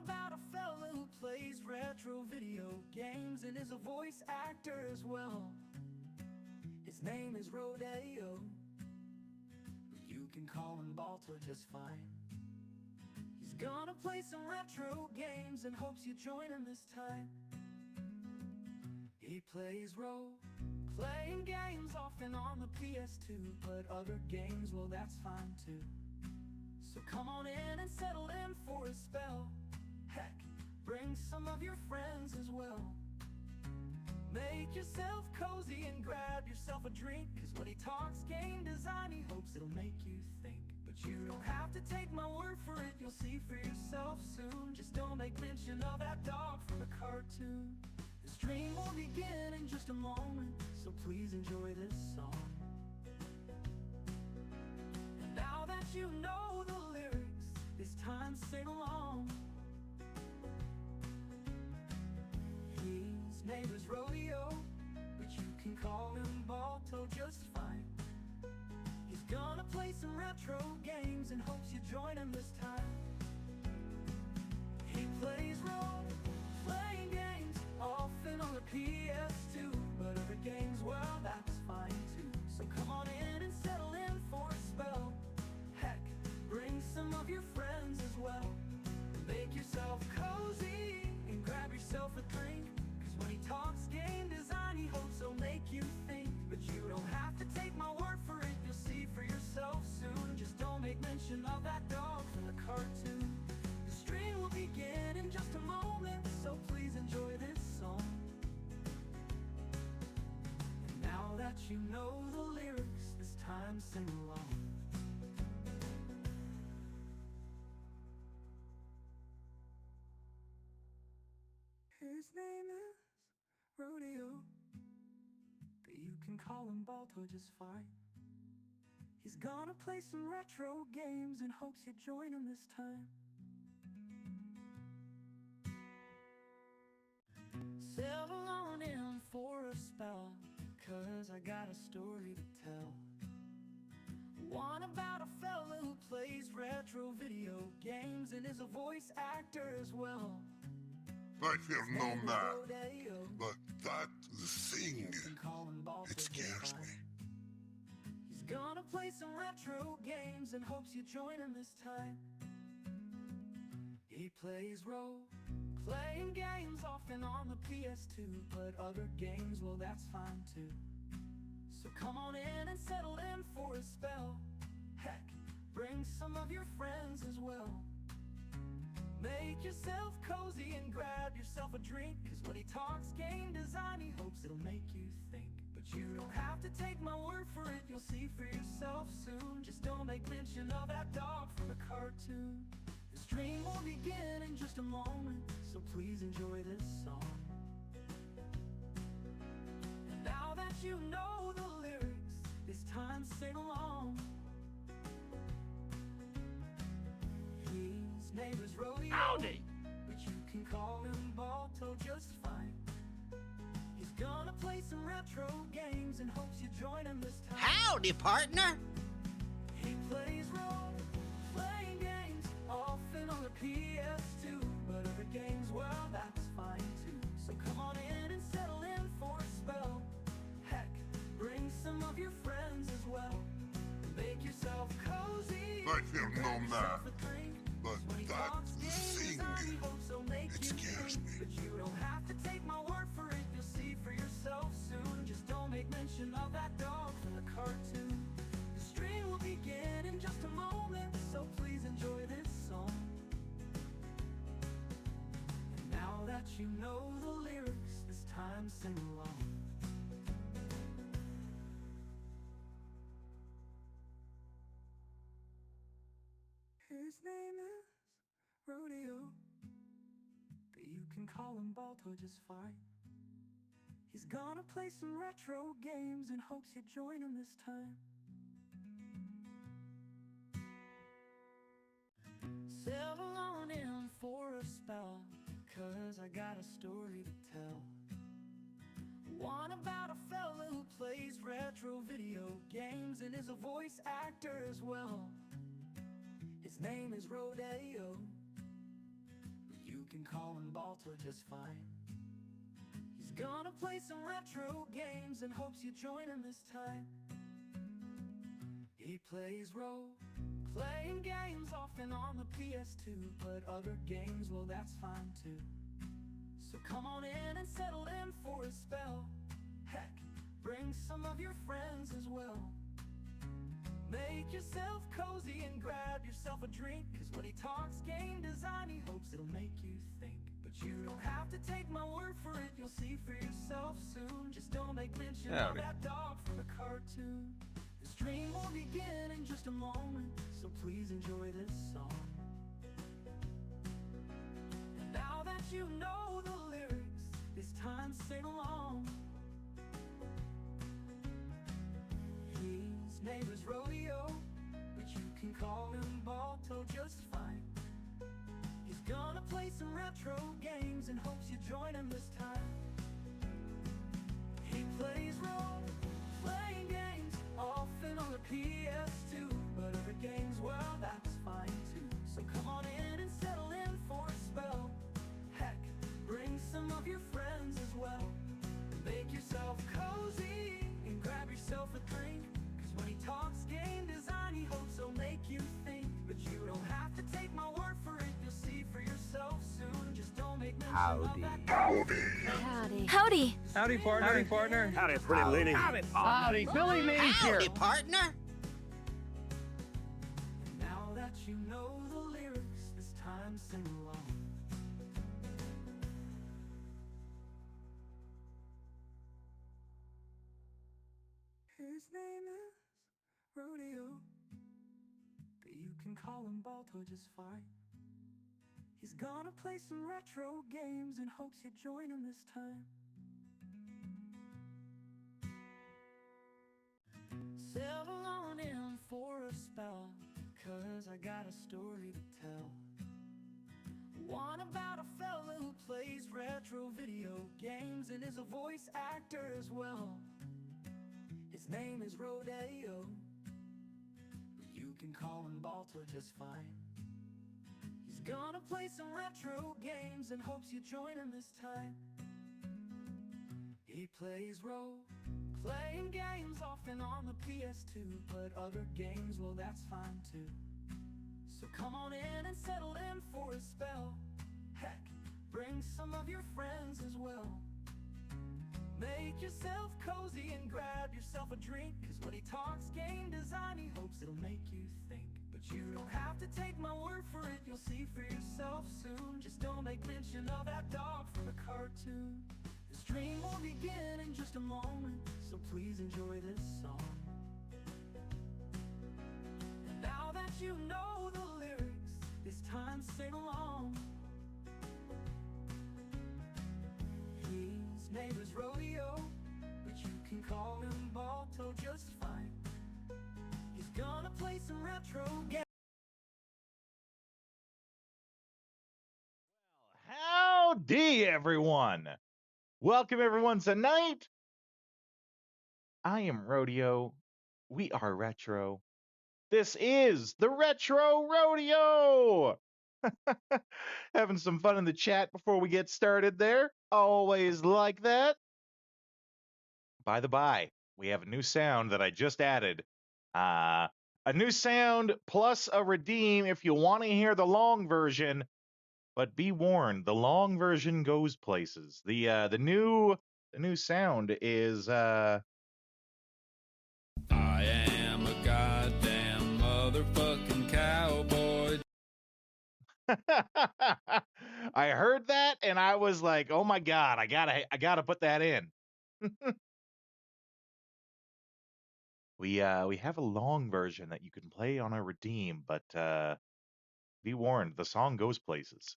about a fella who plays retro video games and is a voice actor as well. His name is Rodeo. You can call him Balto just fine. He's gonna play some retro games and hopes you join him this time. He plays role-playing games often on the PS2, but other games, well, that's fine too. So come on in and settle in for a spell. Heck, bring some of your friends as well. Make yourself cozy and grab yourself a drink, cause when he talks game design, he hopes it'll make you think. But you don't have to take my word for it, you'll see for yourself soon. Just don't make mention of that dog from the cartoon. The stream will begin in just a moment, so please enjoy this song. And now that you know the lyrics, this time sing along. His name is Rodeo, but you can call him Balto just fine. He's gonna play some retro games and hopes you join him this time. He plays role-playing games often on the PS2, but other games, well, that's fine too. So come on in and settle in for a spell. Heck, bring some of your friends as well. Make yourself cozy and grab yourself a drink, cause when he talks game design, he hopes he'll make you think. But you don't have to take my word for it, you'll see for yourself soon. Just don't make mention of that dog from the cartoon. The stream will begin in just a moment, so please enjoy this song. And now that you know the lyrics, this time sing along. His name is Rodeo, but you can call him Balto just fine. He's gonna play some retro games and hopes you join him this time. Settle on in for a spell, cause I got a story to tell. One about a fella who plays retro video games and is a voice actor as well. I fear no man, but that thing, it scares me. He's gonna play some retro games and hopes you join him this time. He plays role-playing games often on the PS2, but other games, well, that's fine too. So come on in and settle in for a spell. Heck, bring some of your friends as well. Make yourself cozy and grab yourself a drink, cause when he talks game design, he hopes it'll make you think. But you don't have to take my word for it, you'll see for yourself soon. Just don't make mention of that dog from the cartoon. The stream will begin in just a moment, so please enjoy this song. And now that you know the lyrics, this time sing along. His name is Rodeo. Howdy! But you can call him Balto just fine. He's gonna play some retro games and hopes you join him this time. Howdy, partner! He plays role-playing games often on the PS2, but other games, well, that's fine too. So come on in and settle in for a spell. Heck, bring some of your friends as well. Make yourself cozy. I fear no man, but when he that talks game thing, design, he hopes he'll make it you scares think. me. But you don't have to take my word for it, you'll see for yourself soon. Just don't make mention of that dog from the cartoon. The stream will begin in just a moment, so please enjoy this song. And now that you know the lyrics, this time sing along. His name is Rodeo, but you can call him Balto just fine. He's gonna play some retro games and hopes you join him this time. Settle on in for a spell, cause I got a story to tell. One about a fella who plays retro video games and is a voice actor as well. His name is Rodeo. You can call him Balto just fine. He's gonna play some retro games and hopes you join him this time. He plays role-playing games often on the PS2, but other games, well, that's fine too. So come on in and settle in for a spell. Heck, bring some of your friends as well. Make yourself cozy and grab yourself a drink, cause when he talks game design, he hopes it'll make you think. But you don't have to take my word for it, you'll see for yourself soon. Just don't make mention of that dog from the cartoon. The stream will begin in just a moment, so please enjoy this song. And now that you know the lyrics, it's time to sing along. His name is Rodeo, but you can call him Balto just fine. He's gonna play some retro games and hopes you join him this time. He plays role-playing games, often on the PS2, but other games, well, that's fine too. So come on in and settle in for a spell. Heck, bring some of your friends as well. Make yourself cozy and grab yourself a drink, cause when he talks game design, he hopes he'll make you think. But you don't have to take my word for it, you'll see for yourself soon. Just don't make mention of that. Howdy. Howdy, partner. Howdy, partner. Howdy, pretty lady. Howdy, Billy Means here. Howdy, partner. And now that you know the lyrics, it's time to sing along. His name is Rodeo, but you can call him Balto just fine. He's gonna play some retro games and hopes you join him this time. Settle on in for a spell, cause I got a story to tell. One about a fella who plays retro video games and is a voice actor as well. His name is Rodeo, but you can call him Balto just fine. He's gonna play some retro games and hopes you join him this time. He plays role-playing games often on the PS2, but other games, well, that's fine too. So come on in and settle in for a spell. Heck, bring some of your friends as well. Make yourself cozy and grab yourself a drink, cause when he talks game design, he hopes it'll make you think. But you don't have to take my word for it, you'll see for yourself soon. Just don't make mention of that dog from the cartoon. The stream will begin in just a moment, so please enjoy this song. And now that you know the lyrics, it's time to sing along. His name is Rodeo, but you can call him Balto just fine. He's gonna play some retro games. Howdy, everyone. Welcome, everyone, tonight. I am Rodeo. We are retro. This is the Retro Rodeo. Having some fun in the chat before we get started there. Always like that. By the by, we have a new sound that I just added. A new sound plus a redeem if you want to hear the long version. But be warned, the long version goes places. The new sound is I am a goddamn motherfucking cowboy. I heard that and I was like, "Oh my god, I gotta put that in." We have a long version that you can play on a redeem, but be warned, the song goes places.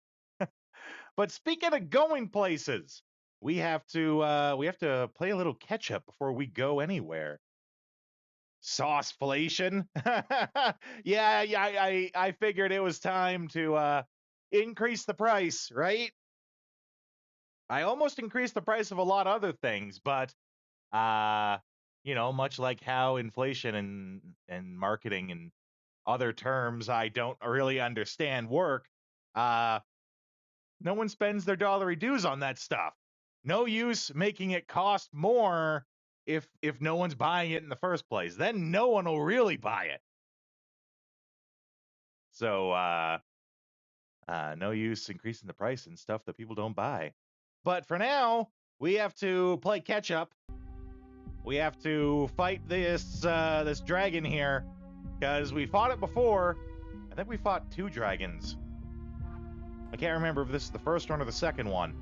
But speaking of going places, we have to play a little catch up before we go anywhere. Sauceflation. Yeah, I figured it was time to increase the price, right? I almost increased the price of a lot of other things, but much like how inflation and marketing and other terms I don't really understand work, No one spends their dollary dues on that stuff. No use making it cost more if no one's buying it in the first place. Then no one will really buy it. So no use increasing the price and stuff that people don't buy. But for now, we have to play catch up. We have to fight this this dragon here because we fought it before. I think we fought 2 dragons. I can't remember if this is the first one or the second one.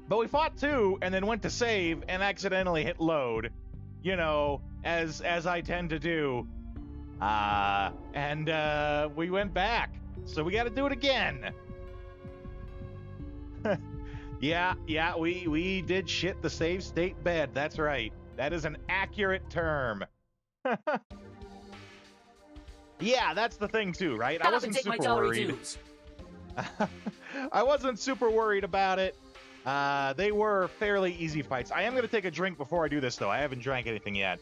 But we fought 2 and then went to save and accidentally hit load, you know, as I tend to do. And we went back. So we got to do it again. Yeah, we did shit the save state bed. That's right. That is an accurate term. Yeah, that's the thing too, right? I wasn't super worried. I wasn't super worried about it. They were fairly easy fights. I am going to take a drink before I do this, though. I haven't drank anything yet.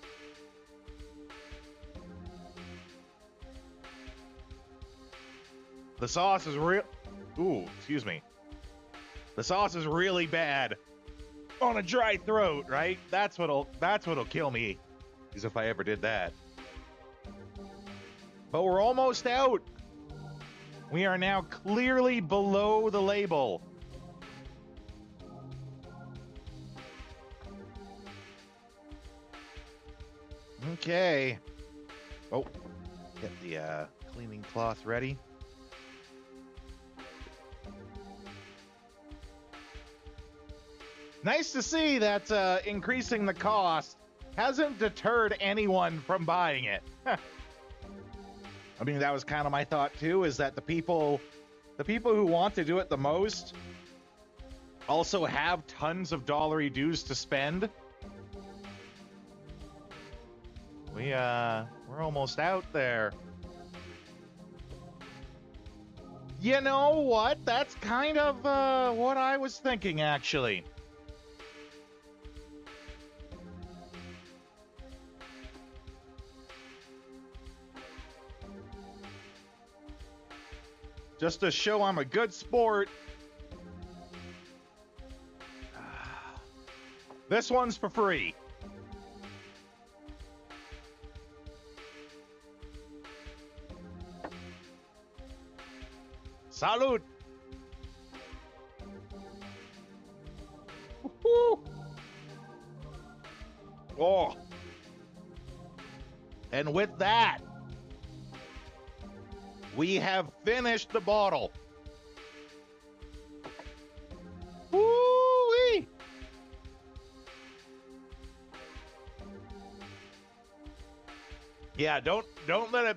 The sauce is real. Ooh, excuse me. The sauce is really bad on a dry throat, right? That's what'll kill me, is if I ever did that. But we're almost out. We are now clearly below the label. Okay. Oh, get the cleaning cloth ready. Nice to see that increasing the cost hasn't deterred anyone from buying it. I mean, that was kind of my thought too, is that the people who want to do it the most also have tons of dollary dues to spend. We're almost out there. You know what? That's kind of what I was thinking, actually. Just to show I'm a good sport. This one's for free. Salud. Woo-hoo. Oh. And with that, we have finished the bottle. Woo-wee. Yeah, don't let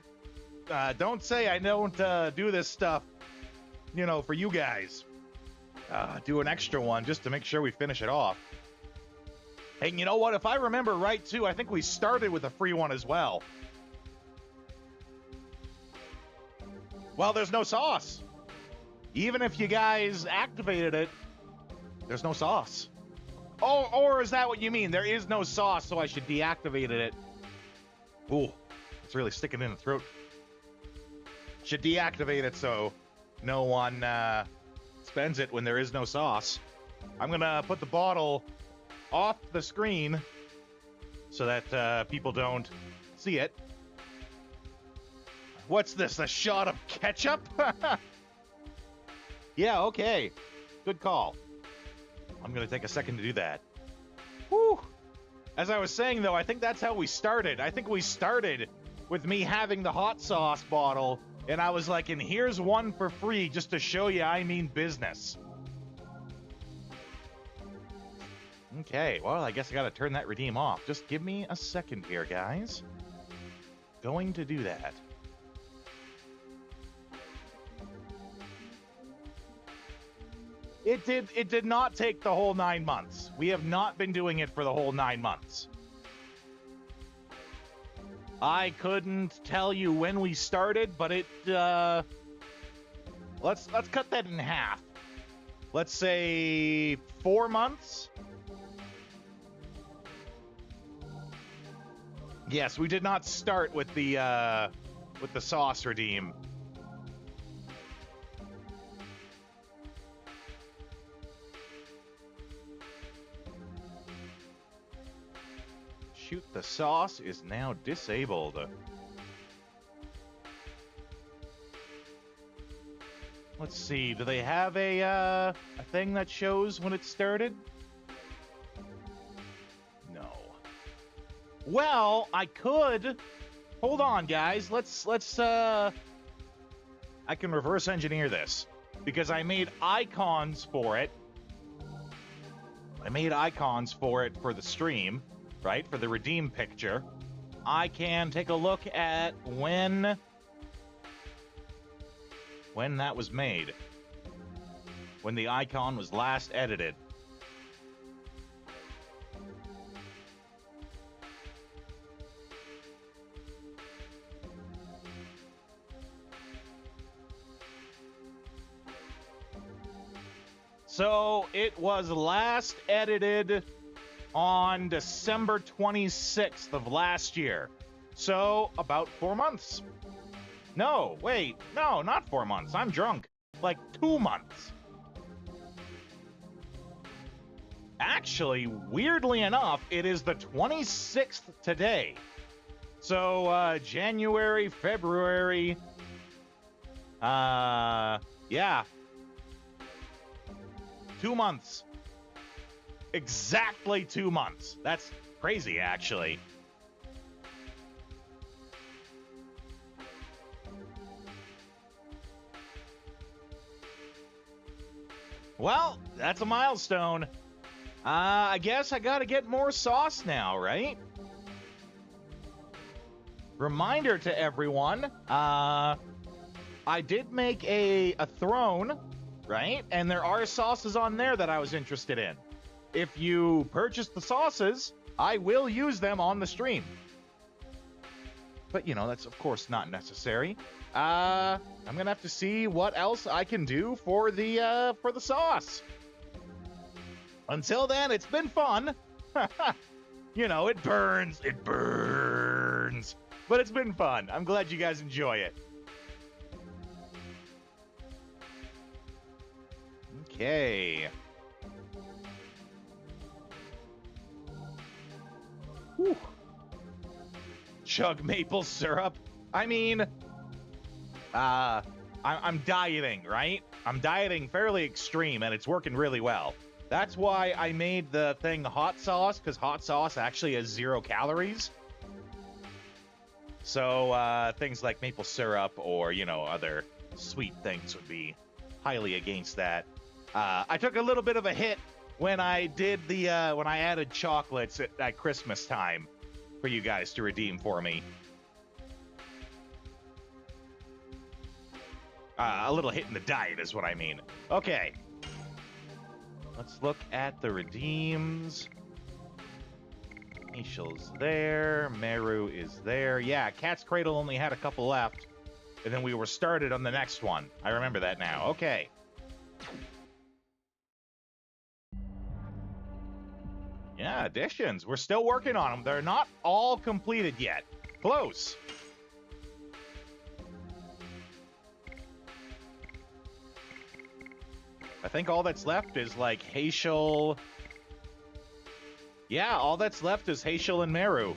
it. Don't say I don't do this stuff. You know, for you guys. Do an extra one just to make sure we finish it off. And you know what? If I remember right, too, I think we started with a free one as well. Well, there's no sauce. Even if you guys activated it, there's no sauce. Oh, or is that what you mean? There is no sauce, so I should deactivate it. Ooh, it's really sticking in the throat. Should deactivate it so no one spends it when there is no sauce. I'm gonna put the bottle off the screen so that people don't see it. What's this, a shot of ketchup? Yeah, okay. Good call. I'm gonna take a second to do that. Whew. As I was saying, though, I think that's how we started. I think we started with me having the hot sauce bottle, and I was like, and here's one for free just to show you I mean business. Okay, well, I guess I gotta turn that redeem off. Just give me a second here, guys. Going to do that. It did not take the whole 9 months. We have not been doing it for the whole 9 months. I couldn't tell you when we started, but it let's cut that in half. Let's say 4 months. Yes, we did not start with the sauce redeem. The sauce is now disabled. Let's see. Do they have a thing that shows when it started? No. Well, I could. Hold on, guys. Let's I can reverse engineer this because I made icons for it. I made icons for it for the stream, right? For the redeem picture. I can take a look at when that was made. When the icon was last edited. So it was last edited on December 26th of last year. So about 4 months. No, wait, no, not 4 months. I'm drunk. Like 2 months. Actually, weirdly enough, it is the 26th today. So January, February, yeah. 2 months. Exactly 2 months. That's crazy, actually. Well, that's a milestone. I guess I gotta get more sauce now, right? Reminder to everyone, I did make a throne, right? And there are sauces on there that I was interested in. If you purchase the sauces, I will use them on the stream. But, you know, that's of course not necessary. I'm gonna have to see what else I can do for the sauce. Until then, it's been fun. You know, it burns. But it's been fun. I'm glad you guys enjoy it. Okay. Whew. Chug maple syrup. I mean, I'm dieting, right? I'm dieting fairly extreme, and it's working really well. That's why I made the thing hot sauce, because hot sauce actually has 0 calories. So things like maple syrup or, you know, other sweet things would be highly against that. I took a little bit of a hit when I did the when I added chocolates at Christmas time for you guys to redeem for me. A little hit in the diet is what I mean. Okay. Let's look at the redeems. Ishel's there. Meru is there. Yeah, Cat's Cradle only had a couple left. And then we were started on the next one. I remember that now. Okay. Yeah, additions. We're still working on them. They're not all completed yet. Close. I think all that's left is like Heishel. Yeah, all that's left is Heishel and Meru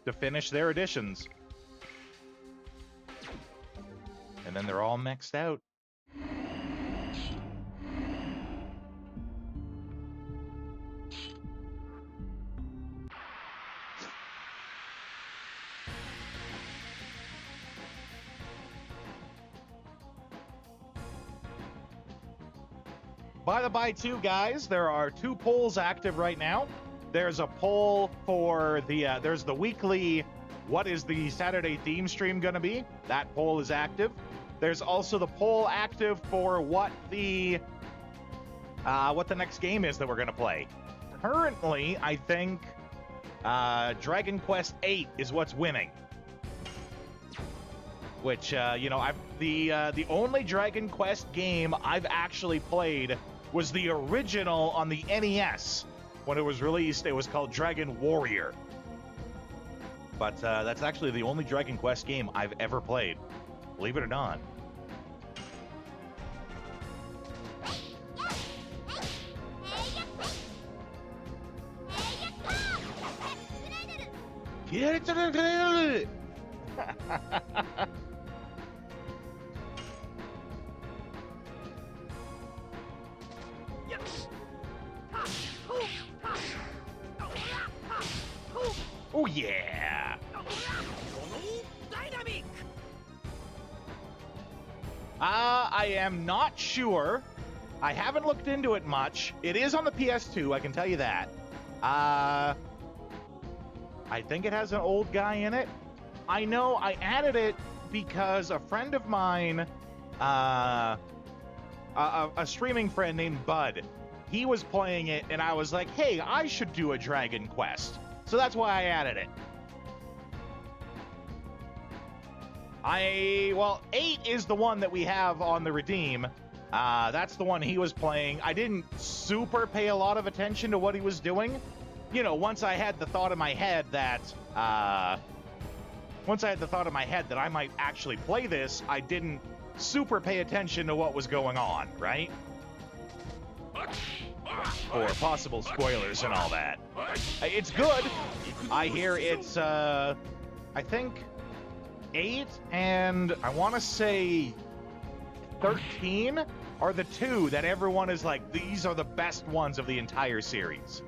to finish their additions. And then they're all maxed out. By the by, too, guys, there are 2 polls active right now. There's a poll for the, there's the weekly, what is the Saturday theme stream going to be? That poll is active. There's also the poll active for what the next game is that we're going to play. Currently, I think Dragon Quest VIII is what's winning. Which, you know, the only Dragon Quest game I've actually played was the original on the NES. When it was released, it was called Dragon Warrior. But that's actually the only Dragon Quest game I've ever played. Believe it or not. Get it to the... Oh, yeah. I am not sure. I haven't looked into it much. It is on the PS2, I can tell you that. I think it has an old guy in it. I know I added it because a friend of mine, a streaming friend named Bud, he was playing it, and I was like, hey, I should do a Dragon Quest. So that's why I added it. Well, 8 is the one that we have on the Redeem. That's the one he was playing. I didn't super pay a lot of attention to what he was doing. You know, once I had the thought in my head that, I might actually play this, I didn't super pay attention to what was going on, right? For possible spoilers and all that. It's good. I hear it's, I think 8 and I want to say 13 are the two that everyone is like, these are the best ones of the entire series.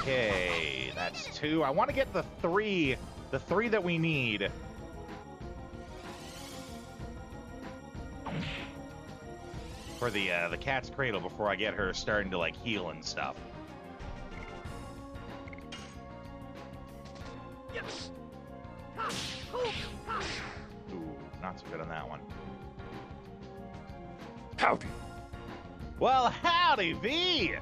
Okay, that's 2. I want to get the 3 that we need. For the cat's cradle before I get her starting to, like, heal and stuff. Ooh, not so good on that one. Howdy. Well, howdy, V!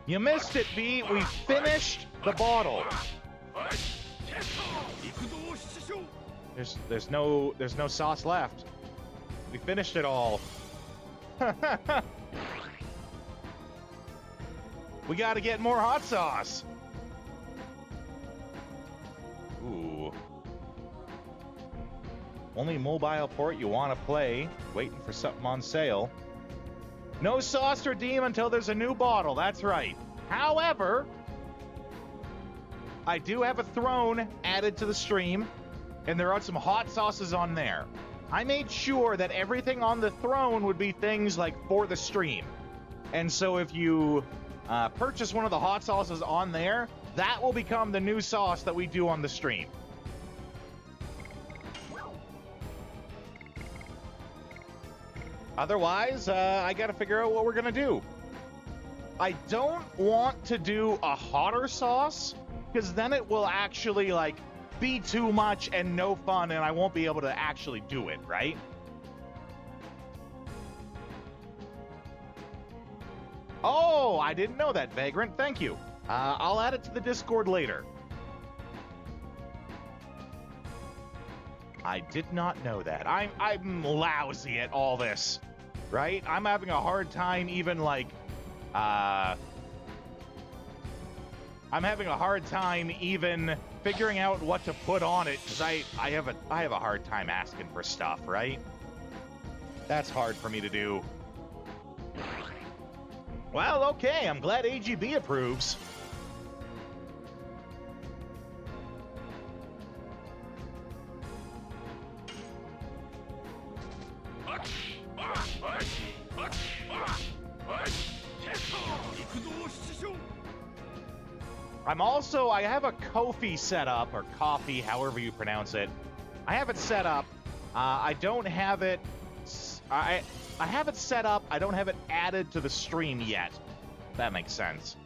You missed it, V. We finished the bottle. There's no sauce left. We finished it all. We gotta get more hot sauce. Ooh. Only mobile port you want to play. Waiting for something on sale. No sauce to redeem until there's a new bottle. That's right. However, I do have a throne added to the stream, and there are some hot sauces on there. I made sure that everything on the throne would be things like for the stream. And so if you purchase one of the hot sauces on there, that will become the new sauce that we do on the stream. Otherwise, I gotta figure out what we're gonna do. I don't want to do a hotter sauce, because then it will actually, like, be too much and no fun, and I won't be able to actually do it, right? Oh, I didn't know that, Vagrant. Thank you. I'll add it to the Discord later. I did not know that. I'm lousy at all this, right? I'm having a hard time even, like, I'm having a hard time even figuring out what to put on it, because I have a hard time asking for stuff, right? That's hard for me to do. Well, okay, I'm glad AGB approves. I have a Ko-fi set up, or coffee, however you pronounce it. I have it set up. I don't have it... I have it set up. I don't have it added to the stream yet. That makes sense.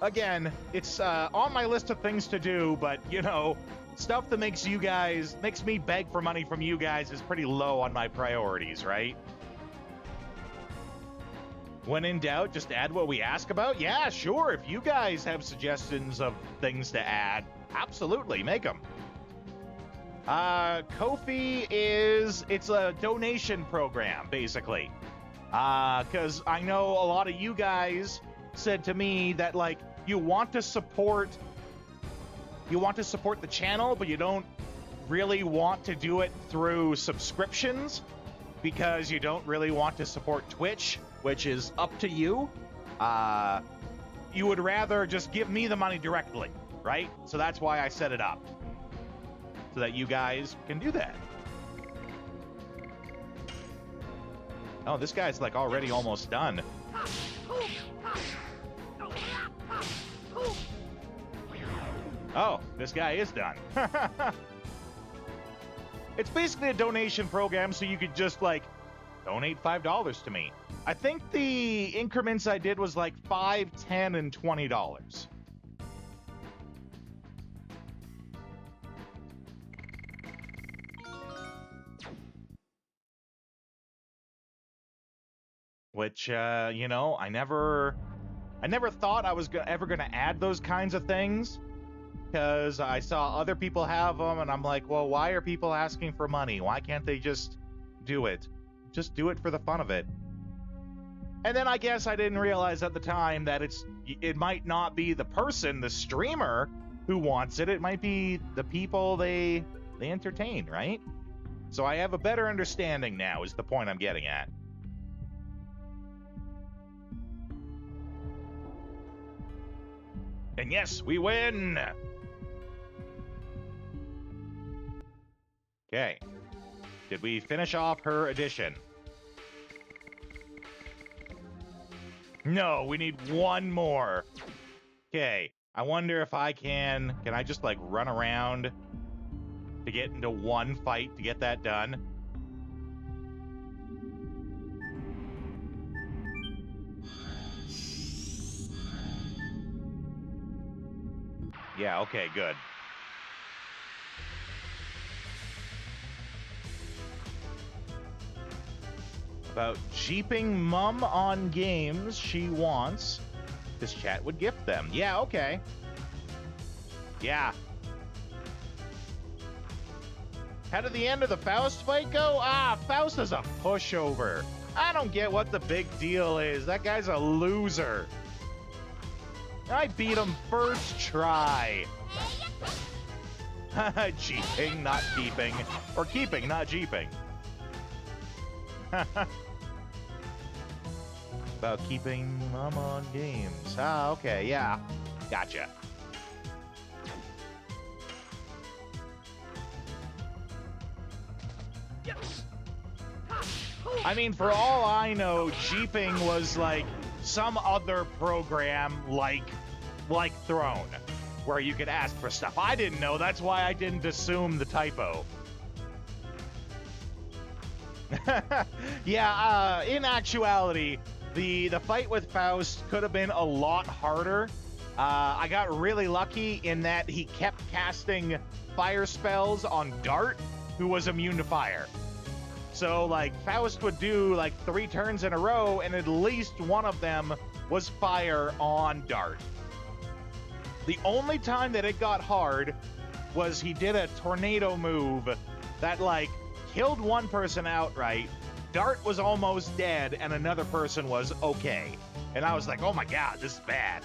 Again, it's on my list of things to do, but, you know, stuff that makes me beg for money from you guys is pretty low on my priorities, right? When in doubt, just add what we ask about? Yeah, sure. If you guys have suggestions of things to add, absolutely, make them. Ko-fi it's a donation program, basically. Because I know a lot of you guys said to me that, like, you want to support you want to support the channel, but you don't really want to do it through subscriptions because you don't really want to support Twitch, which is up to you. You would rather just give me the money directly, right? So that's why I set it up, so that you guys can do that. Oh, this guy's like already almost done. Oh, this guy is done. It's basically a donation program, so you could just like donate $5 to me. I think the increments I did was like $5, $10, and $20. Which, you know, I never thought I was ever gonna add those kinds of things, because I saw other people have them, and I'm like, well, why are people asking for money? Why can't they just do it? Just do it for the fun of it. And then I guess I didn't realize at the time that it might not be the person, the streamer, who wants it. It might be the people they entertain, right? So I have a better understanding now, is the point I'm getting at. And yes, we win! Okay. Did we finish off her edition? No, we need one more. Okay. I wonder if I can I just like run around to get into one fight to get that done? Yeah, okay, good. About jeeping mum on games she wants, this chat would gift them. Yeah, okay. Yeah. How did the end of the Faust fight go? Ah, Faust is a pushover. I don't get what the big deal is. That guy's a loser. I beat him first try. Jeeping, not keeping. Or keeping, not jeeping. About keeping mom on games. Ah, okay, yeah. Gotcha. I mean, for all I know, jeeping was like some other program like Throne, where you could ask for stuff. I didn't know. That's why I didn't assume the typo. Yeah, in actuality, the fight with Faust could have been a lot harder. I got really lucky in that he kept casting fire spells on Dart, who was immune to fire. So, like, Faust would do, like, 3 turns in a row, and at least one of them was fire on Dart. The only time that it got hard was he did a tornado move that, like, killed one person outright. Dart was almost dead, and another person was okay. And I was like, oh my god, this is bad.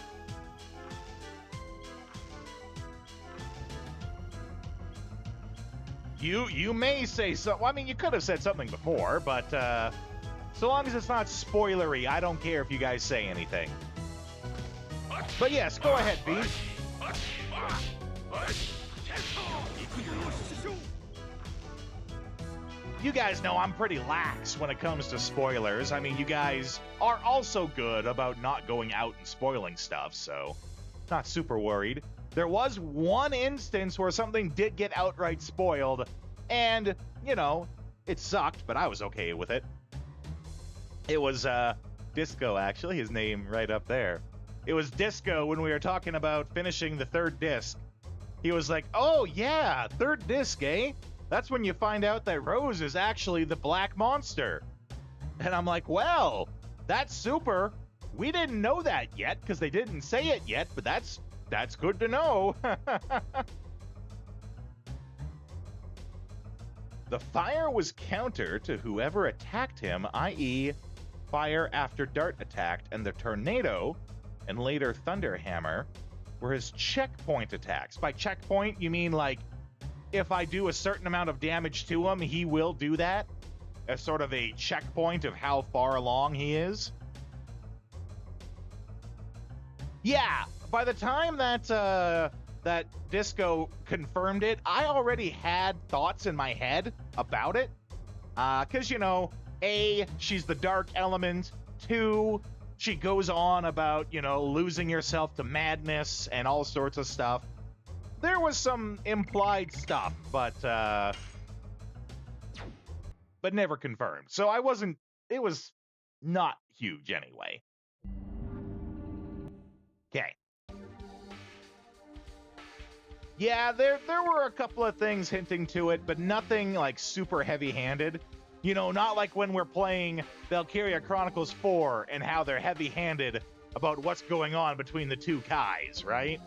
You may say so. Well, I mean, you could have said something before, but so long as it's not spoilery, I don't care if you guys say anything. But yes, go ahead, B. You guys know I'm pretty lax when it comes to spoilers. I mean, you guys are also good about not going out and spoiling stuff, so not super worried. There was one instance where something did get outright spoiled, and, you know, it sucked, but I was okay with it. It was, Disco, actually, his name right up there. It was Disco when we were talking about finishing the 3rd disc. He was like, oh, yeah, 3rd disc, eh? That's when you find out that Rose is actually the black monster. And I'm like, well, that's super. We didn't know that yet, because they didn't say it yet, but that's good to know. The fire was counter to whoever attacked him, i.e., fire after Dart attacked, and the tornado, and later Thunderhammer, were his checkpoint attacks. By checkpoint, you mean like if I do a certain amount of damage to him, he will do that as sort of a checkpoint of how far along he is. Yeah, by the time that Disco confirmed it, I already had thoughts in my head about it. Because, you know, A, she's the dark element. 2, she goes on about, you know, losing yourself to madness and all sorts of stuff. There was some implied stuff, but never confirmed. So it was not huge anyway. Okay. Yeah, there were a couple of things hinting to it, but nothing like super heavy-handed. You know, not like when we're playing Valkyria Chronicles 4 and how they're heavy-handed about what's going on between the two Kais, right?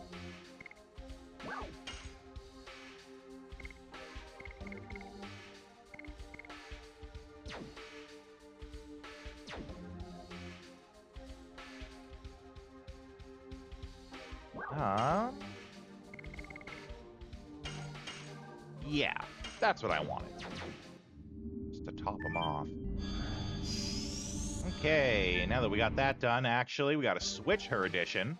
Yeah, that's what I wanted. Just to top them off. Okay, now that we got that done, actually, we got to switch her edition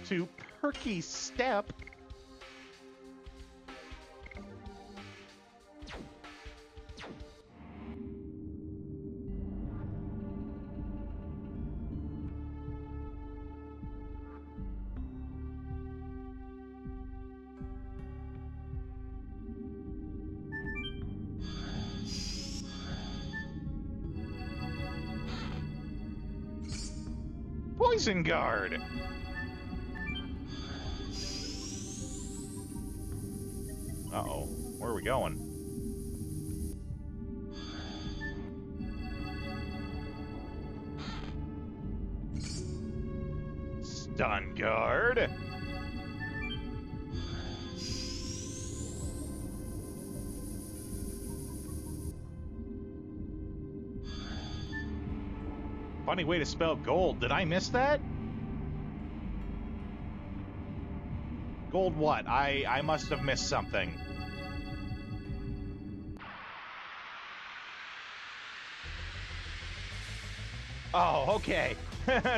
to Perky Step. Poison Guard. Uh-oh. Where are we going? Stun Guard. Funny way to spell gold. Did I miss that? Gold what? I must have missed something. Oh, okay.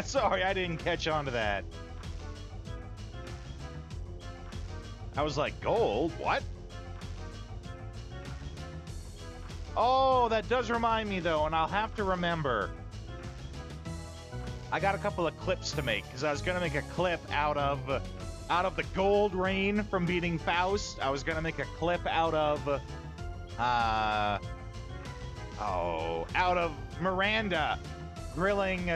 Sorry, I didn't catch on to that. I was like, gold? What? Oh, that does remind me, though, and I'll have to remember. I got a couple of clips to make, because I was going to make a clip out of the gold rain from beating Faust. I was going to make a clip out of, out of Miranda grilling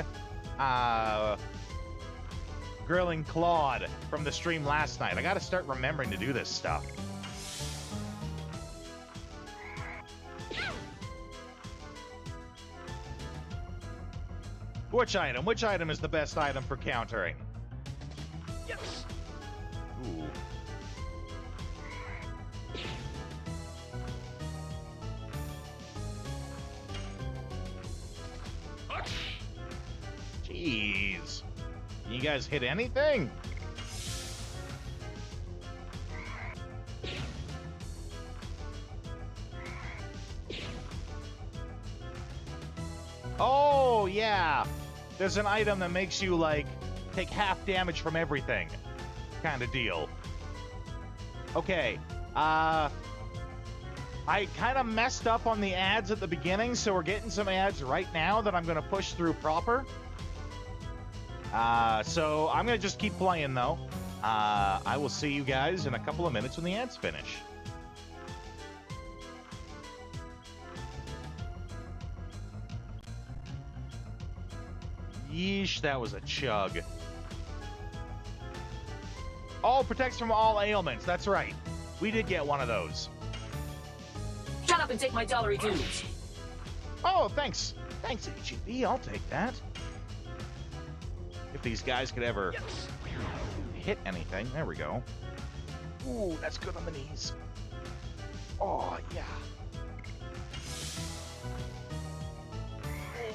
Claude from the stream last night. I got to start remembering to do this stuff. Which item? Which item is the best item for countering? Yes. Ooh. Jeez. You guys hit anything? Oh, yeah. There's an item that makes you, like, take half damage from everything. Kind of deal. Okay. I kind of messed up on the ads at the beginning, so we're getting some ads right now that I'm going to push through proper. So I'm going to just keep playing, though. I will see you guys in a couple of minutes when the ads finish. Yeesh, that was a chug. Oh, protects from all ailments. That's right. We did get one of those. Shut up and take my dollary dues. Oh, thanks. Thanks, HEB. I'll take that. If these guys could ever hit anything. There we go. Ooh, that's good on the knees. Oh, yeah.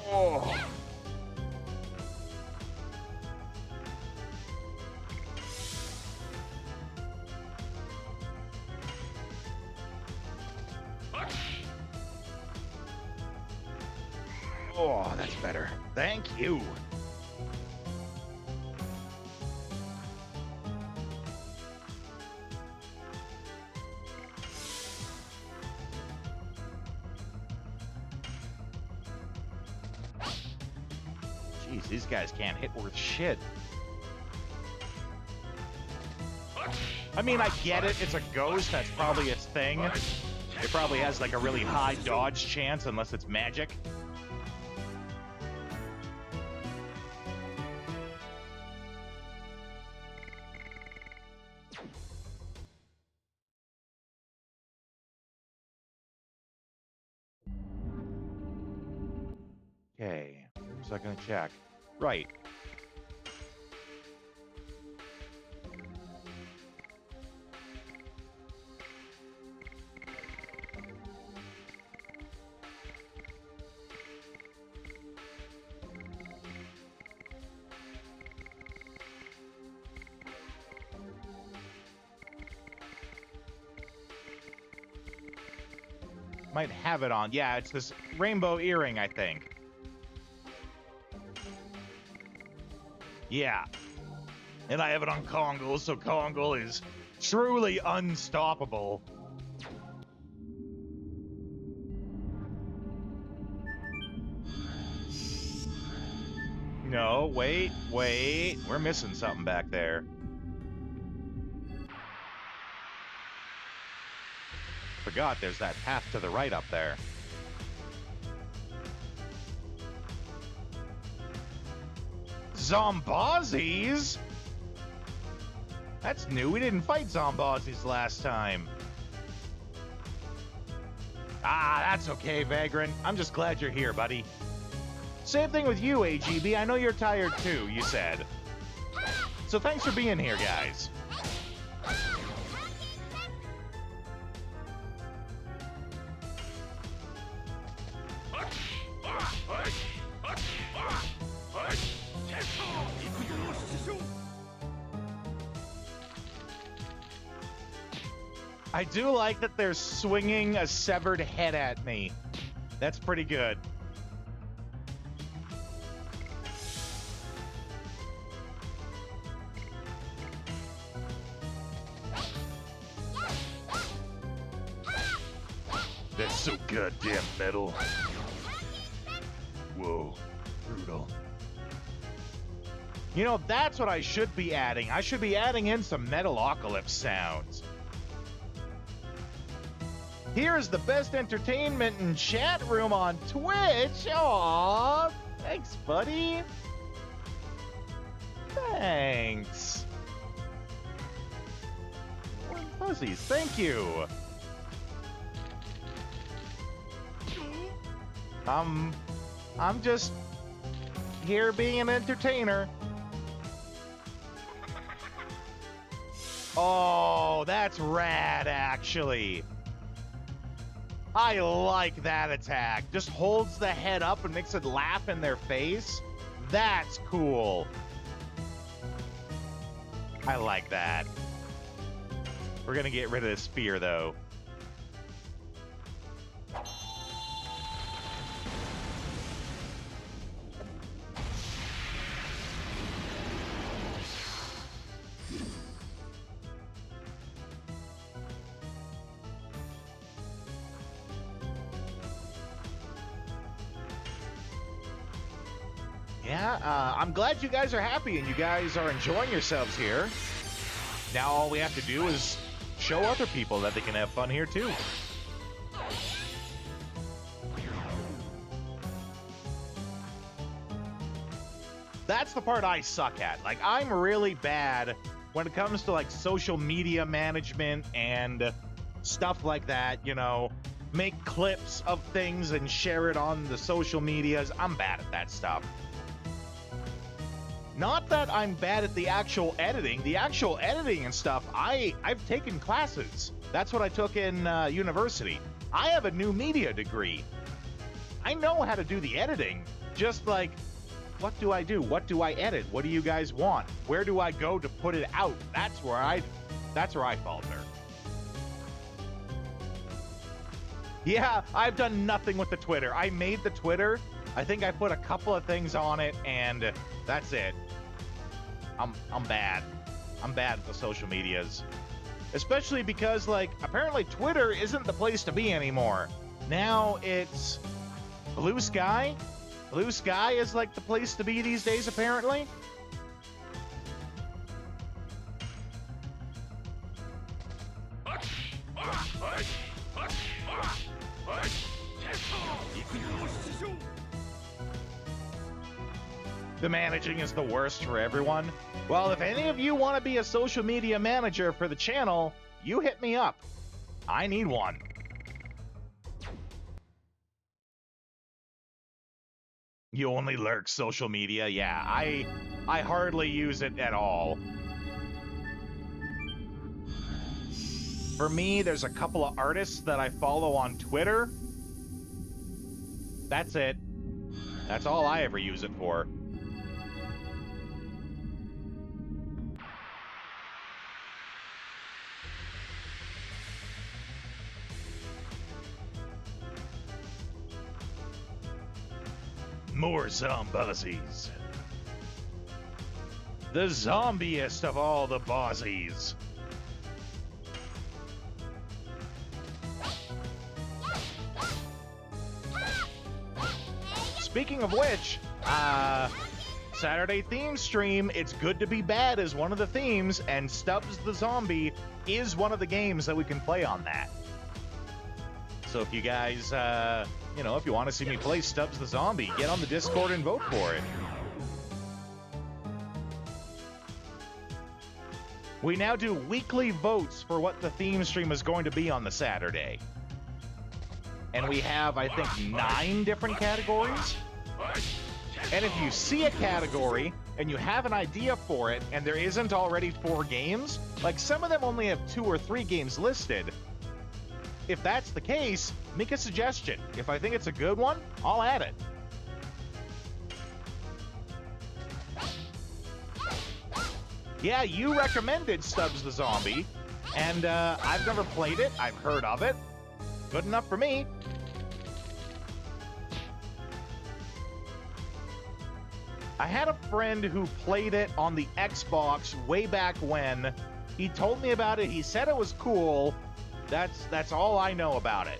Oh. Oh, that's better. Thank you. Jeez, these guys can't hit worth shit. I mean, I get it. It's a ghost. That's probably its thing. It probably has like a really high dodge chance unless it's magic. Okay, so I'm gonna check. Right. Might have it on. Yeah, it's this rainbow earring, I think. Yeah. And I have it on Kongal, so Kongal is truly unstoppable. No, wait. We're missing something back there. Forgot there's that path to the right up there. Zombozzies? That's new. We didn't fight Zombozzies last time. Ah, that's okay, Vagrant. I'm just glad you're here, buddy. Same thing with you, AGB. I know you're tired too, you said. So thanks for being here, guys. I do like that they're swinging a severed head at me. That's pretty good. That's so goddamn metal. Whoa, brutal. You know, that's what I should be adding. I should be adding in some Metalocalypse sounds. Here's the best entertainment and chat room on Twitch. Aw, thanks, buddy. Thanks. Warm fuzzies, thank you. I'm just here being an entertainer. Oh, that's rad, actually. I like that attack. Just holds the head up and makes it laugh in their face. That's cool. I like that. We're gonna get rid of this spear, though. Yeah, I'm glad you guys are happy and you guys are enjoying yourselves here. Now all we have to do is show other people that they can have fun here too. That's the part I suck at. Like, I'm really bad when it comes to like social media management and stuff like that, you know, make clips of things and share it on the social medias. I'm bad at that stuff. Not that I'm bad at the actual editing. The actual editing and stuff, I've taken classes. That's what I took in university. I have a new media degree. I know how to do the editing. Just like, what do I do? What do I edit? What do you guys want? Where do I go to put it out? That's where I falter. Yeah, I've done nothing with the Twitter. I made the Twitter. I think I put a couple of things on it, and that's it. I'm bad. I'm bad at the social medias. Especially because, like, apparently Twitter isn't the place to be anymore. Now it's Blue Sky. Blue Sky is, like, the place to be these days, apparently. The managing is the worst for everyone. Well, if any of you want to be a social media manager for the channel, you hit me up. I need one. You only lurk social media? Yeah, I hardly use it at all. For me, there's a couple of artists that I follow on Twitter. That's it. That's all I ever use it for. More zombies. The zombiest of all the bozzies. Speaking of which, Saturday theme stream, It's Good to Be Bad is one of the themes, and Stubbs the Zombie is one of the games that we can play on that. So if you guys, you know, if you want to see me play Stubbs the Zombie, get on the Discord and vote for it. We now do weekly votes for what the theme stream is going to be on the Saturday. And we have, I think, 9 different categories. And if you see a category and you have an idea for it and there isn't already 4 games, like some of them only have 2 or 3 games listed, if that's the case, make a suggestion. If I think it's a good one, I'll add it. Yeah, you recommended Stubbs the Zombie, and I've never played it. I've heard of it. Good enough for me. I had a friend who played it on the Xbox way back when. He told me about it. He said it was cool. That's all I know about it.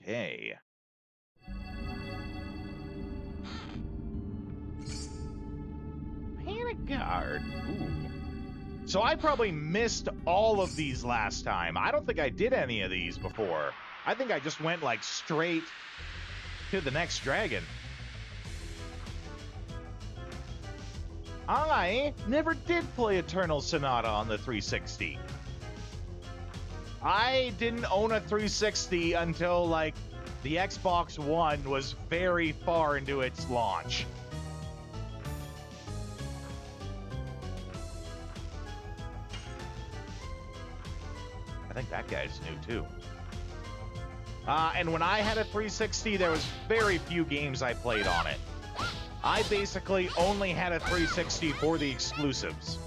Okay. Panic Guard. Ooh. So I probably missed all of these last time. I don't think I did any of these before. I think I just went like straight to the next dragon. I never did play Eternal Sonata on the 360. I didn't own a 360 until, like, the Xbox One was very far into its launch. I think that guy's new, too. And when I had a 360, there was very few games I played on it. I basically only had a 360 for the exclusives.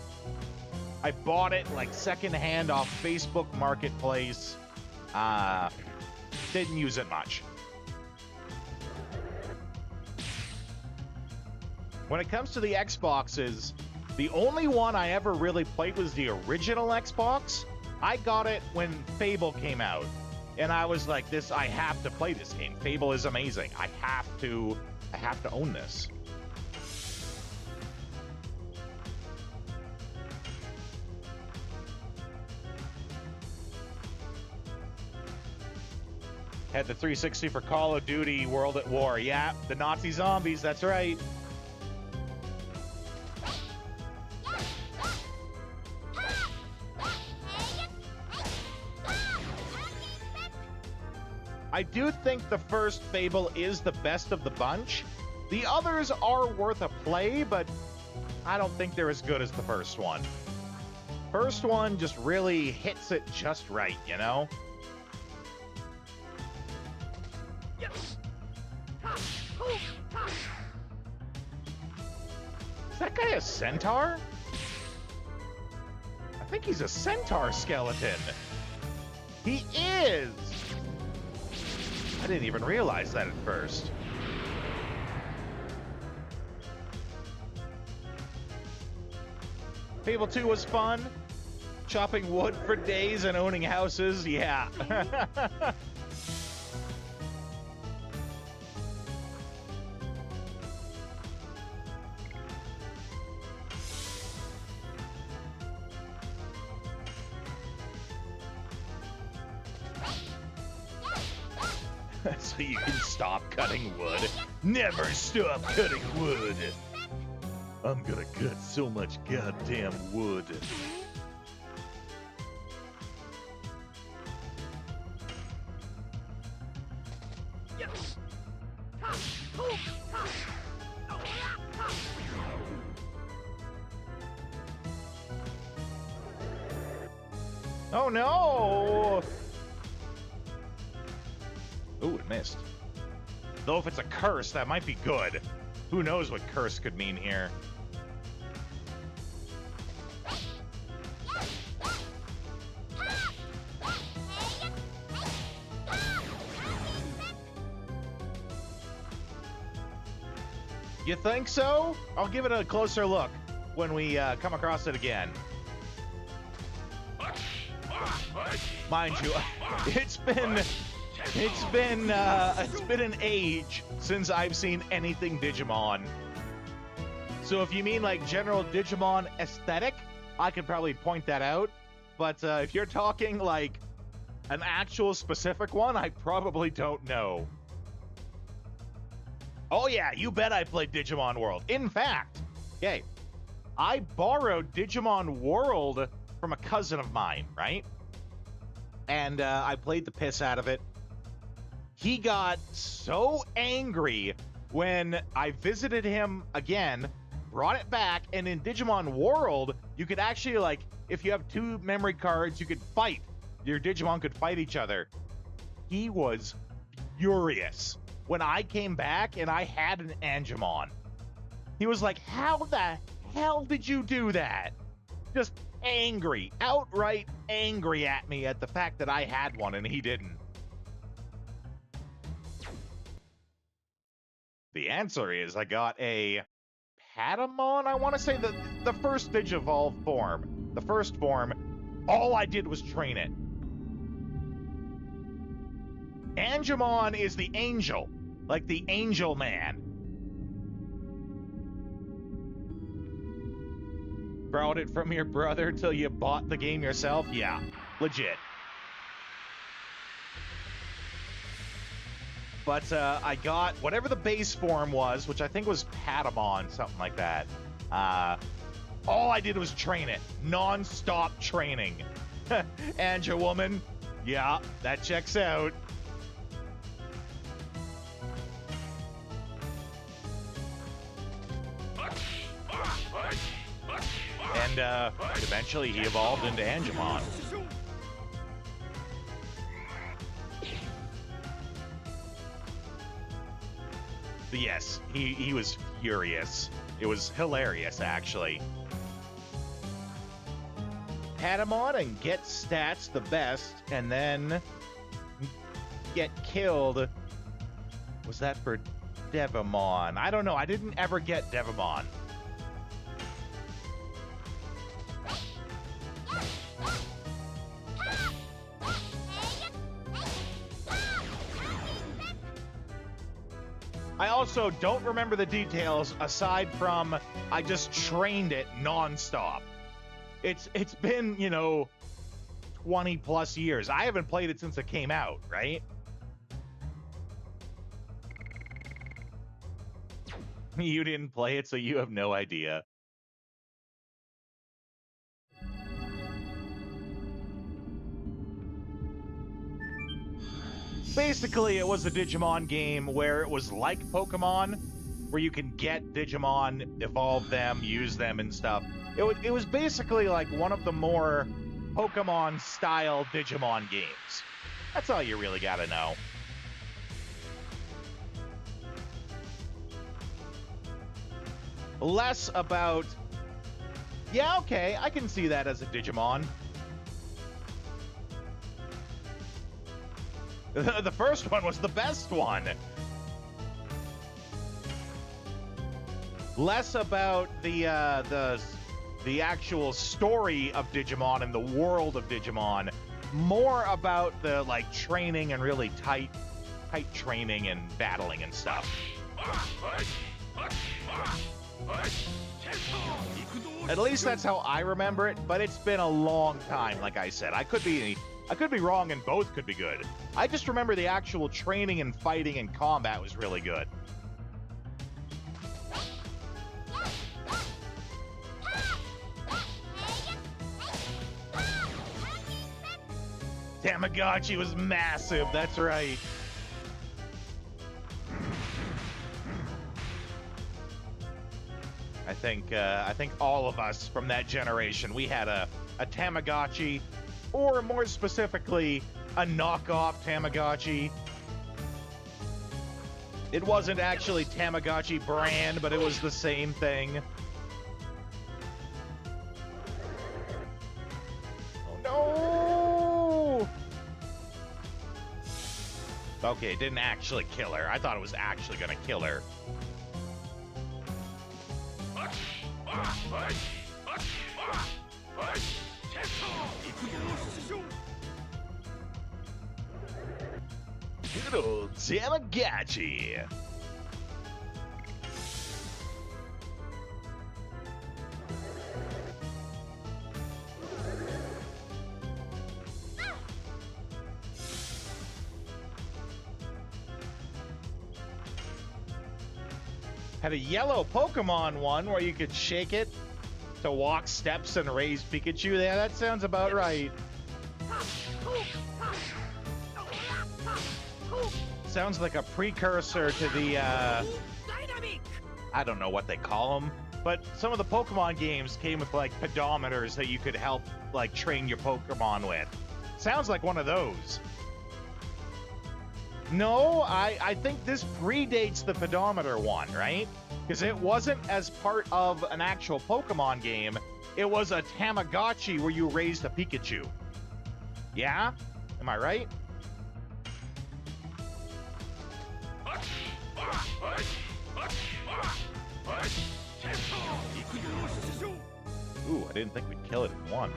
I bought it like secondhand off Facebook Marketplace. Didn't use it much. When it comes to the Xboxes, the only one I ever really played was the original Xbox. I got it when Fable came out, and I was like, I have to play this game. Fable is amazing. I have to own this. Had the 360 for Call of Duty World at War. Yeah, the Nazi zombies, that's right. I do think the first Fable is the best of the bunch. The others are worth a play, but I don't think they're as good as the first one. First one just really hits it just right, you know? Is that guy a centaur? I think he's a centaur skeleton. He is! I didn't even realize that at first. Fable 2 was fun. Chopping wood for days and owning houses, yeah. So you can stop cutting wood. Never stop cutting wood. I'm gonna cut so much goddamn wood. Oh no! Ooh, it missed. Though if it's a curse, that might be good. Who knows what curse could mean here. You think so? I'll give it a closer look when we come across it again. Mind you, it's been an age since I've seen anything Digimon. So if you mean like general Digimon aesthetic, I could probably point that out. But if you're talking like an actual specific one, I probably don't know. Oh yeah, you bet I played Digimon World. In fact, okay, I borrowed Digimon World from a cousin of mine, right? And I played the piss out of it. He got so angry when I visited him again, brought it back, and in Digimon World, you could actually, like, if you have 2 memory cards, you could fight. Your Digimon could fight each other. He was furious when I came back and I had an Angemon. He was like, how the hell did you do that? Just angry, outright angry at me at the fact that I had one and he didn't. The answer is I got a Patamon, I want to say the first Digivolve form. The first form, all I did was train it. Angemon is the angel, like the angel man. Borrowed it from your brother till you bought the game yourself? Yeah, legit. But I got whatever the base form was, which I think was Patamon, something like that. All I did was train it. Non-stop training. Angel woman, yeah, that checks out. And eventually he evolved into Angemon. But yes, he was furious. It was hilarious, actually. Patamon and get stats the best, and then get killed. Was that for Devamon? I don't know. I didn't ever get Devamon. I also don't remember the details aside from I just trained it nonstop. It's been, 20 plus years. I haven't played it since it came out, right? You didn't play it, so you have no idea. Basically, it was a Digimon game where it was like Pokemon, where you can get Digimon, evolve them, use them, and stuff. It was basically like one of the more Pokemon-style Digimon games. That's all you really gotta know. Less about... Yeah, okay, I can see that as a Digimon. The first one was the best one. Less about the actual story of Digimon and the world of Digimon. More about the, like, training and really tight training and battling and stuff. At least that's how I remember it, but it's been a long time, like I said. I could be wrong and both could be good. I just remember the actual training and fighting and combat was really good. Tamagotchi was massive, that's right. I think all of us from that generation, we had a Tamagotchi, or more specifically, a knockoff Tamagotchi. It wasn't actually Tamagotchi brand, but it was the same thing. Oh no! Okay, it didn't actually kill her. I thought it was actually gonna kill her. Good old Tamagotchi. Had a yellow Pokemon one where you could shake it to walk steps and raise Pikachu. Yeah, that sounds about right. Sounds like a precursor to the, I don't know what they call them, but some of the Pokemon games came with, like, pedometers that you could help, like, train your Pokemon with. Sounds like one of those. No, I think this predates the pedometer one, right? Because it wasn't as part of an actual Pokemon game. It was a Tamagotchi where you raised a Pikachu. Yeah? Am I right? Ooh, I didn't think we'd kill it in one.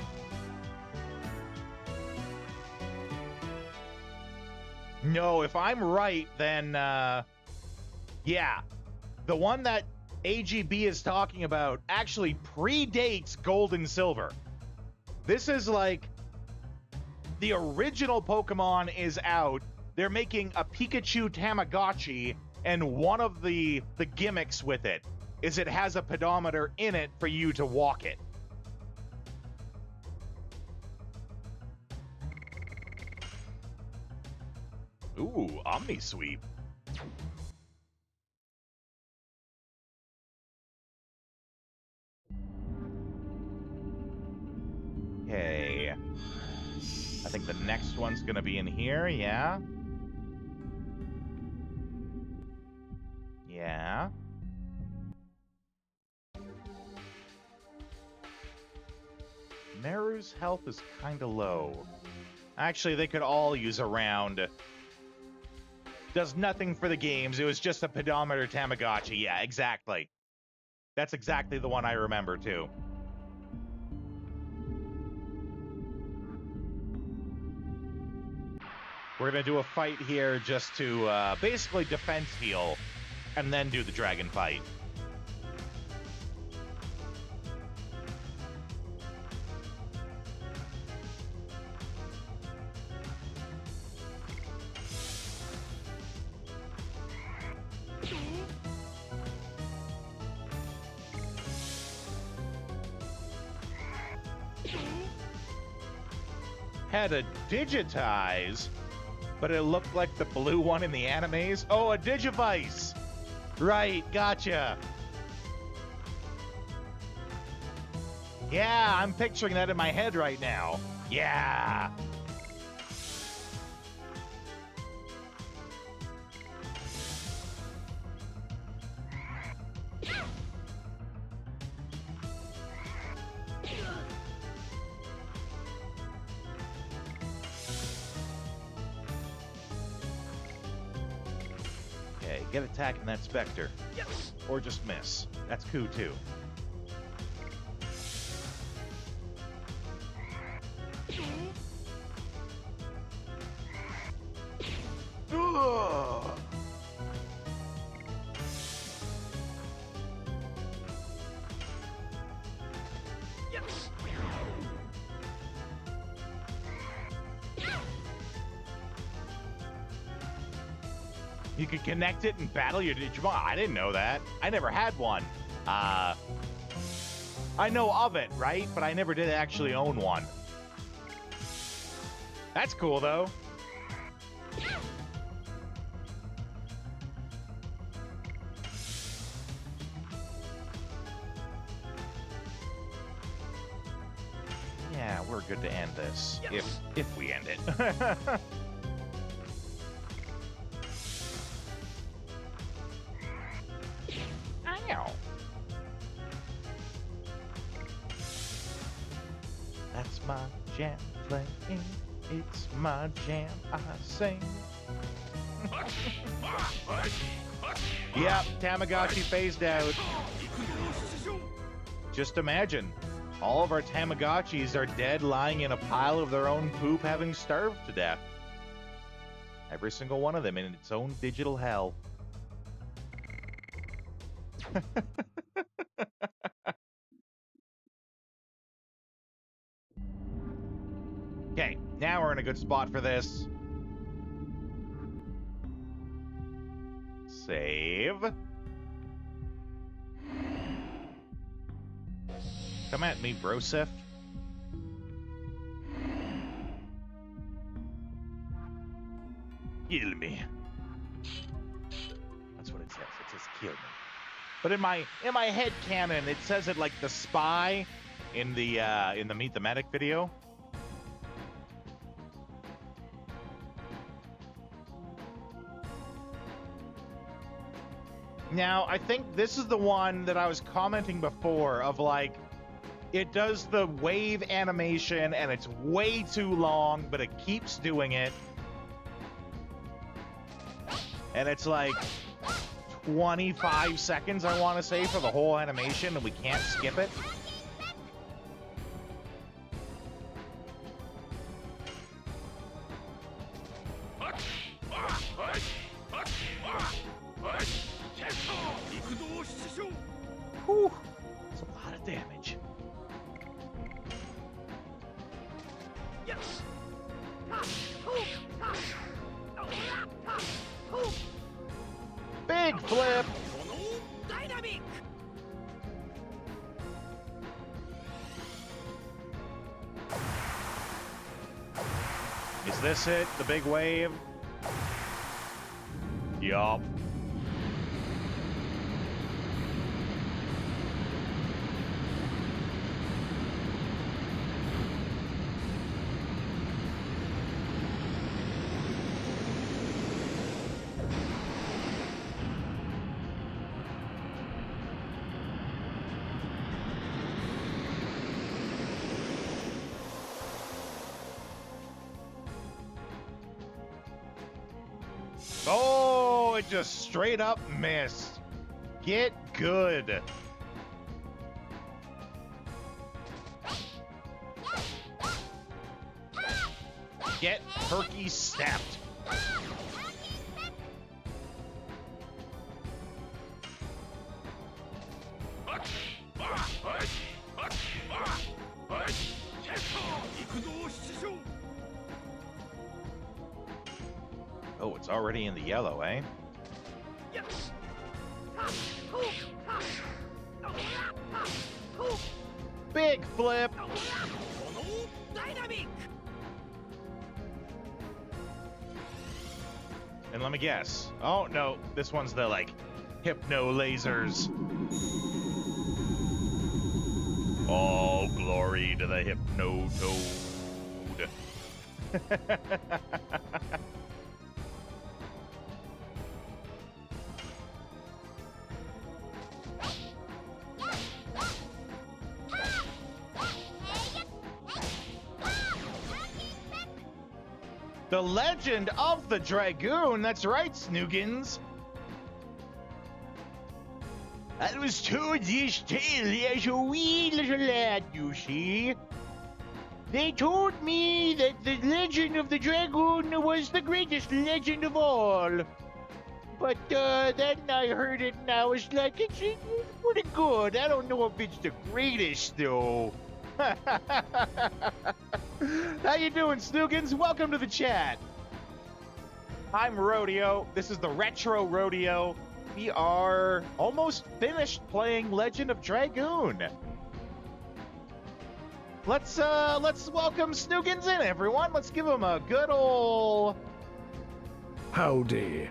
No, if I'm right, then, yeah. The one that AGB is talking about actually predates Gold and Silver. This is like, the original Pokemon is out. They're making a Pikachu Tamagotchi, and one of the gimmicks with it is it has a pedometer in it for you to walk it. Ooh, Omni Sweep. Okay. I think the next one's gonna be in here, yeah? Yeah. Meru's health is kinda low. Actually, they could all use a round. Does nothing for the games. It was just a pedometer Tamagotchi. Yeah, exactly. That's exactly the one I remember, too. We're going to do a fight here just to basically defense heal and then do the dragon fight. Had a digitize, but it looked like the blue one in the animes. Oh, a Digivice! Right, gotcha. Yeah, I'm picturing that in my head right now. Yeah. Okay, get attacking that Spectre. Or just miss. That's cool too. Ugh. You could connect it and battle your Digimon. I didn't know that. I never had one. I know of it, right? But I never did actually own one. That's cool, though. Yeah, we're good to end this. If we end it. Ow. That's my jam playing. It's my jam I sing. Yep, Tamagotchi phased out. Just imagine. All of our Tamagotchis are dead, lying in a pile of their own poop, having starved to death. Every single one of them in its own digital hell. Okay, now we're in a good spot for this. Save. Come at me, Broseph. Kill me. That's what it says. It says kill me. But in my head canon, it says it like the spy in the Meet the Medic video. Now, I think this is the one that I was commenting before of like, it does the wave animation and it's way too long, but it keeps doing it. And it's like 25 seconds, I want to say, for the whole animation, and we can't skip it. Whew, that's a lot of damage. Big flip! Is this it? The big wave? Yup. Oh, it just straight up missed. Get good. Get turkey stepped. Oh, it's already in the yellow, eh? Big flip! And let me guess. Oh, no. This one's the, like, hypno lasers. All glory to the hypno toad. The Legend of the Dragoon, that's right, Snoogans. I was told this tale as a wee little lad, you see. They told me that the Legend of the Dragoon was the greatest legend of all. But then I heard it and I was like, it's pretty good. I don't know if it's the greatest, though. How you doing, Snoogans? Welcome to the chat. I'm Rodeo. This is the Retro Rodeo. We are almost finished playing Legend of Dragoon. Let's welcome Snoogans in, everyone. Let's give him a good ol' howdy.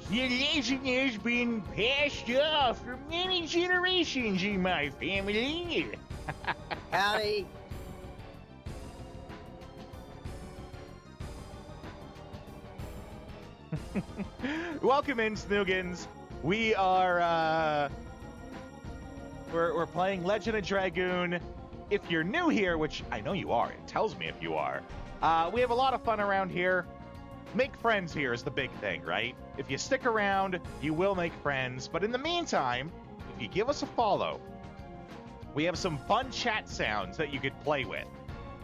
The legend has been passed off for many generations in my family. Howdy. Welcome in, Snoogans. We are we're playing Legend of Dragoon. If you're new here, which I know you are, it tells me if you are. We have a lot of fun around here. Make friends here is the big thing, right? If you stick around, you will make friends. But in the meantime, if you give us a follow, we have some fun chat sounds that you could play with.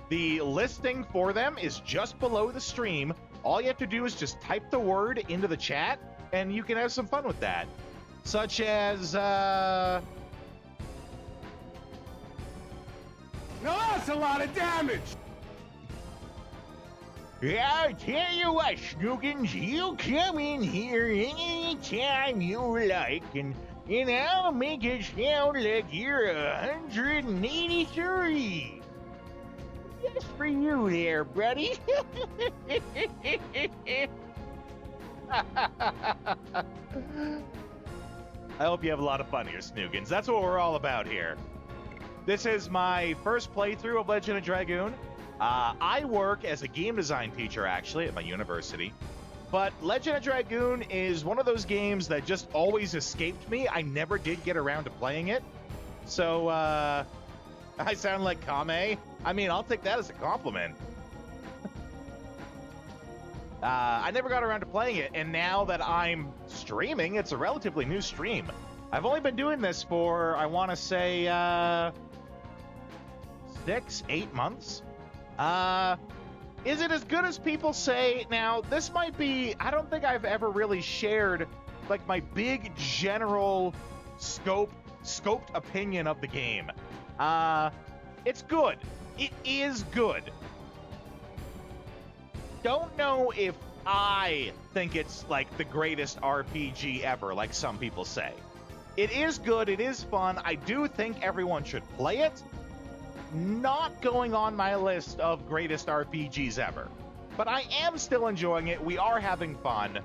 The listing for them is just below the stream. All you have to do is just type the word into the chat, and you can have some fun with that. Such as, Now that's a lot of damage! I'll tell you what, Snoogans, you come in here anytime you like, and I'll make it sound like you're 183. Just for you there, buddy. I hope you have a lot of fun here, Snoogans. That's what we're all about here. This is my first playthrough of Legend of Dragoon. I work as a game design teacher, actually, at my university. But Legend of Dragoon is one of those games that just always escaped me. I never did get around to playing it. So, I sound like Kame. I mean, I'll take that as a compliment. I never got around to playing it, and now that I'm streaming, it's a relatively new stream. I've only been doing this for, I want to say, 6-8 months. Is it as good as people say? Now, this might be, I don't think I've ever really shared, like, my big general scoped opinion of the game. It's good. It is good. Don't know if I think it's, like, the greatest RPG ever, like some people say. It is good. It is fun. I do think everyone should play it. Not going on my list of greatest RPGs ever. But I am still enjoying it. We are having fun.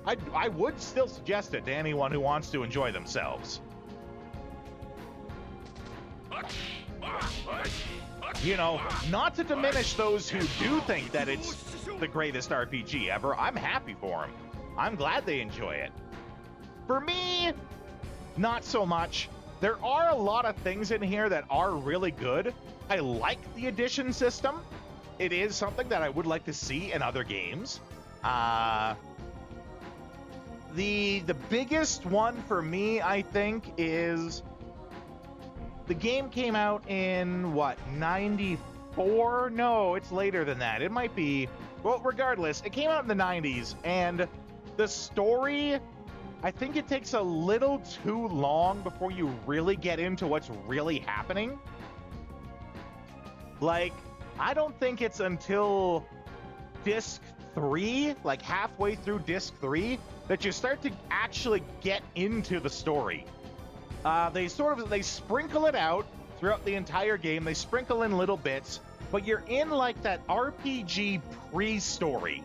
I would still suggest it to anyone who wants to enjoy themselves. You know, not to diminish those who do think that it's the greatest RPG ever. I'm happy for them. I'm glad they enjoy it. For me, not so much. There are a lot of things in here that are really good. I like the addition system. It is something that I would like to see in other games. The biggest one for me, I think, is the game came out in, what, 94? No, it's later than that. It might be, well, regardless, it came out in the 90s, and the story, I think it takes a little too long before you really get into what's really happening. Like, I don't think it's until disc 3, like halfway through disc 3, that you start to actually get into the story. They sprinkle it out, throughout the entire game. They sprinkle in little bits, but you're in like that RPG pre-story.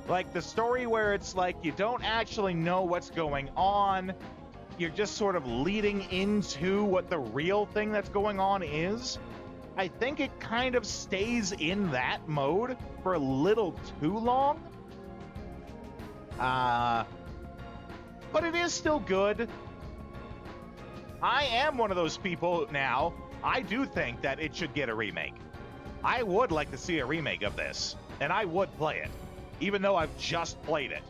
Like the story where it's like you don't actually know what's going on. You're just sort of leading into what the real thing that's going on is. I think it kind of stays in that mode for a little too long. But it is still good. I am one of those people now. I do think that it should get a remake. I would like to see a remake of this, and I would play it, even though I've just played it.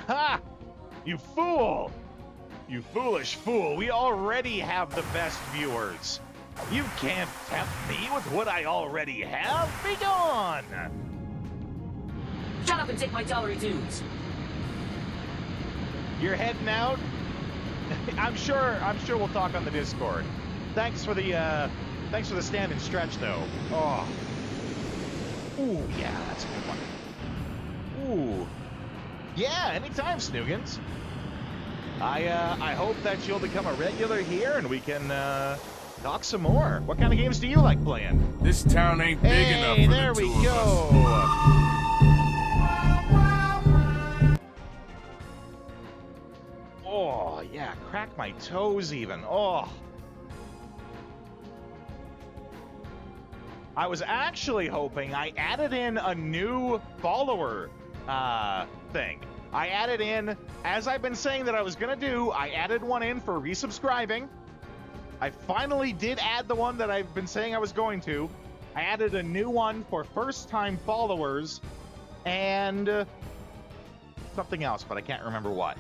Ha! You fool! You foolish fool. We already have the best viewers. You can't tempt me with what I already have. Be gone! Shut up and take my dollar dues. You're heading out? I'm sure we'll talk on the Discord. Thanks for the stand and stretch though. Oh. Ooh, yeah, that's a good one. Ooh. Yeah, anytime, Snoogans. I hope that you'll become a regular here and we can talk some more. What kind of games do you like playing? This town ain't big enough for there the two we of us. go. Oh, yeah, crack my toes even. Oh. I was actually hoping I added in a new follower thing. I added in, as I've been saying that I was going to do, I added one in for resubscribing. I finally did add the one that I've been saying I was going to. I added a new one for first-time followers and something else, but I can't remember what.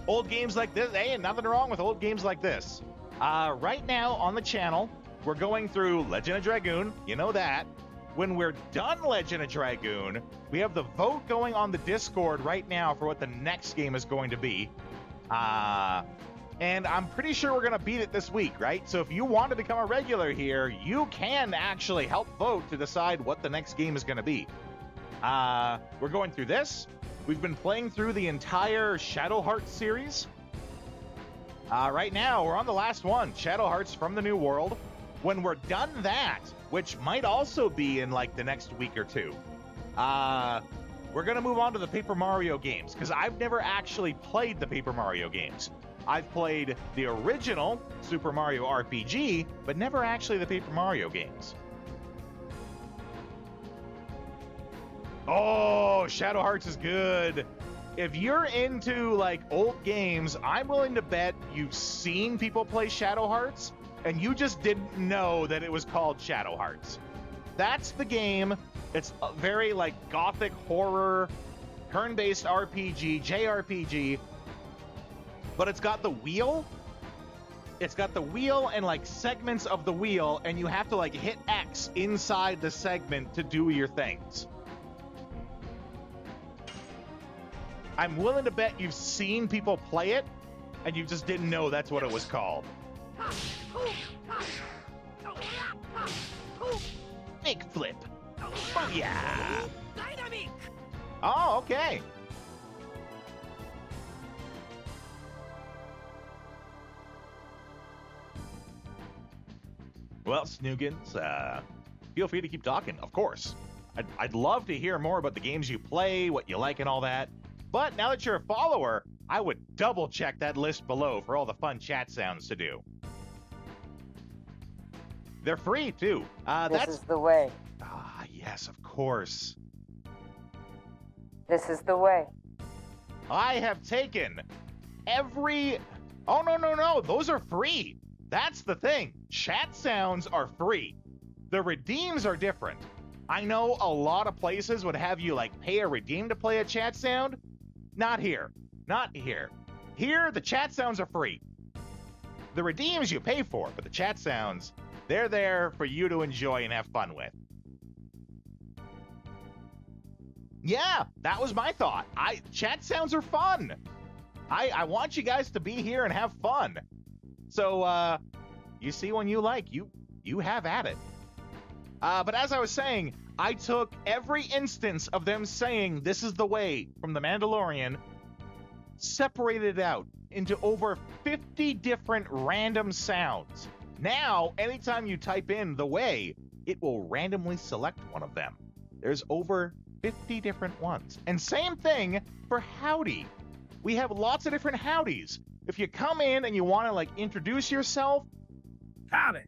Old games like this, hey, nothing wrong with old games like this. Right now on the channel, we're going through Legend of Dragoon. You know that. When we're done Legend of Dragoon, we have the vote going on the Discord right now for what the next game is going to be. And I'm pretty sure we're going to beat it this week, right? So if you want to become a regular here, you can actually help vote to decide what the next game is going to be. We're going through this. We've been playing through the entire Shadow Hearts series. Right now, we're on the last one, Shadow Hearts from the New World. When we're done that, which might also be in like the next week or two, we're going to move on to the Paper Mario games, because I've never actually played the Paper Mario games. I've played the original Super Mario RPG, but never actually the Paper Mario games. Oh, Shadow Hearts is good. If you're into like old games, I'm willing to bet you've seen people play Shadow Hearts and you just didn't know that it was called Shadow Hearts. That's the game. It's a very like gothic horror, turn-based RPG, JRPG, but it's got the wheel. It's got the wheel and like segments of the wheel, and you have to like hit X inside the segment to do your things. I'm willing to bet you've seen people play it, and you just didn't know that's what it was called. Big flip. Oh, yeah. Oh, okay. Well, Snoogans, feel free to keep talking, of course. I'd love to hear more about the games you play, what you like, and all that. But now that you're a follower, I would double check that list below for all the fun chat sounds to do. They're free too. This is the way. Ah, yes, of course. This is the way. I have taken every... Oh, no. Those are free. That's the thing. Chat sounds are free. The redeems are different. I know a lot of places would have you like pay a redeem to play a chat sound. Not here. Not here. Here, the chat sounds are free. The redeems you pay for, but the chat sounds, they're there for you to enjoy and have fun with. Yeah, that was my thought. Chat sounds are fun. I want you guys to be here and have fun. So, you see when you like, you have at it. But as I was saying, I took every instance of them saying this is the way from The Mandalorian, separated it out into over 50 different random sounds. Now, anytime you type in the way, it will randomly select one of them. There's over 50 different ones. And same thing for howdy. We have lots of different howdies. If you come in and you want to like introduce yourself, Howdy.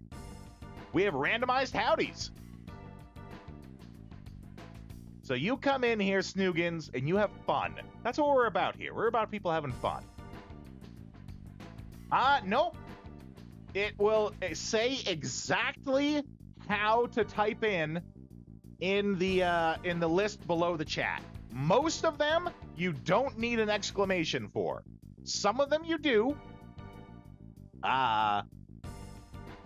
we have randomized howdies. So you come in here, Snoogans, and you have fun. That's what we're about here. We're about people having fun. Nope. It will say exactly how to type in the list below the chat. Most of them you don't need an exclamation for. Some of them you do.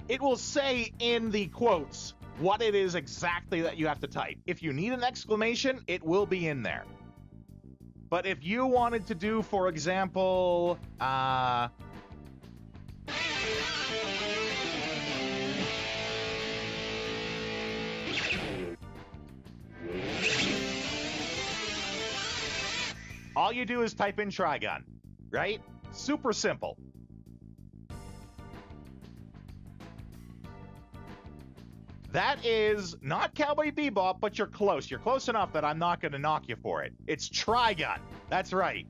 It will say in the quotes what it is exactly that you have to type. If you need an exclamation, it will be in there. But if you wanted to do, for example, all you do is type in Trigun, right? Super simple. That is not Cowboy Bebop, but you're close. You're close enough that I'm not going to knock you for it. It's Trigun. That's right.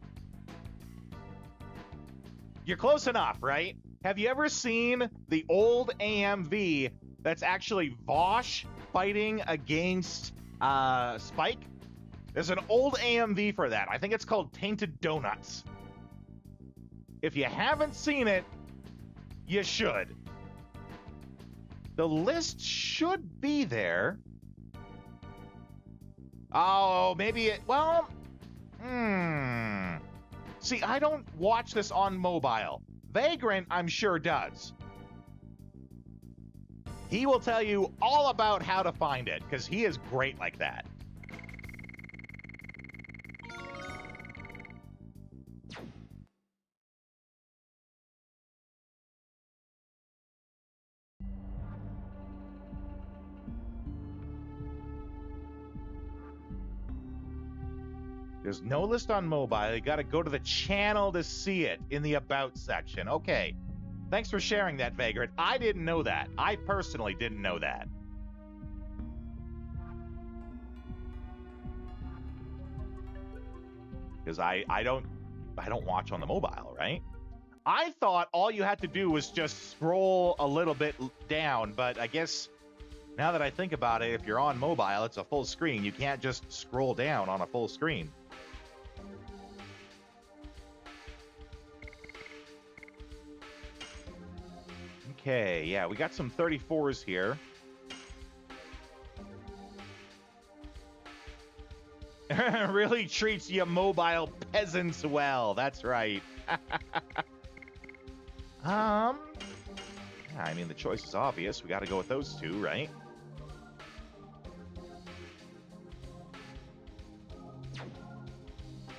You're close enough, right? Have you ever seen the old AMV that's actually Vosh fighting against Spike? There's an old AMV for that. I think it's called Tainted Donuts. If you haven't seen it, you should. The list should be there. Oh, maybe it... Well... See, I don't watch this on mobile. Vagrant, I'm sure, does. He will tell you all about how to find it, because he is great like that. There's no list on mobile. You got to go to the channel to see it in the About section. Okay. Thanks for sharing that, Vagrant. I didn't know that. I personally didn't know that. Because I don't watch on the mobile, right? I thought all you had to do was just scroll a little bit down, but I guess now that I think about it, if you're on mobile, it's a full screen. You can't just scroll down on a full screen. Okay, yeah, we got some 34s here. Really treats you mobile peasants well. That's right. Yeah, I mean, the choice is obvious. We got to go with those two, right?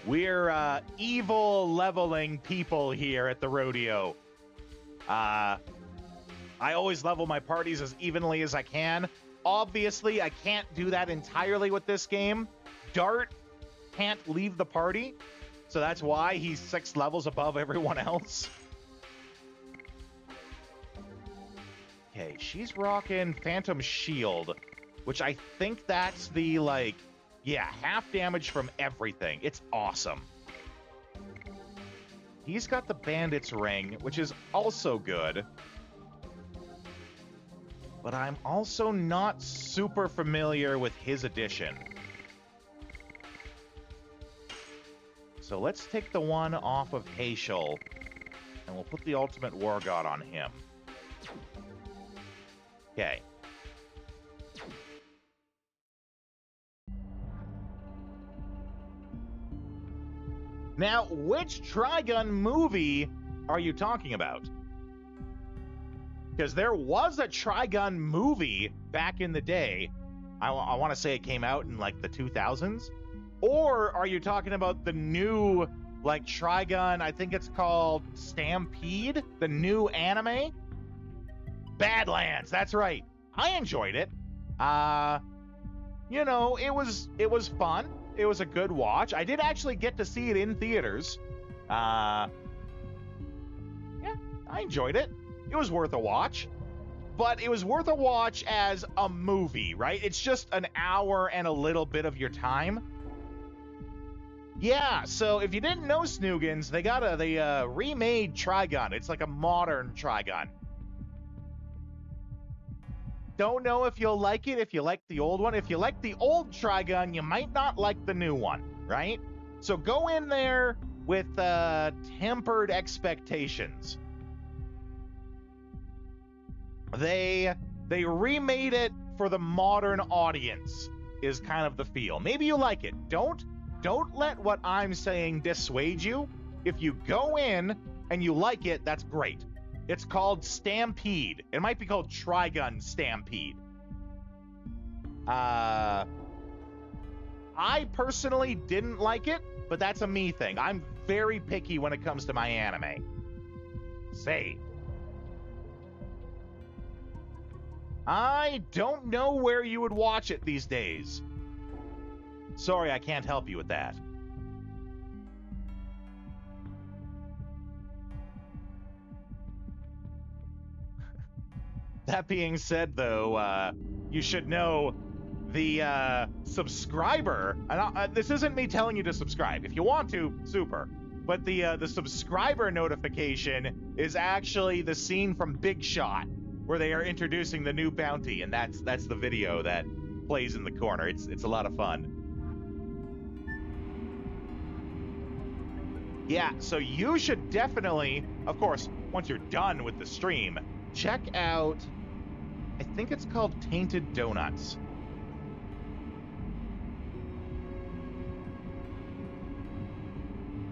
We're evil leveling people here at the rodeo. I always level my parties as evenly as I can. Obviously, I can't do that entirely with this game. Dart can't leave the party, so that's why he's 6 levels above everyone else. Okay, she's rocking Phantom Shield, which I think that's the, like, yeah, half damage from everything. It's awesome. He's got the Bandit's Ring, which is also good. But I'm also not super familiar with his addition. So let's take the one off of Haishel, and we'll put the Ultimate War God on him. Okay. Now, which Trigun movie are you talking about? Because there was a Trigun movie back in the day. I want to say it came out in like the 2000s. Or are you talking about the new like Trigun, I think it's called Stampede, the new anime? Badlands, that's right. I enjoyed it. You know, it was fun. It was a good watch. I did actually get to see it in theaters. Yeah, I enjoyed it. It was worth a watch. But it was worth a watch as a movie, right? It's just an hour and a little bit of your time. Yeah, so if you didn't know, Snoogans, they remade Trigun. It's like a modern Trigun. Don't know if you'll like it if you like the old one. If you like the old Trigun, you might not like the new one, right? So go in there with tempered expectations. They remade it for the modern audience is kind of the feel. Maybe you like it. Don't let what I'm saying dissuade you. If you go in and you like it, that's great. It's called Stampede. It might be called Trigun Stampede. I personally didn't like it, but that's a me thing. I'm very picky when it comes to my anime. Save. I don't know where you would watch it these days. Sorry, I can't help you with that. That being said, though, you should know the subscriber. This isn't me telling you to subscribe. If you want to, super. But the subscriber notification is actually the scene from Big Shot, where they are introducing the new bounty, and that's the video that plays in the corner. It's a lot of fun. Yeah, so you should definitely, of course, once you're done with the stream, check out, I think it's called Tainted Donuts.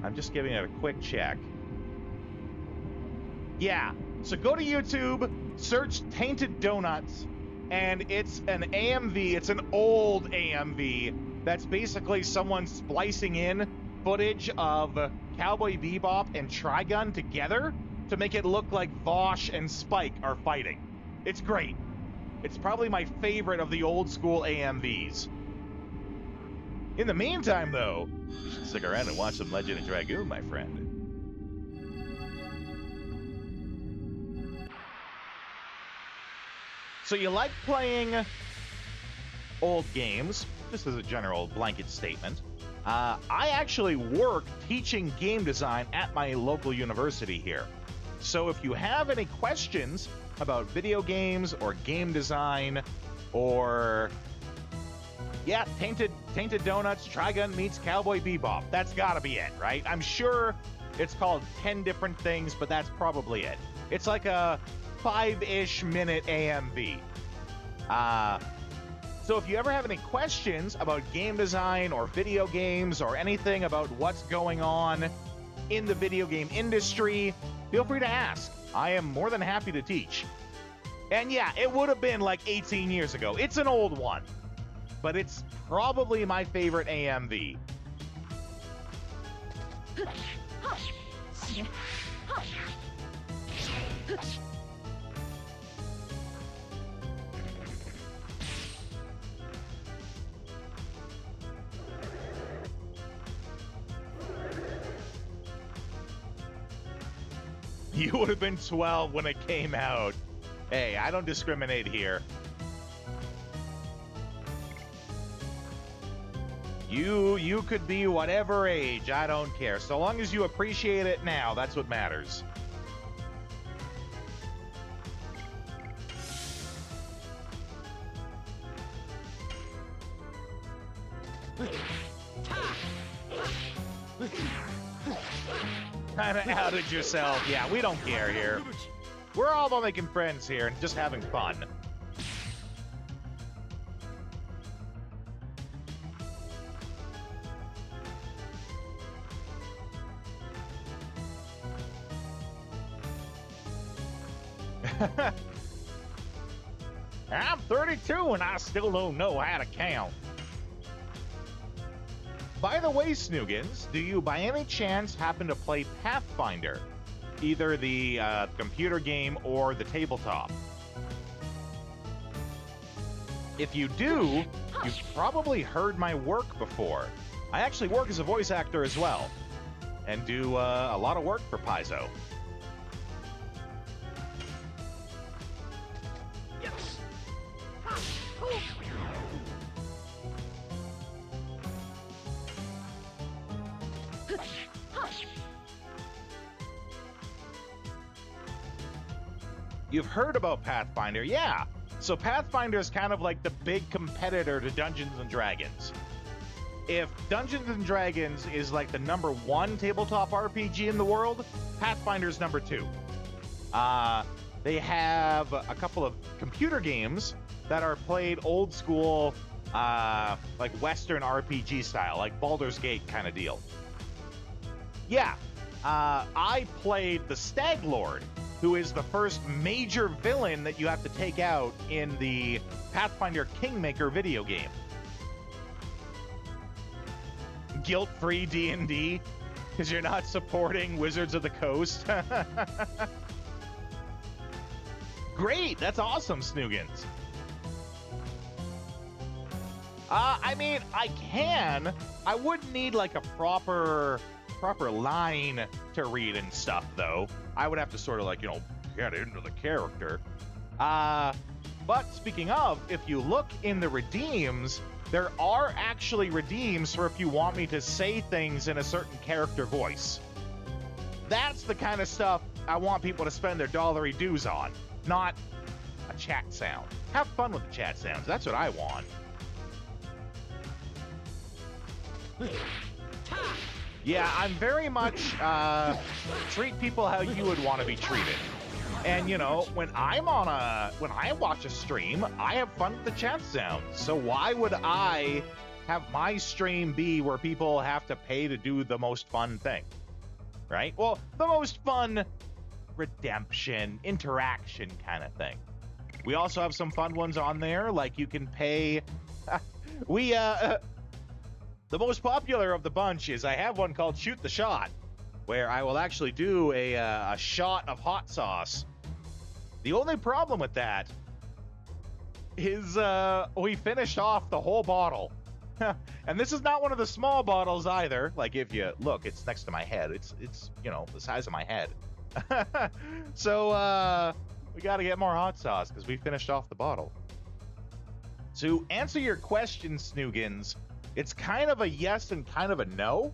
I'm just giving it a quick check. Yeah, so go to YouTube, search Tainted Donuts, and it's an AMV, it's an old AMV that's basically someone splicing in footage of Cowboy Bebop and Trigun together to make it look like Vosh and Spike are fighting. It's great. It's probably my favorite of the old school AMVs. In the meantime, though, you should stick around and watch some Legend of Dragoon, my friend. So you like playing old games, just as a general blanket statement. I actually work teaching game design at my local university here. So if you have any questions about video games or game design or, yeah, Tainted Donuts, Trigun meets Cowboy Bebop, that's gotta be it, right? I'm sure it's called 10 different things, but that's probably it. It's like a 5-ish minute AMV. So if you ever have any questions about game design or video games or anything about what's going on in the video game industry, feel free to ask. I am more than happy to teach. And yeah, it would have been like 18 years ago. It's an old one, but it's probably my favorite AMV. You would have been 12 when it came out. Hey, I don't discriminate here. You could be whatever age, I don't care. So long as you appreciate it now, that's what matters. Kind of outed yourself. Yeah, we don't care here. We're all about making friends here and just having fun. I'm 32 and I still don't know how to count. By the way, Snoogans, do you by any chance happen to play Pathfinder? Either the computer game or the tabletop? If you do, you've probably heard my work before. I actually work as a voice actor as well, and do a lot of work for Paizo. You've heard about Pathfinder, yeah. So Pathfinder is kind of like the big competitor to Dungeons & Dragons. If Dungeons & Dragons is like the #1 tabletop RPG in the world, Pathfinder's #2. They have a couple of computer games that are played old school, like Western RPG style, like Baldur's Gate kind of deal. Yeah, I played the Stag Lord, who is the first major villain that you have to take out in the Pathfinder Kingmaker video game. Guilt-free D&D, because you're not supporting Wizards of the Coast. Great, that's awesome, Snoogans. I mean, I can. I wouldn't need like a proper line to read and stuff, though. I would have to sort of like, get into the character. But speaking of, if you look in the redeems, there are actually redeems for if you want me to say things in a certain character voice. That's the kind of stuff I want people to spend their dollary dues on, not a chat sound. Have fun with the chat sounds. That's what I want. Yeah, I'm very much treat people how you would want to be treated. And when I watch a stream, I have fun with the chat sounds. So why would I have my stream be where people have to pay to do the most fun thing? Right? Well, the most fun redemption, interaction kind of thing. We also have some fun ones on there, like you can pay the most popular of the bunch is I have one called Shoot the Shot, where I will actually do a shot of hot sauce. The only problem with that is we finished off the whole bottle. And this is not one of the small bottles either. Like if you look, it's next to my head. It's the size of my head. So we got to get more hot sauce because we finished off the bottle. To answer your question, Snoogans, it's kind of a yes and kind of a no.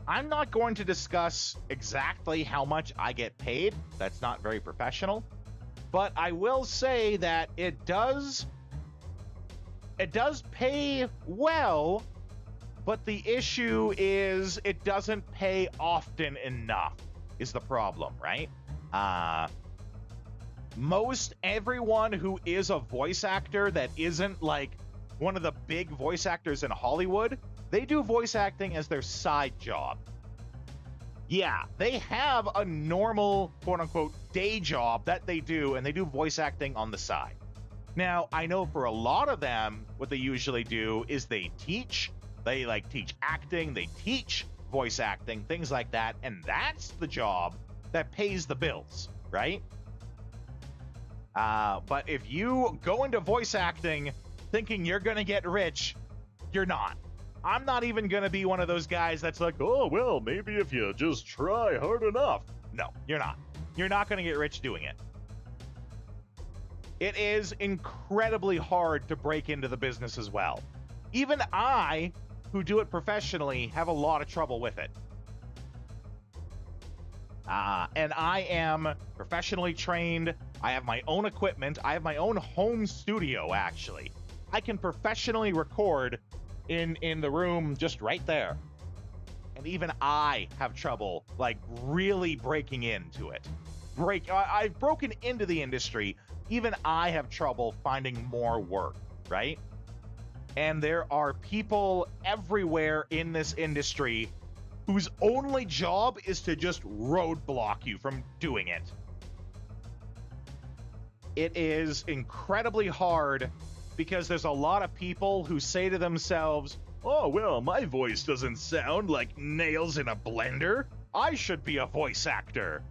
I'm not going to discuss exactly how much I get paid. That's not very professional. But I will say that it does pay well, but the issue is it doesn't pay often enough is the problem, right? Most everyone who is a voice actor that isn't like one of the big voice actors in Hollywood, they do voice acting as their side job. Yeah, they have a normal, quote-unquote, day job that they do, and they do voice acting on the side. Now, I know for a lot of them, what they usually do is they teach. They, teach acting, they teach voice acting, things like that, and that's the job that pays the bills, right? But if you go into voice acting thinking you're going to get rich, you're not. I'm not even going to be one of those guys that's like, oh, well, maybe if you just try hard enough. No, you're not. You're not going to get rich doing it. It is incredibly hard to break into the business as well. Even I, who do it professionally, have a lot of trouble with it. And I am professionally trained. I have my own equipment. I have my own home studio, actually. I can professionally record in the room just right there. And even I have trouble, really breaking into it. I've broken into the industry. Even I have trouble finding more work, right? And there are people everywhere in this industry whose only job is to just roadblock you from doing it. It is incredibly hard because there's a lot of people who say to themselves, oh, well, my voice doesn't sound like nails in a blender. I should be a voice actor.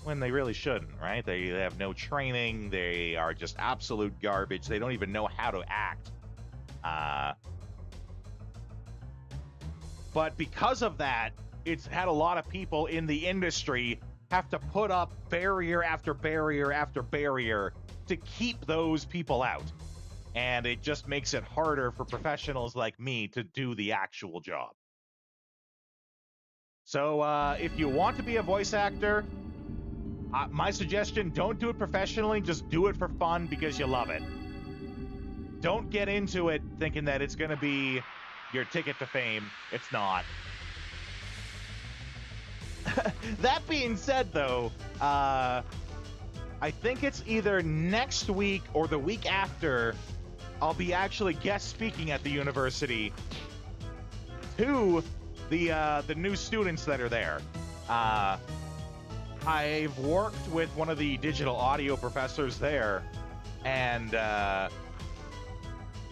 when they really shouldn't, right? They have no training. They are just absolute garbage. They don't even know how to act. But because of that, it's had a lot of people in the industry have to put up barrier after barrier after barrier to keep those people out. And it just makes it harder for professionals like me to do the actual job. So if you want to be a voice actor, my suggestion, don't do it professionally, just do it for fun because you love it. Don't get into it thinking that it's going to be your ticket to fame. It's not. That being said, though, I think it's either next week or the week after I'll be actually guest speaking at the university to the new students that are there. I've worked with one of the digital audio professors there, and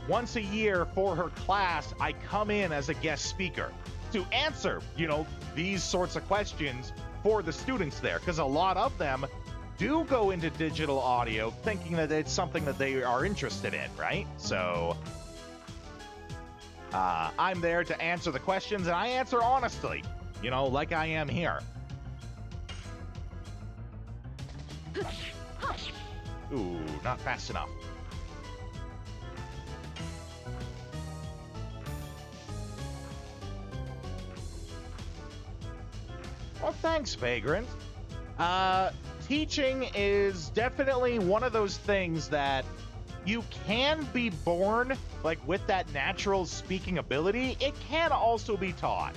once a year for her class, I come in as a guest speaker to answer, these sorts of questions for the students there, because a lot of them do go into digital audio thinking that it's something that they are interested in, right? So I'm there to answer the questions, and I answer honestly, like I am here. Ooh, not fast enough. Well, thanks, Vagrant. Teaching is definitely one of those things that you can be born, with that natural speaking ability. It can also be taught.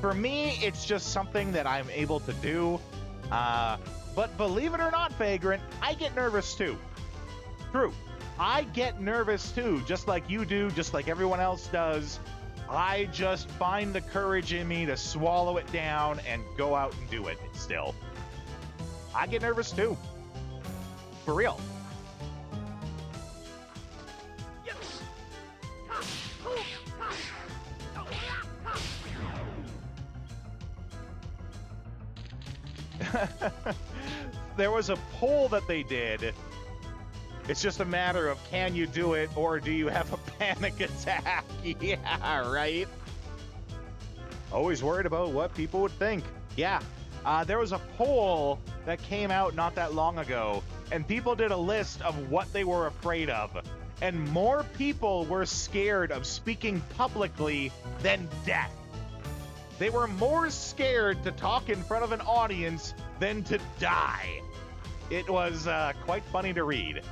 For me, it's just something that I'm able to do. But believe it or not, Vagrant, I get nervous too. True. I get nervous too, just like you do, just like everyone else does. I just find the courage in me to swallow it down and go out and do it still. I get nervous too. For real. There was a poll that they did. It's just a matter of, can you do it or do you have a panic attack? Yeah, right? Always worried about what people would think. Yeah. There was a poll that came out not that long ago, and people did a list of what they were afraid of. And more people were scared of speaking publicly than death. They were more scared to talk in front of an audience than to die. It was quite funny to read.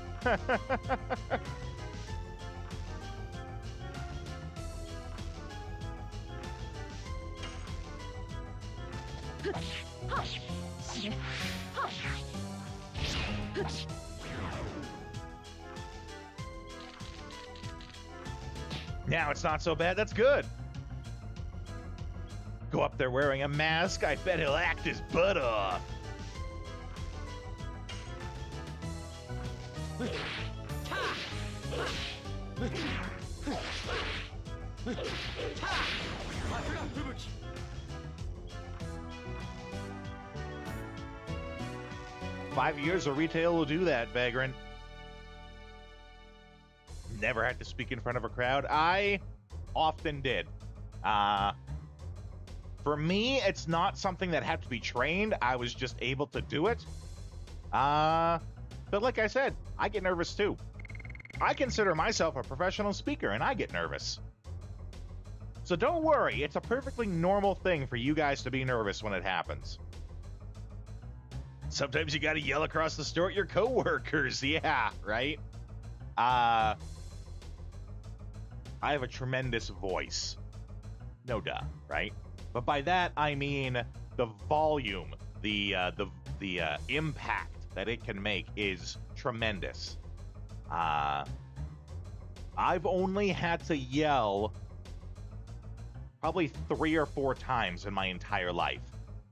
Now it's not so bad. That's good. Go up there wearing a mask. I bet he'll act his butt off. Five years of retail will do that, Vagrant. Never had to speak in front of a crowd. I often did. For me, it's not something that had to be trained. I was just able to do it. But like I said, I get nervous too. I consider myself a professional speaker, and I get nervous. So don't worry, it's a perfectly normal thing for you guys to be nervous when it happens. Sometimes you gotta yell across the store at your coworkers. Yeah, right? I have a tremendous voice. No duh, right? But by that, I mean the volume, the impact that it can make is tremendous. I've only had to yell probably 3 or 4 times in my entire life,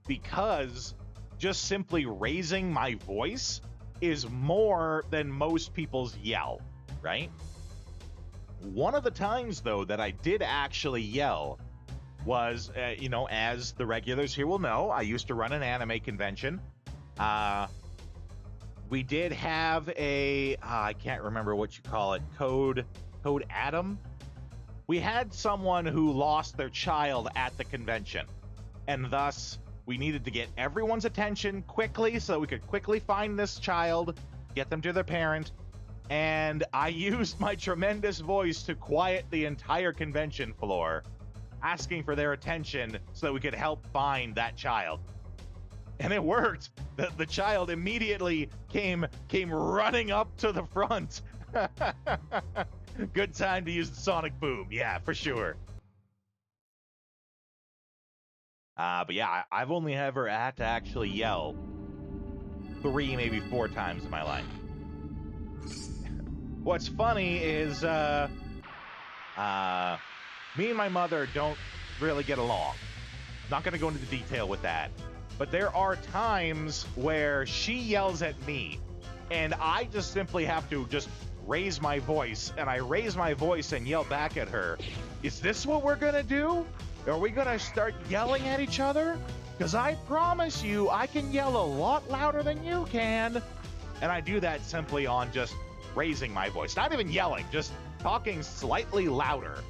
because just simply raising my voice is more than most people's yell, right? One of the times, though, that I did actually yell was, as the regulars here will know, I used to run an anime convention, We did have a, I can't remember what you call it, Code Adam. We had someone who lost their child at the convention, and thus we needed to get everyone's attention quickly so that we could quickly find this child, get them to their parent, and I used my tremendous voice to quiet the entire convention floor, asking for their attention so that we could help find that child. And it worked. The child immediately came running up to the front. Good time to use the sonic boom. Yeah, for sure. But yeah, I've only ever had to actually yell 3, maybe 4 times in my life. What's funny is me and my mother don't really get along. Not going to go into detail with that. But there are times where she yells at me, and I just simply have to just raise my voice, and I raise my voice and yell back at her. Is this what we're going to do? Are we going to start yelling at each other? Because I promise you, I can yell a lot louder than you can. And I do that simply on just raising my voice. Not even yelling, just talking slightly louder.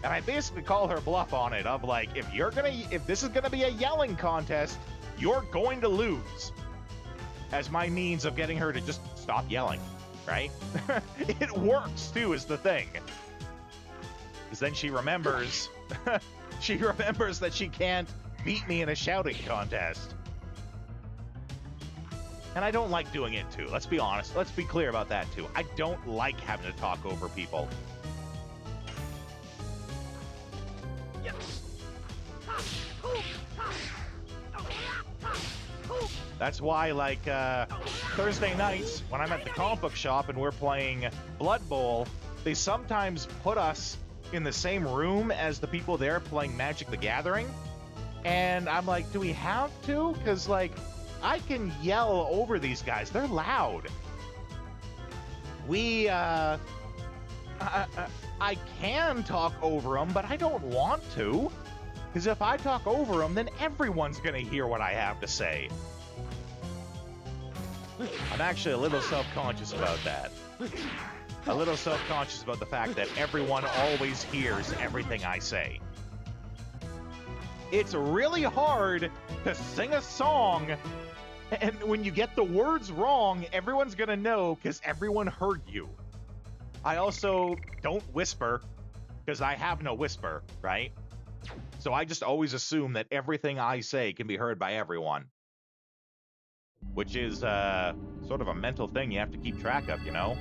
And I basically call her bluff on it of like, if this is gonna be a yelling contest, you're going to lose. As my means of getting her to just stop yelling, right? It works too, is the thing. Because then she remembers, she remembers that she can't beat me in a shouting contest. And I don't like doing it too. Let's be honest. Let's be clear about that too. I don't like having to talk over people. That's why, like, Thursday nights, when I'm at the comic book shop and we're playing Blood Bowl, they sometimes put us in the same room as the people there playing Magic the Gathering. And I'm like, do we have to? Because, like, I can yell over these guys. They're loud. I can talk over them, but I don't want to. Because if I talk over them, then everyone's going to hear what I have to say. I'm actually a little self-conscious about that. A little self-conscious about the fact that everyone always hears everything I say. It's really hard to sing a song, and when you get the words wrong, everyone's gonna know because everyone heard you. I also don't whisper because I have no whisper, right? So I just always assume that everything I say can be heard by everyone. Which is sort of a mental thing you have to keep track of, you know?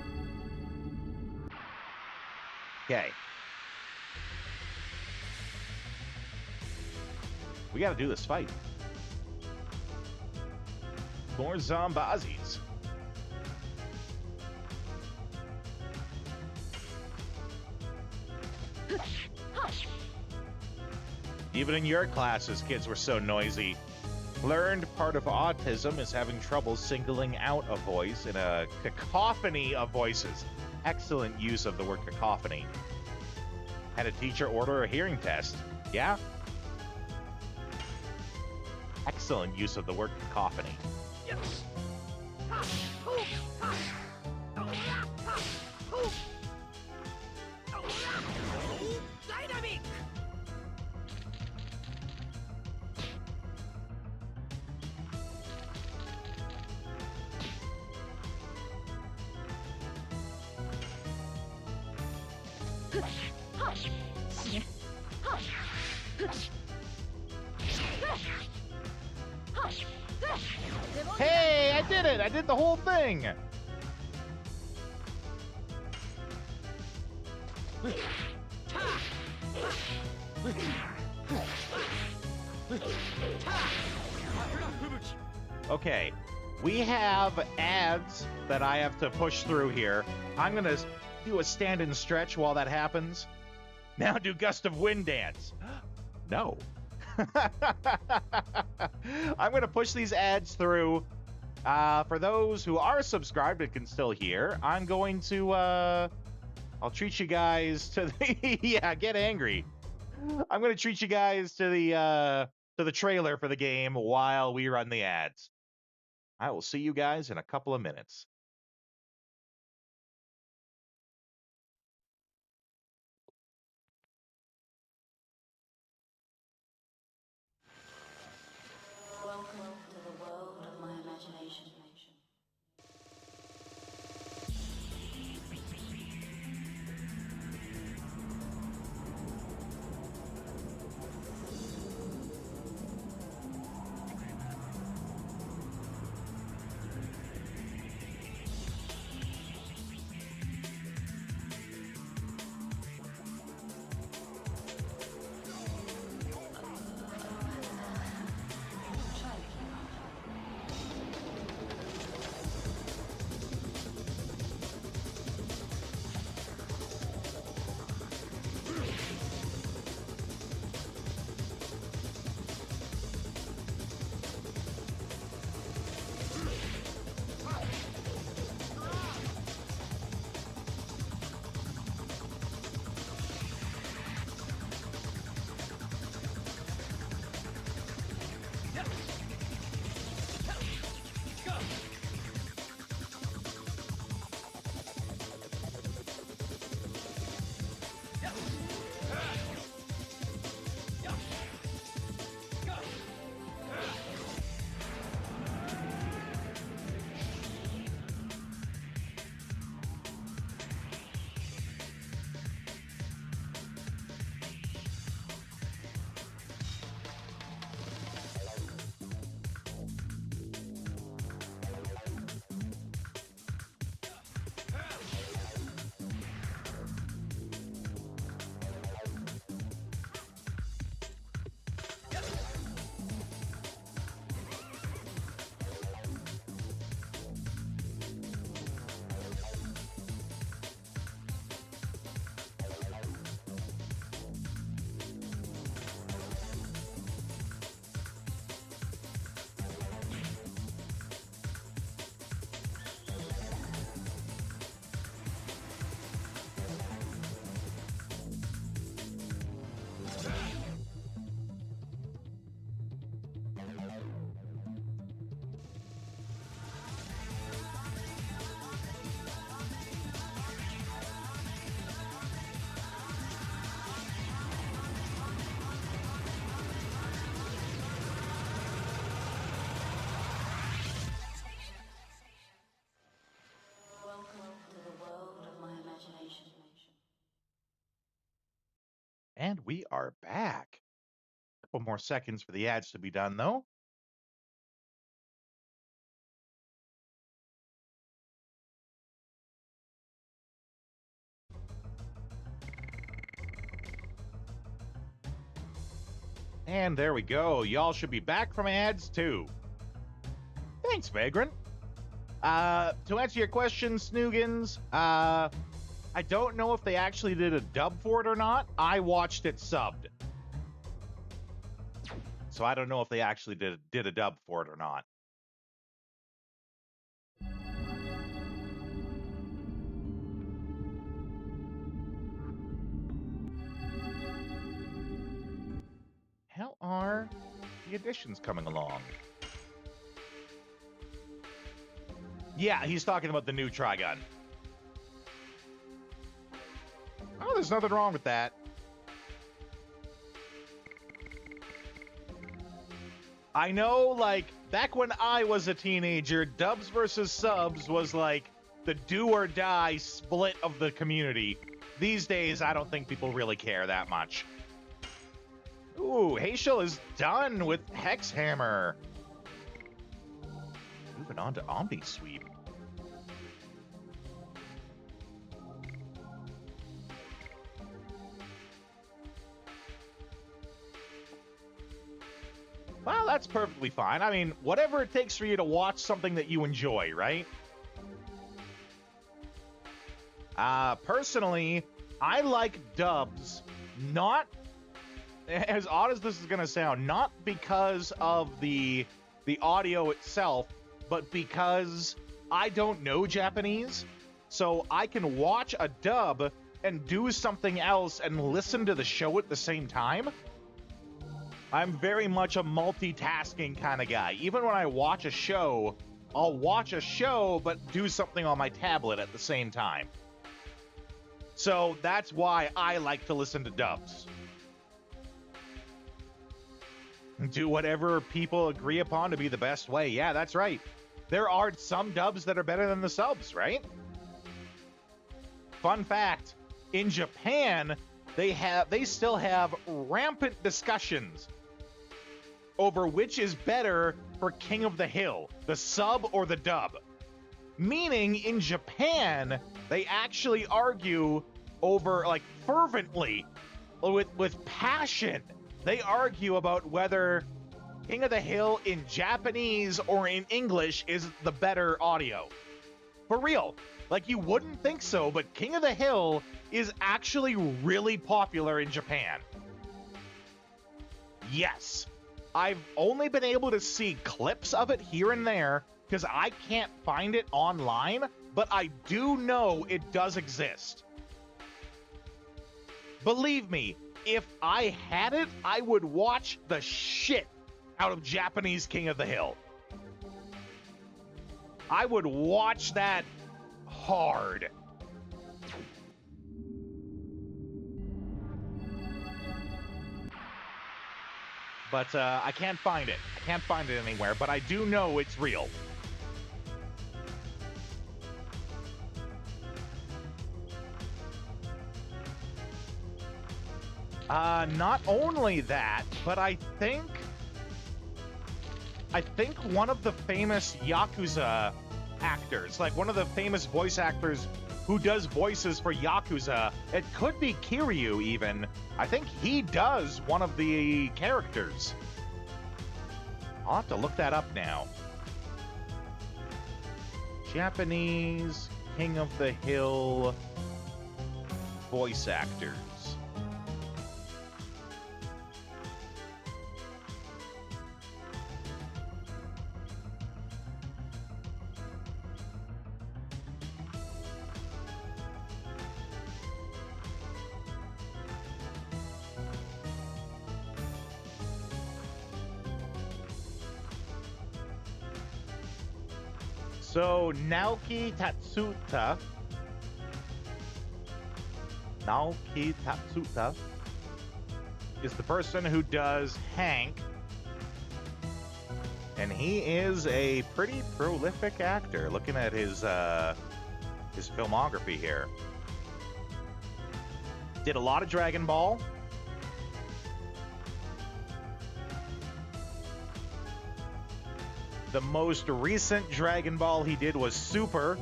Okay. We gotta do this fight. More zombazis. Even in your classes, kids were so noisy. Learned part of autism is having trouble singling out a voice in a cacophony of voices. Excellent use of the word cacophony. Had a teacher order a hearing test. Yeah? Excellent use of the word cacophony. Dynamic! Hey, I did it! I did the whole thing! Okay, we have ads that I have to push through here. I'm gonna do a stand and stretch while that happens. Now do Gust of Wind dance. No. I'm gonna push these ads through. For those who are subscribed and can still hear, I'm going to, I'll treat you guys to the, yeah, get angry. I'm gonna treat you guys to the trailer for the game while we run the ads. I will see you guys in a couple of minutes. Welcome to the world of my imagination. And we are back. A couple more seconds for the ads to be done, though. And there we go. Y'all should be back from ads, too. Thanks, Vagrant. To answer your question, Snoogans, I don't know if they actually did a dub for it or not. I watched it subbed. So I don't know if they actually did a dub for it or not. How are the additions coming along? Yeah, he's talking about the new Trigun. Oh, there's nothing wrong with that. I know, like, back when I was a teenager, dubs versus subs was like the do or die split of the community. These days, I don't think people really care that much. Ooh, Haishel is done with Hex Hammer. Moving on to Omni Sweep. Well, that's perfectly fine. I mean, whatever it takes for you to watch something that you enjoy, right? Personally, I like dubs, not, as odd as this is going to sound, not because of the audio itself, but because I don't know Japanese, so I can watch a dub and do something else and listen to the show at the same time. I'm very much a multitasking kind of guy. Even when I watch a show, I'll watch a show but do something on my tablet at the same time. So that's why I like to listen to dubs. Do whatever people agree upon to be the best way. Yeah, that's right. There are some dubs that are better than the subs, right? Fun fact, in Japan, they still have rampant discussions over which is better for King of the Hill, the sub or the dub. Meaning, in Japan, they actually argue over, like, fervently, with passion. They argue about whether King of the Hill in Japanese or in English is the better audio. For real. Like, you wouldn't think so, but King of the Hill is actually really popular in Japan. Yes. I've only been able to see clips of it here and there because I can't find it online, but I do know it does exist. Believe me, if I had it, I would watch the shit out of Japanese King of the Hill. I would watch that hard. But I can't find it. I can't find it anywhere, but I do know it's real. Not only that, but I think one of the famous Yakuza actors, like one of the famous voice actors who does voices for Yakuza, it could be Kiryu even. I think he does one of the characters. I'll have to look that up now. Japanese King of the Hill voice actors. So, Naoki Tatsuta is the person who does Hank, and he is a pretty prolific actor. Looking at his filmography here, did a lot of Dragon Ball. The most recent Dragon Ball he did was Super,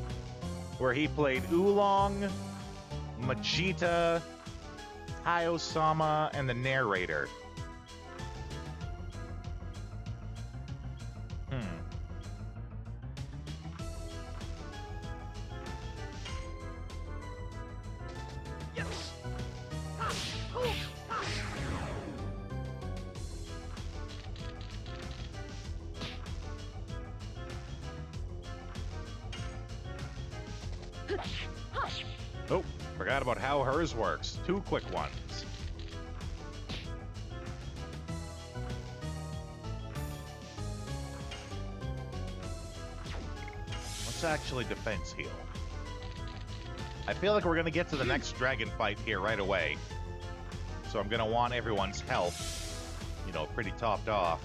where he played Oolong, Vegeta, Taiyo-sama, and the narrator. Oh, forgot about how hers works. Two quick ones. Let's actually defense heal. I feel like we're going to get to the next dragon fight here right away. So I'm going to want everyone's health, you know, pretty topped off.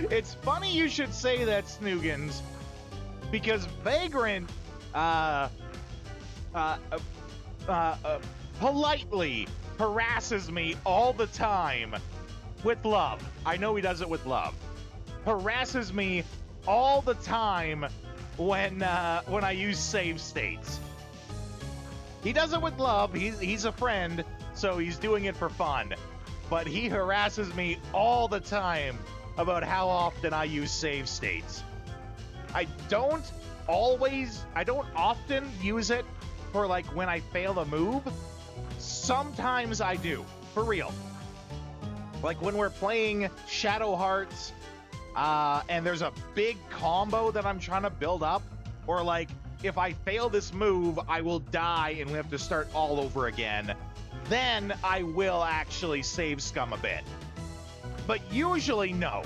It's funny you should say that, Snoogans, because Vagrant politely harasses me all the time with love. I know he does it with love. Harasses me all the time when I use save states. He does it with love. He's a friend, so he's doing it for fun. But he harasses me all the time about how often I use save states. I don't often use it for like when I fail a move. Sometimes I do, for real. Like when we're playing Shadow Hearts, and there's a big combo that I'm trying to build up, or like if I fail this move, I will die and we have to start all over again, then I will actually save scum a bit. But usually, no.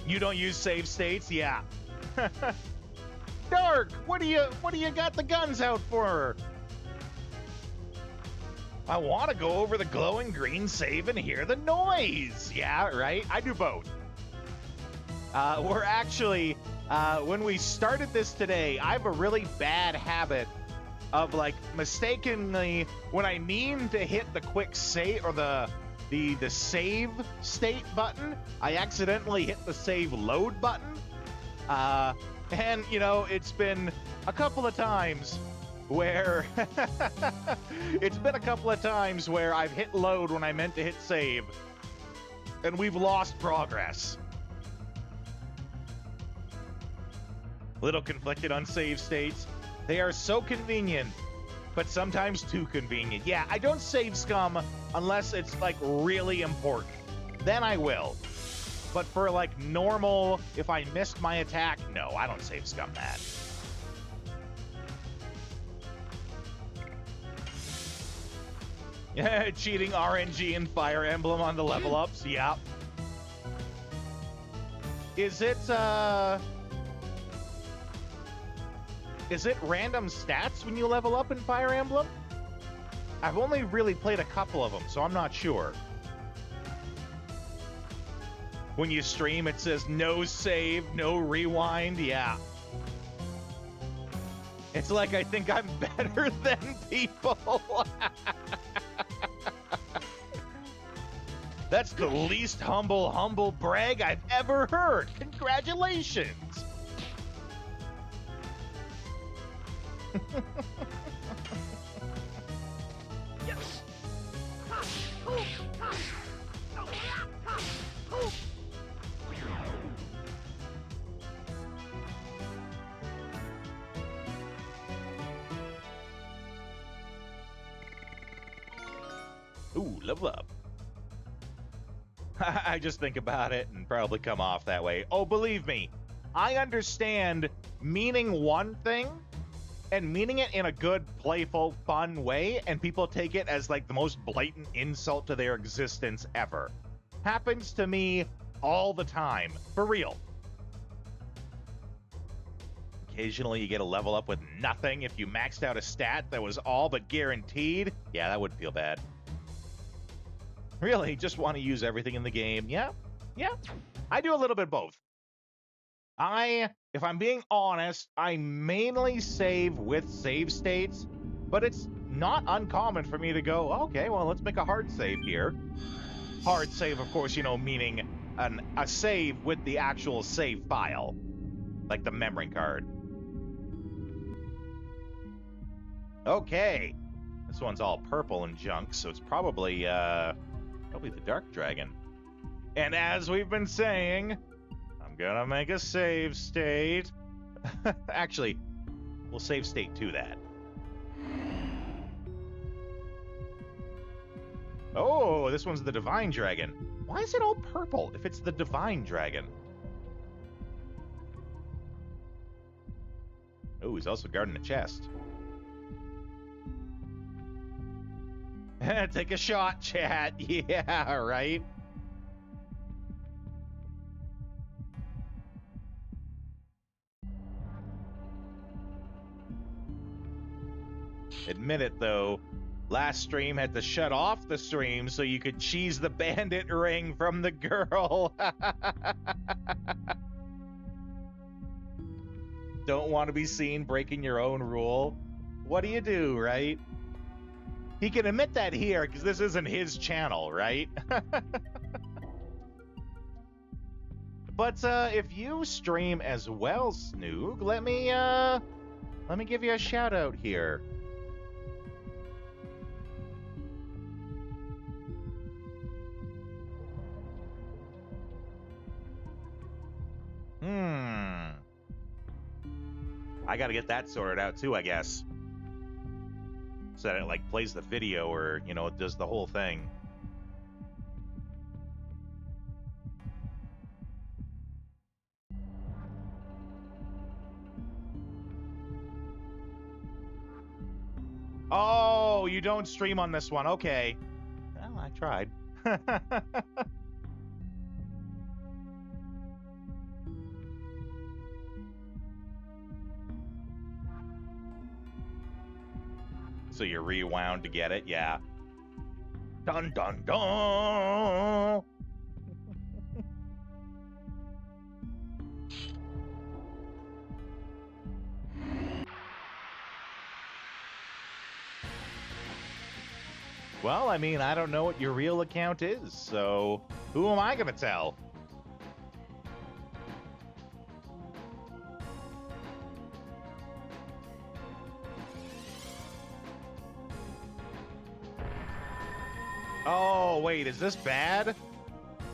You don't use save states? Yeah. Dark, what do you got the guns out for? I want to go over the glowing green save and hear the noise. Yeah, right? I do both. We're actually, when we started this today, I have a really bad habit of like mistakenly, when I mean to hit the quick save or the save state button, I accidentally hit the save load button. And you know, it's been a couple of times where I've hit load when I meant to hit save, and we've lost progress. Little conflicted on save states. They are so convenient, but sometimes too convenient. Yeah, I don't save scum unless it's like really important. Then I will. But for like normal, if I missed my attack, no, I don't save scum that. Yeah, cheating RNG and Fire Emblem on the level ups. Yeah. Is it random stats when you level up in Fire Emblem? I've only really played a couple of them, so I'm not sure. When you stream, it says no save, no rewind. Yeah. It's like I think I'm better than people. That's the least humble brag I've ever heard. Congratulations. Ooh, level up. I just think about it and probably come off that way. Oh, believe me, I understand meaning one thing and meaning it in a good, playful, fun way, and people take it as like the most blatant insult to their existence ever. Happens to me all the time, for real. Occasionally you get a level up with nothing if you maxed out a stat that was all but guaranteed. Yeah, that would feel bad. Really, just want to use everything in the game. Yeah. I do a little bit of both. If I'm being honest, I mainly save with save states, but it's not uncommon for me to go, okay, well, let's make a hard save here. Hard save, of course, you know, meaning a save with the actual save file, like the memory card. Okay. This one's all purple and junk, so it's probably the Dark Dragon. And as we've been saying, I'm gonna make a save state. Actually, we'll save state to that. Oh, this one's the Divine Dragon. Why is it all purple if it's the Divine Dragon? Oh, he's also guarding a chest. Take a shot, chat. Yeah, right? Admit it, though. Last stream had to shut off the stream so you could cheese the bandit ring from the girl. Don't want to be seen breaking your own rule. What do you do, right? He can admit that here because this isn't his channel, right? But if you stream as well, Snoog, let me give you a shout out here. I gotta get that sorted out too, I guess. so that it like plays the video or, you know, it does the whole thing. Oh, you don't stream on this one. Okay. Well, I tried. So you rewound to get it, yeah. Dun dun dun. Well, I mean, I don't know what your real account is, so who am I gonna tell? Oh, wait, is this bad?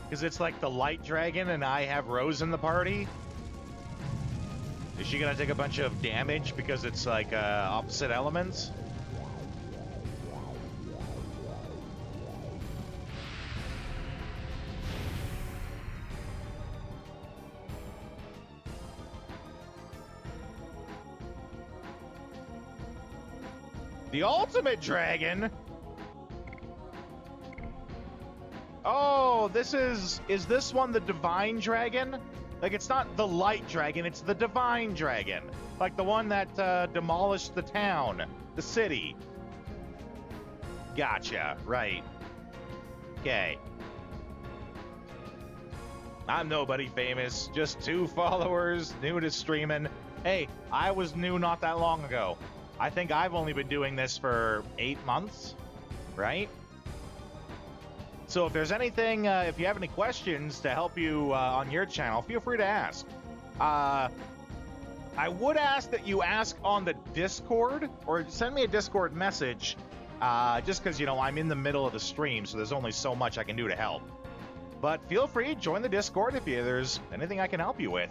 Because it's like the light dragon and I have Rose in the party? Is she gonna take a bunch of damage because it's like opposite elements? The ultimate dragon? Oh, is this one the divine dragon? Like, it's not the light dragon, it's the divine dragon. Like the one that demolished the town, the city. Gotcha, right. Okay. I'm nobody famous, just 2 followers, new to streaming. Hey, I was new not that long ago. I think I've only been doing this for 8 months, right? So if there's anything, if you have any questions to help you on your channel, feel free to ask. I would ask that you ask on the Discord, or send me a Discord message, just because, you know, I'm in the middle of the stream, so there's only so much I can do to help. But feel free, join the Discord if there's anything I can help you with.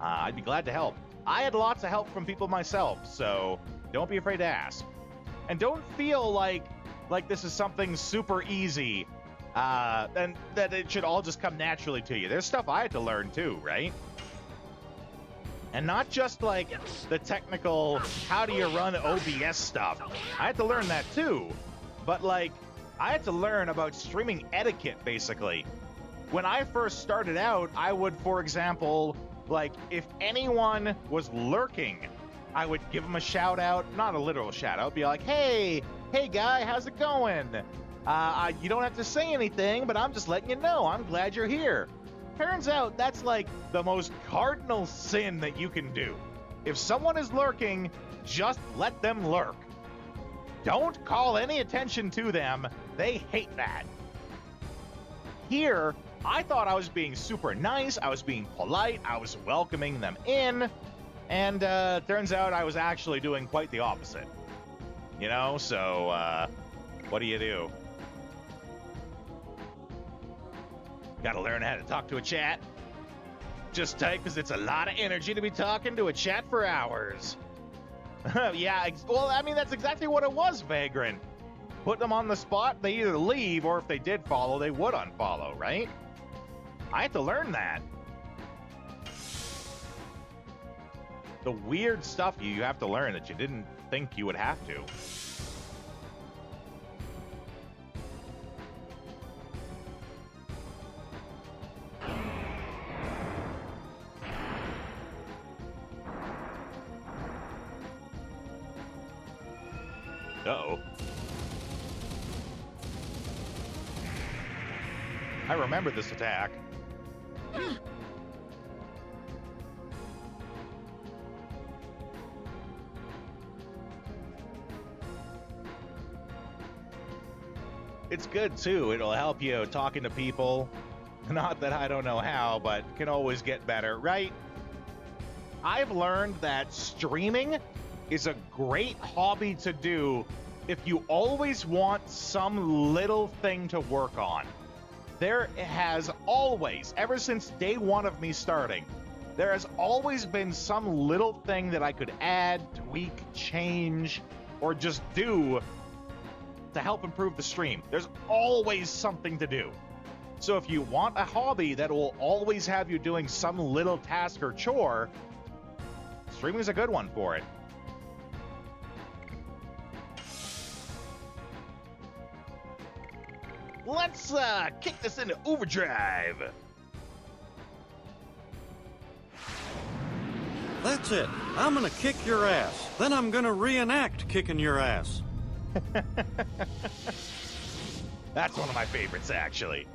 I'd be glad to help. I had lots of help from people myself, so don't be afraid to ask. And don't feel like this is something super easy, and that it should all just come naturally to you. There's stuff I had to learn too, right? And not just like the technical, how do you run OBS stuff. I had to learn that too. But like, I had to learn about streaming etiquette, basically. When I first started out, I would, for example, like, if anyone was lurking, I would give them a shout out, not a literal shout out, be like, hey guy, how's it going? You don't have to say anything, but I'm just letting you know, I'm glad you're here. Turns out that's like the most cardinal sin that you can do. If someone is lurking, just let them lurk. Don't call any attention to them. They hate that. Here, I thought I was being super nice, I was being polite, I was welcoming them in, and turns out I was actually doing quite the opposite. You know, so what do you do? Gotta learn how to talk to a chat. Just type, because it's a lot of energy to be talking to a chat for hours. Yeah, well, I mean, that's exactly what it was, Vagrant. Put them on the spot, they either leave, or if they did follow, they would unfollow, right? I had to learn that. The weird stuff you have to learn that you didn't think you would have to. Uh-oh. I remember this attack. It's good too. It'll help you talking to people. Not that I don't know how, but can always get better, right? I've learned that streaming is a great hobby to do if you always want some little thing to work on. There has always, ever since day one of me starting, there has always been some little thing that I could add, tweak, change, or just do to help improve the stream. There's always something to do. So if you want a hobby that will always have you doing some little task or chore, streaming is a good one for it. Let's kick this into overdrive. That's it. I'm gonna kick your ass. Then I'm gonna reenact kicking your ass. That's one of my favorites, actually.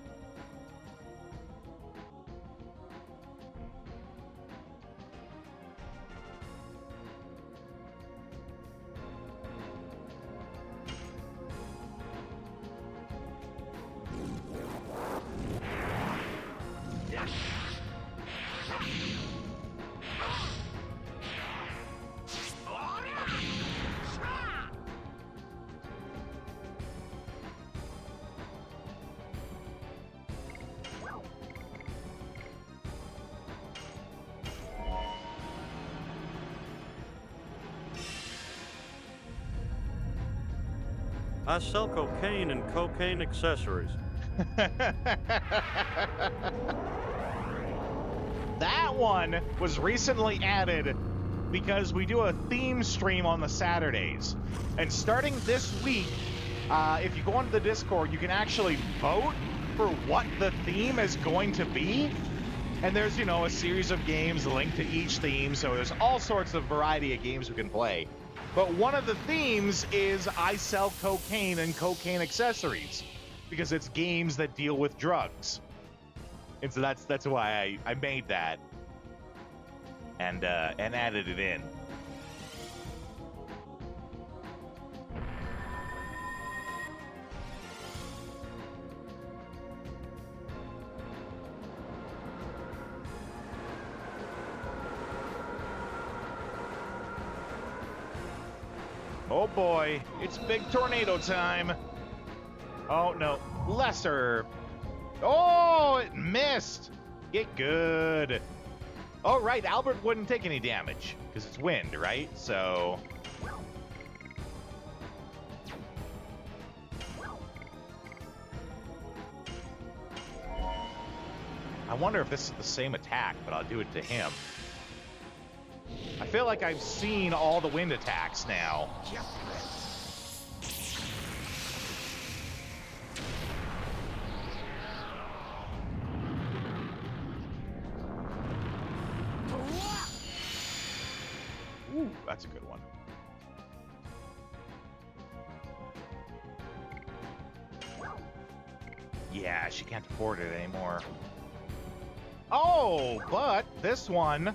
I sell cocaine and cocaine accessories. That one was recently added because we do a theme stream on the Saturdays. And starting this week, if you go onto the Discord, you can actually vote for what the theme is going to be. And there's, you know, a series of games linked to each theme, so there's all sorts of variety of games we can play. But one of the themes is I sell cocaine and cocaine accessories, because it's games that deal with drugs. And so that's why I made that and added it in. Oh boy, it's big tornado time. Oh no, lesser. Oh, it missed. Get good. Oh right, Albert wouldn't take any damage because it's wind, right? So. I wonder if this is the same attack, but I'll do it to him. I feel like I've seen all the wind attacks now. Ooh, that's a good one. Yeah, she can't afford it anymore. Oh, but this one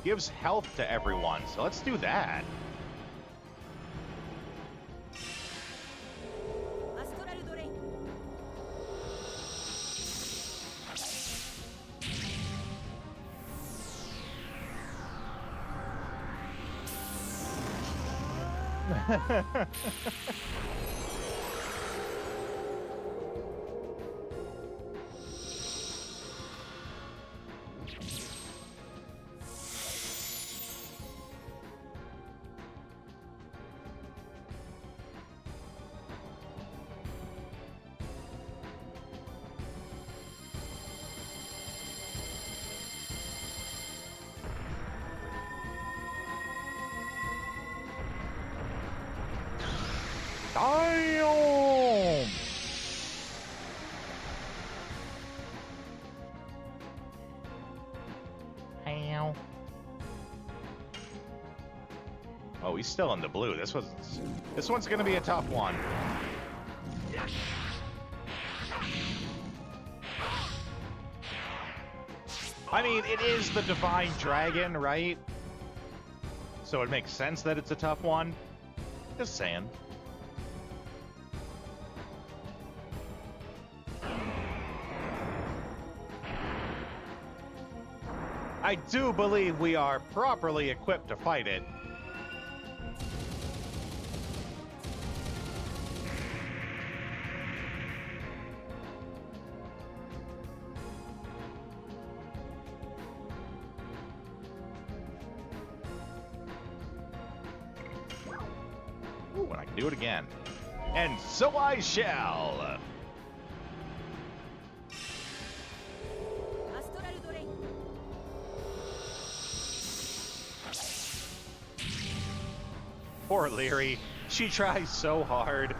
gives health to everyone, so let's do that. Damn! Ow. Oh, he's still in the blue. This one's gonna be a tough one. I mean, it is the Divine Dragon, right? So it makes sense that it's a tough one. Just saying. I do believe we are properly equipped to fight it. Ooh, and I can do it again. And so I shall. Poor Leary. She tries so hard.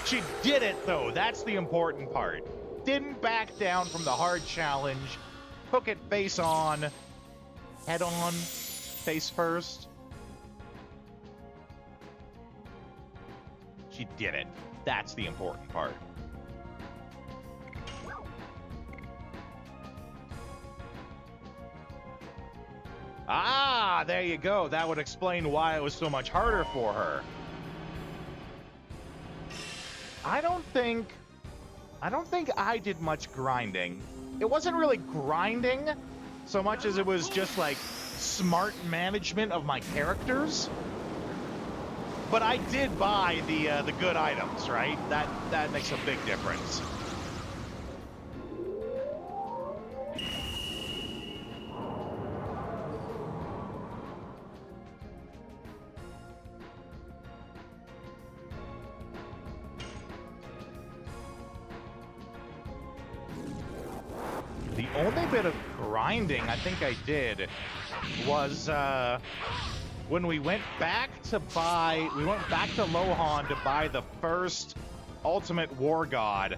She did it, though. That's the important part. Didn't back down from the hard challenge. Took it face on. Head on. Face first. She did it. That's the important part. Ah, there you go. That would explain why it was so much harder for her. I don't think I did much grinding. It wasn't really grinding so much as it was just like smart management of my characters. But I did buy the good items, right? That makes a big difference. The only bit of grinding I think I did was when we went back to Lohan to buy the first Ultimate War God,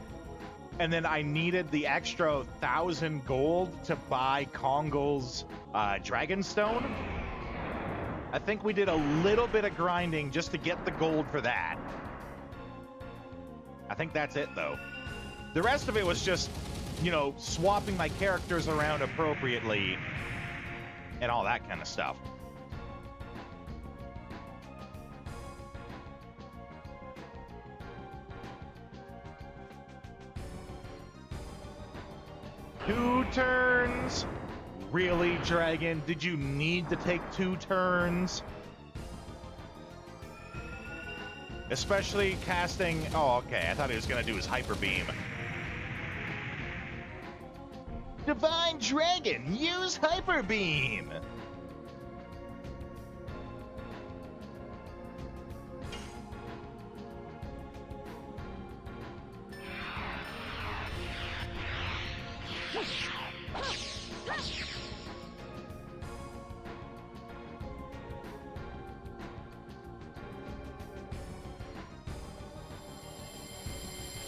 and then I needed the extra 1,000 gold to buy Kongol's Dragonstone. I think we did a little bit of grinding just to get the gold for that. I think that's it, though. The rest of it was just, you know, swapping my characters around appropriately and all that kind of stuff. Two turns? Really, Dragon? Did you need to take 2 turns? Especially casting... Oh, okay. I thought he was going to do his Hyper Beam. Divine Dragon, use Hyper Beam!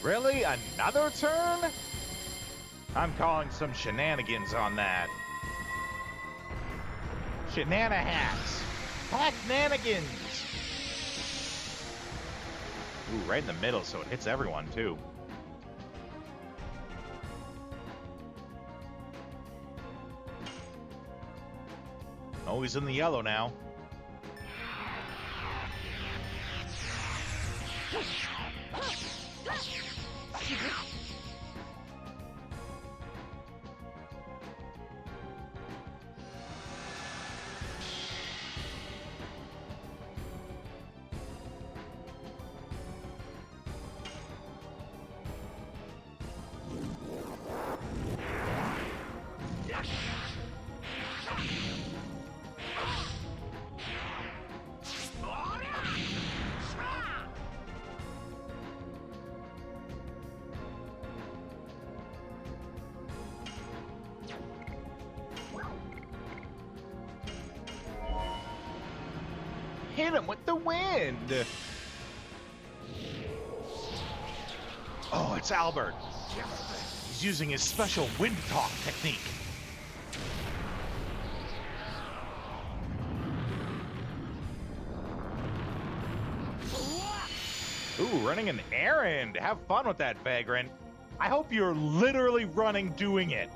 Really? Another turn? I'm calling some shenanigans on that. Shenanahats. Hack-nanigans. Ooh, right in the middle, so it hits everyone, too. Oh, he's in the yellow now. Hit him with the wind! Oh, it's Albert. He's using his special wind talk technique. Ooh, running an errand. Have fun with that, Vagrant. I hope you're literally running doing it.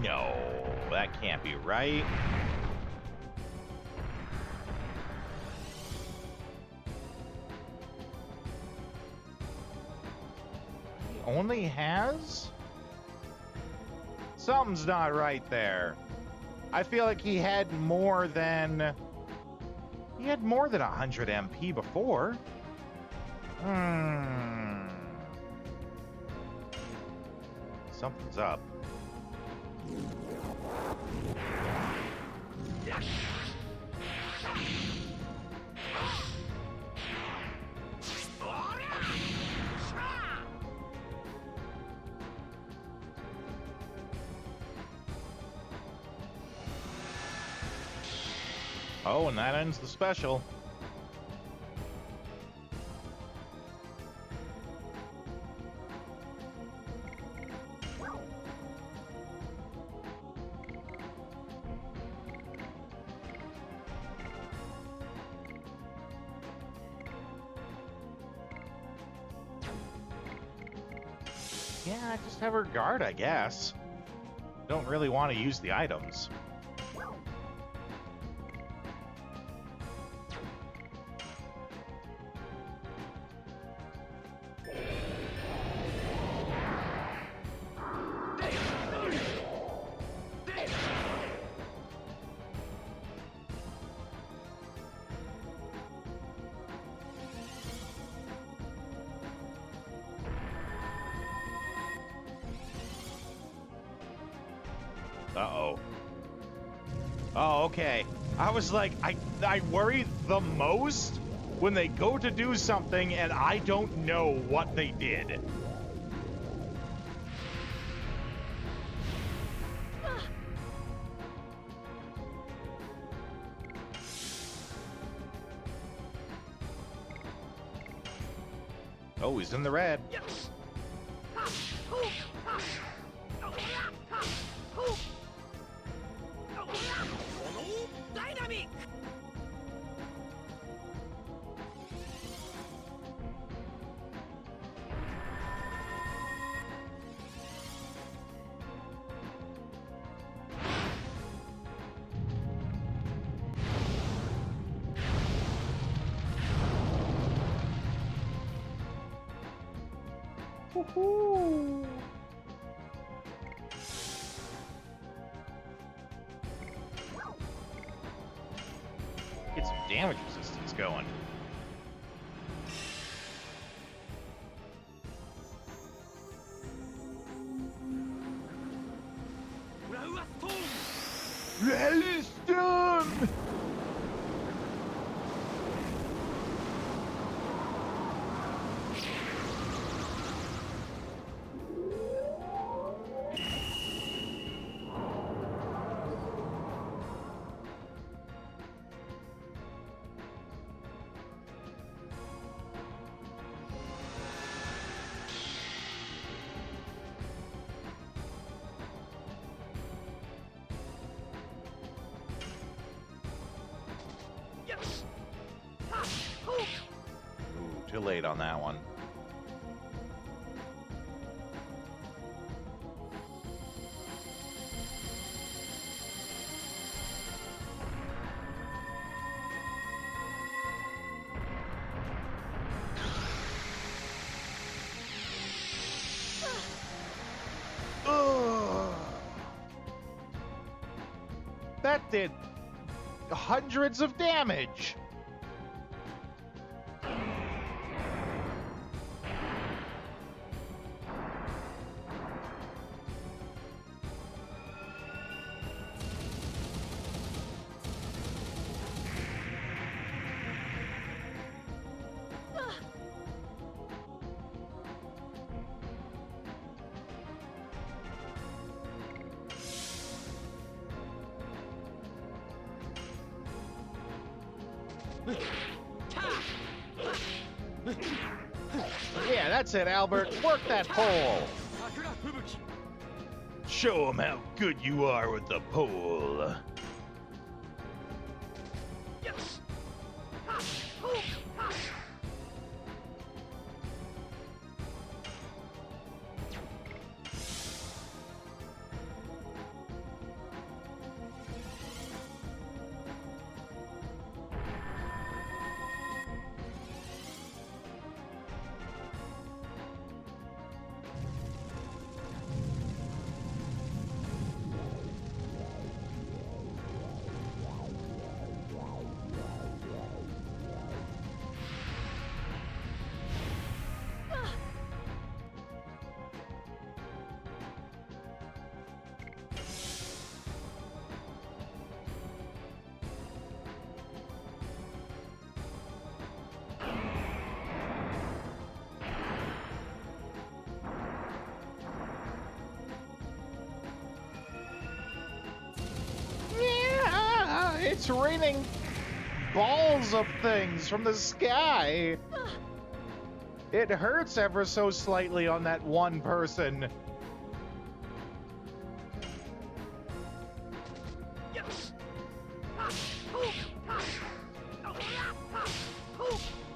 No, that can't be right. He only has Something's not right there. I feel like he had more than 100 MP before. Something's up. Oh, and that ends the special. Yeah, just have her guard, I guess. Don't really want to use the items. Uh-oh. Oh, okay. I was like, I worry the most when they go to do something and I don't know what they did. Oh, he's in the red. Woohoo! Get some damage resistance going. Resistance! Ooh, too late on that one. Ugh. That did hundreds of damage. Yeah, that's it, Albert. Work that pole. Show them how good you are with the pole. It's raining balls of things from the sky. It hurts ever so slightly on that one person.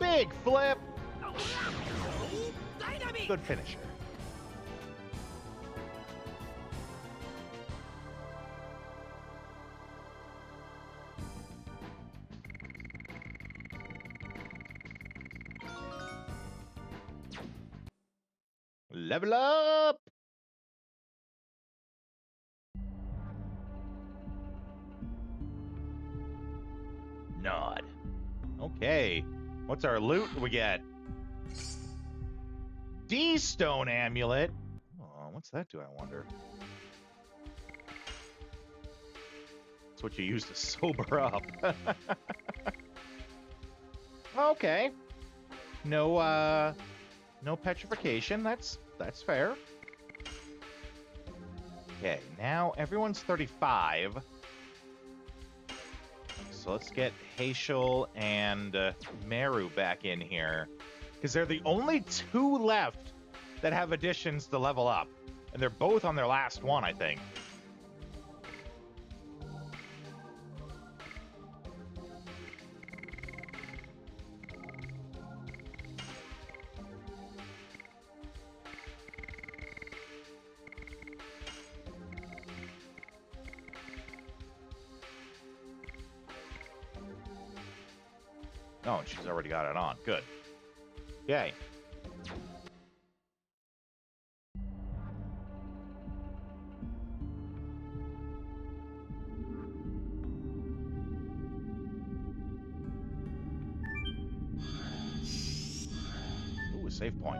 Big flip. Good finisher. Level up! Nod. Okay. What's our loot we get? D-Stone Amulet. Oh, what's that do, I wonder? That's what you use to sober up. Okay. No petrification. That's fair. Okay, now everyone's 35. So let's get Haishel and Meru back in here. Because they're the only two left that have additions to level up. And they're both on their last one, I think. Oh, she's already got it on. Good. Yay. Ooh, a save point.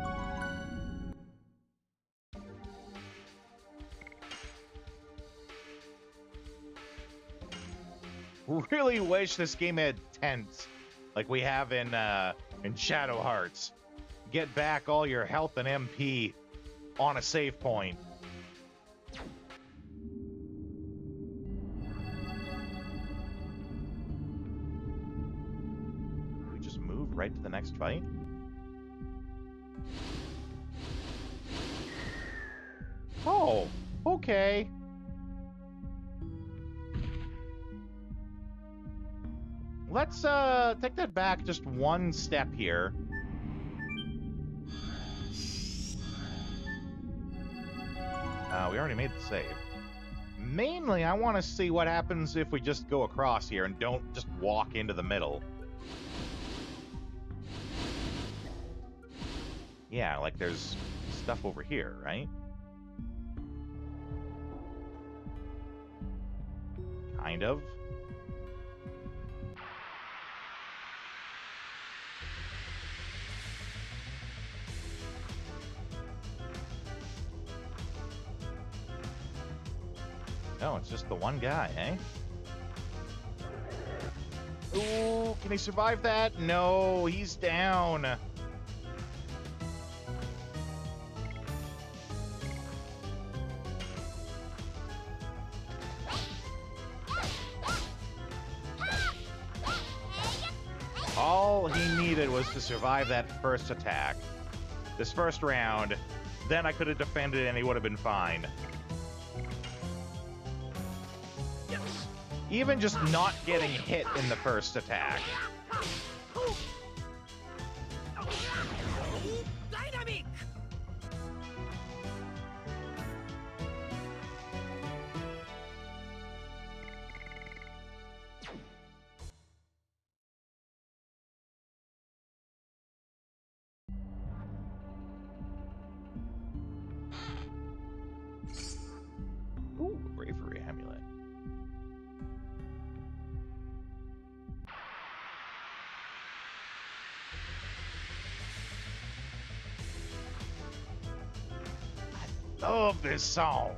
Really wish this game had tents like we have in Shadow Hearts. Get back all your health and MP on a save point. We just move right to the next fight? Oh, okay. Let's take that back just one step here. We already made the save. Mainly, I want to see what happens if we just go across here and don't just walk into the middle. Yeah, like there's stuff over here, right? Kind of. No, it's just the one guy, eh? Ooh, can he survive that? No, he's down. All he needed was to survive that first attack. This first round. Then I could have defended and he would have been fine. Even just not getting hit in the first attack. Ooh, bravery amulet. Love this song.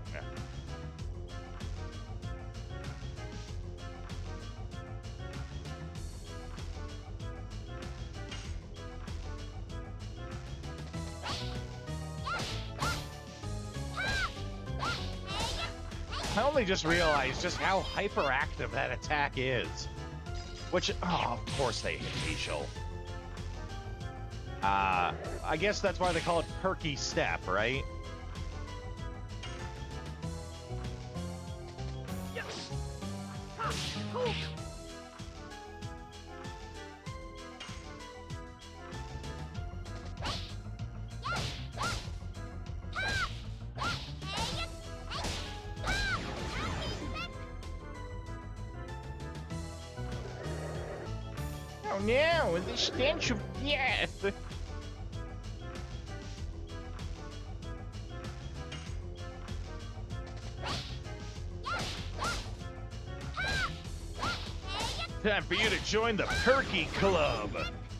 I only just realized just how hyperactive that attack is. Which, oh, of course they hit facial. I guess that's why they call it perky step, right? Oh no, the stench of death! Time for you to join the Perky Club!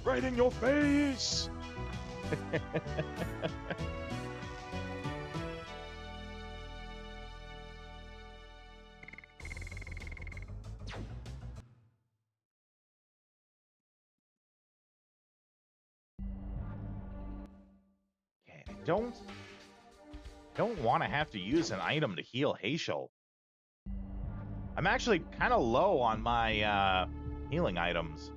Right in your face! Okay, I don't want to have to use an item to heal Hazel. I'm actually kind of low on my healing items.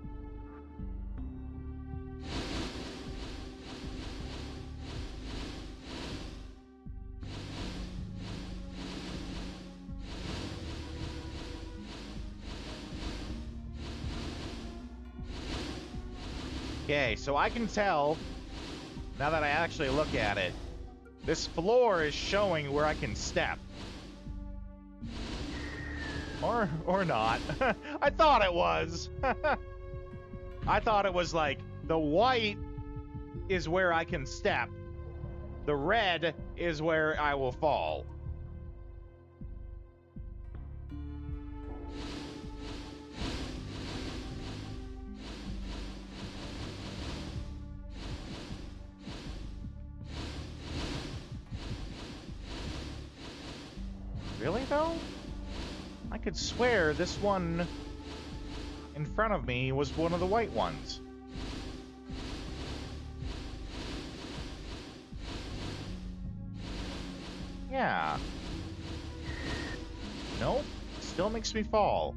Okay, so I can tell, now that I actually look at it, this floor is showing where I can step. Or not. I thought it was. I thought it was like, the white is where I can step. The red is where I will fall. Really, though? I could swear this one in front of me was one of the white ones. Yeah. Nope. Still makes me fall.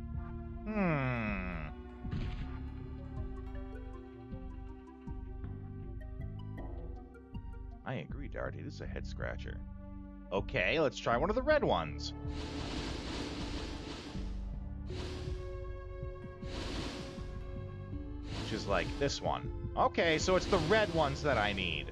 I agree, Darty. This is a head scratcher. Okay, let's try one of the red ones. Which is like this one. Okay, so it's the red ones that I need.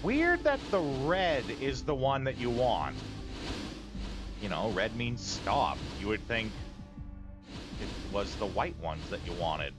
Weird that the red is the one that you want. You know, red means stop. You would think it was the white ones that you wanted.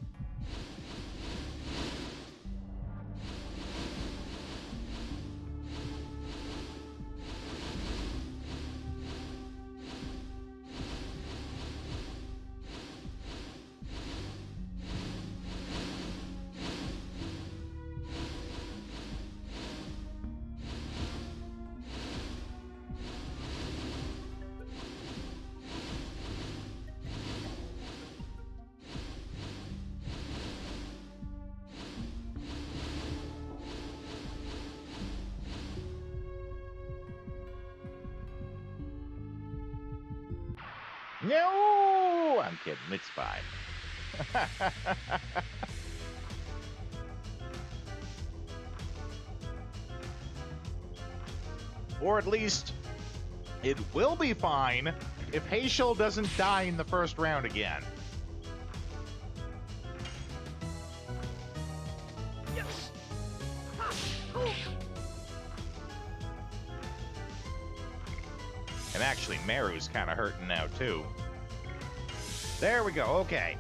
No! I'm kidding. It's fine. Or at least it will be fine if Hazel doesn't die in the first round again. And actually, Meru's kind of hurting now, too. There we go, okay.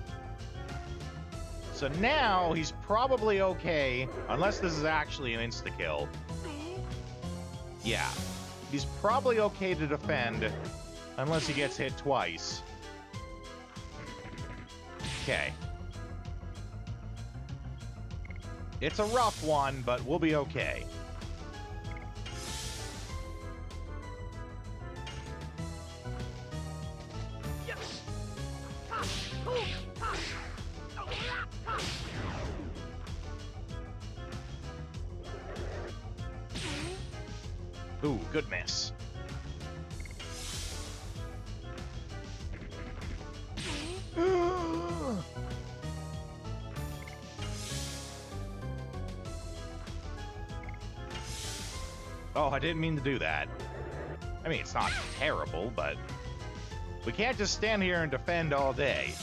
So now he's probably okay, unless this is actually an insta-kill. Yeah, he's probably okay to defend, unless he gets hit twice. Okay. It's a rough one, but we'll be okay. Ooh, good miss. Oh, I didn't mean to do that. I mean, it's not terrible, but we can't just stand here and defend all day.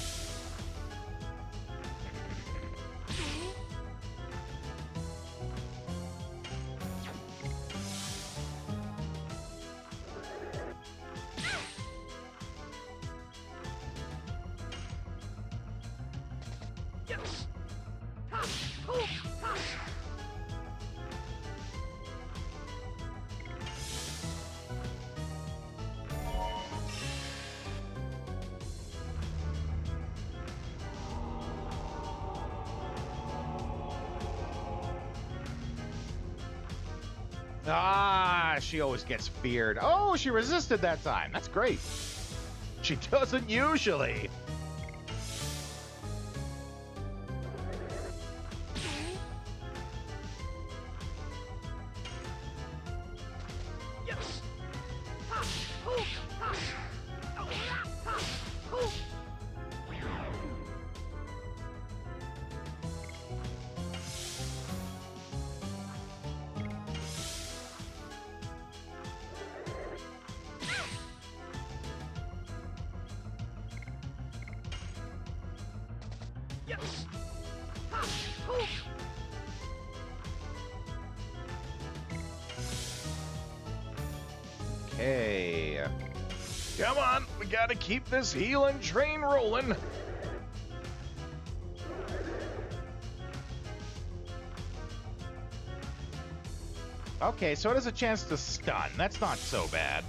Ah, she always gets feared. Oh, she resisted that time. That's great. She doesn't usually. Okay. Come on, we gotta keep this healing train rolling. Okay, so it has a chance to stun. That's not so bad.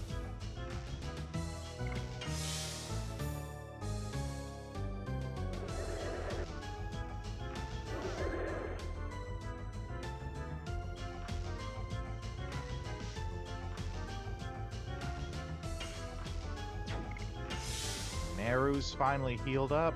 Naru's finally healed up.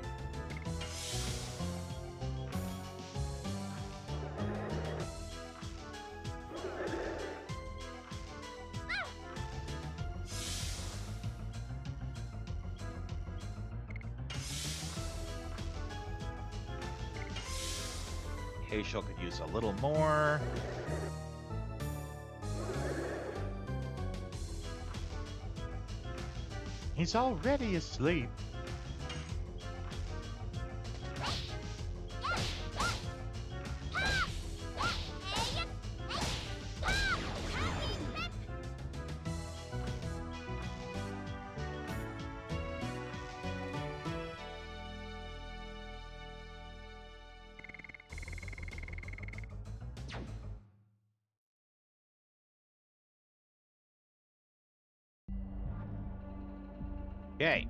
Heishel could use a little more. He's already asleep. Okay.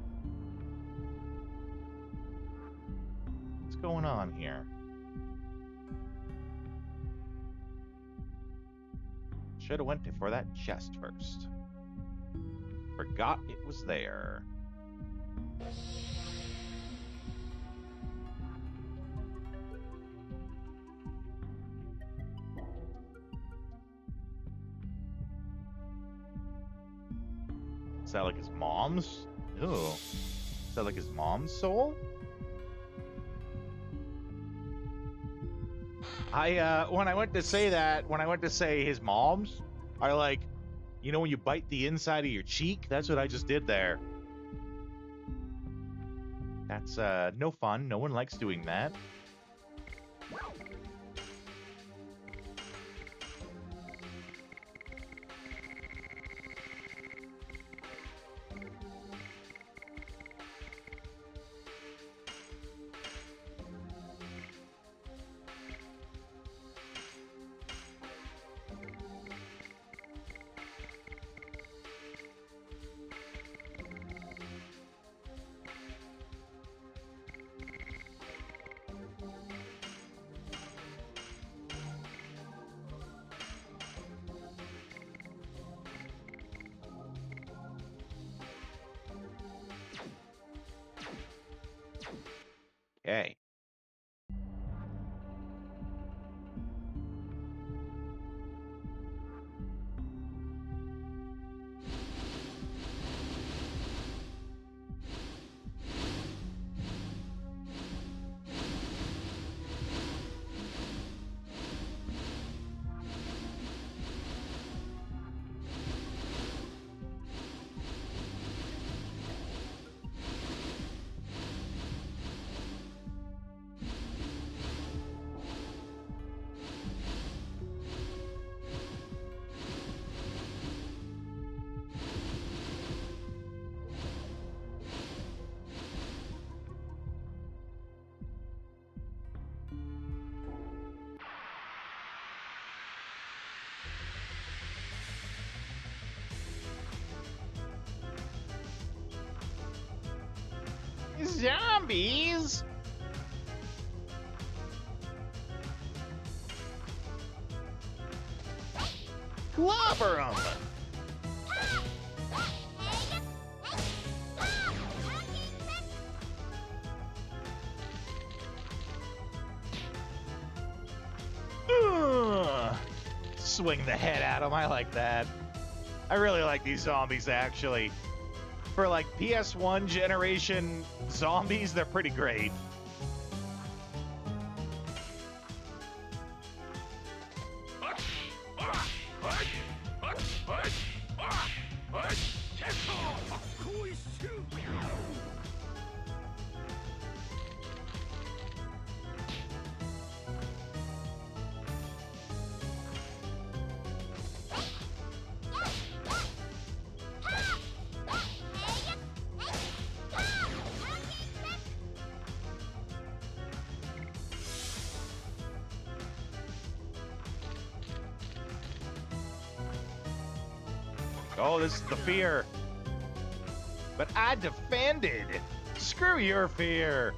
What's going on here? Should have went for that chest first. Forgot it was there. Is that like his mom's? Ooh. Is that like his mom's soul? When I went to say his mom's, I like, you know when you bite the inside of your cheek? That's what I just did there. That's no fun. No one likes doing that. zombies? Clobber 'em! Swing the head at him. I like that. I really like these zombies, actually. For like PS1 generation zombies, they're pretty great. Oh, this is the fear. But I defended. Screw your fear.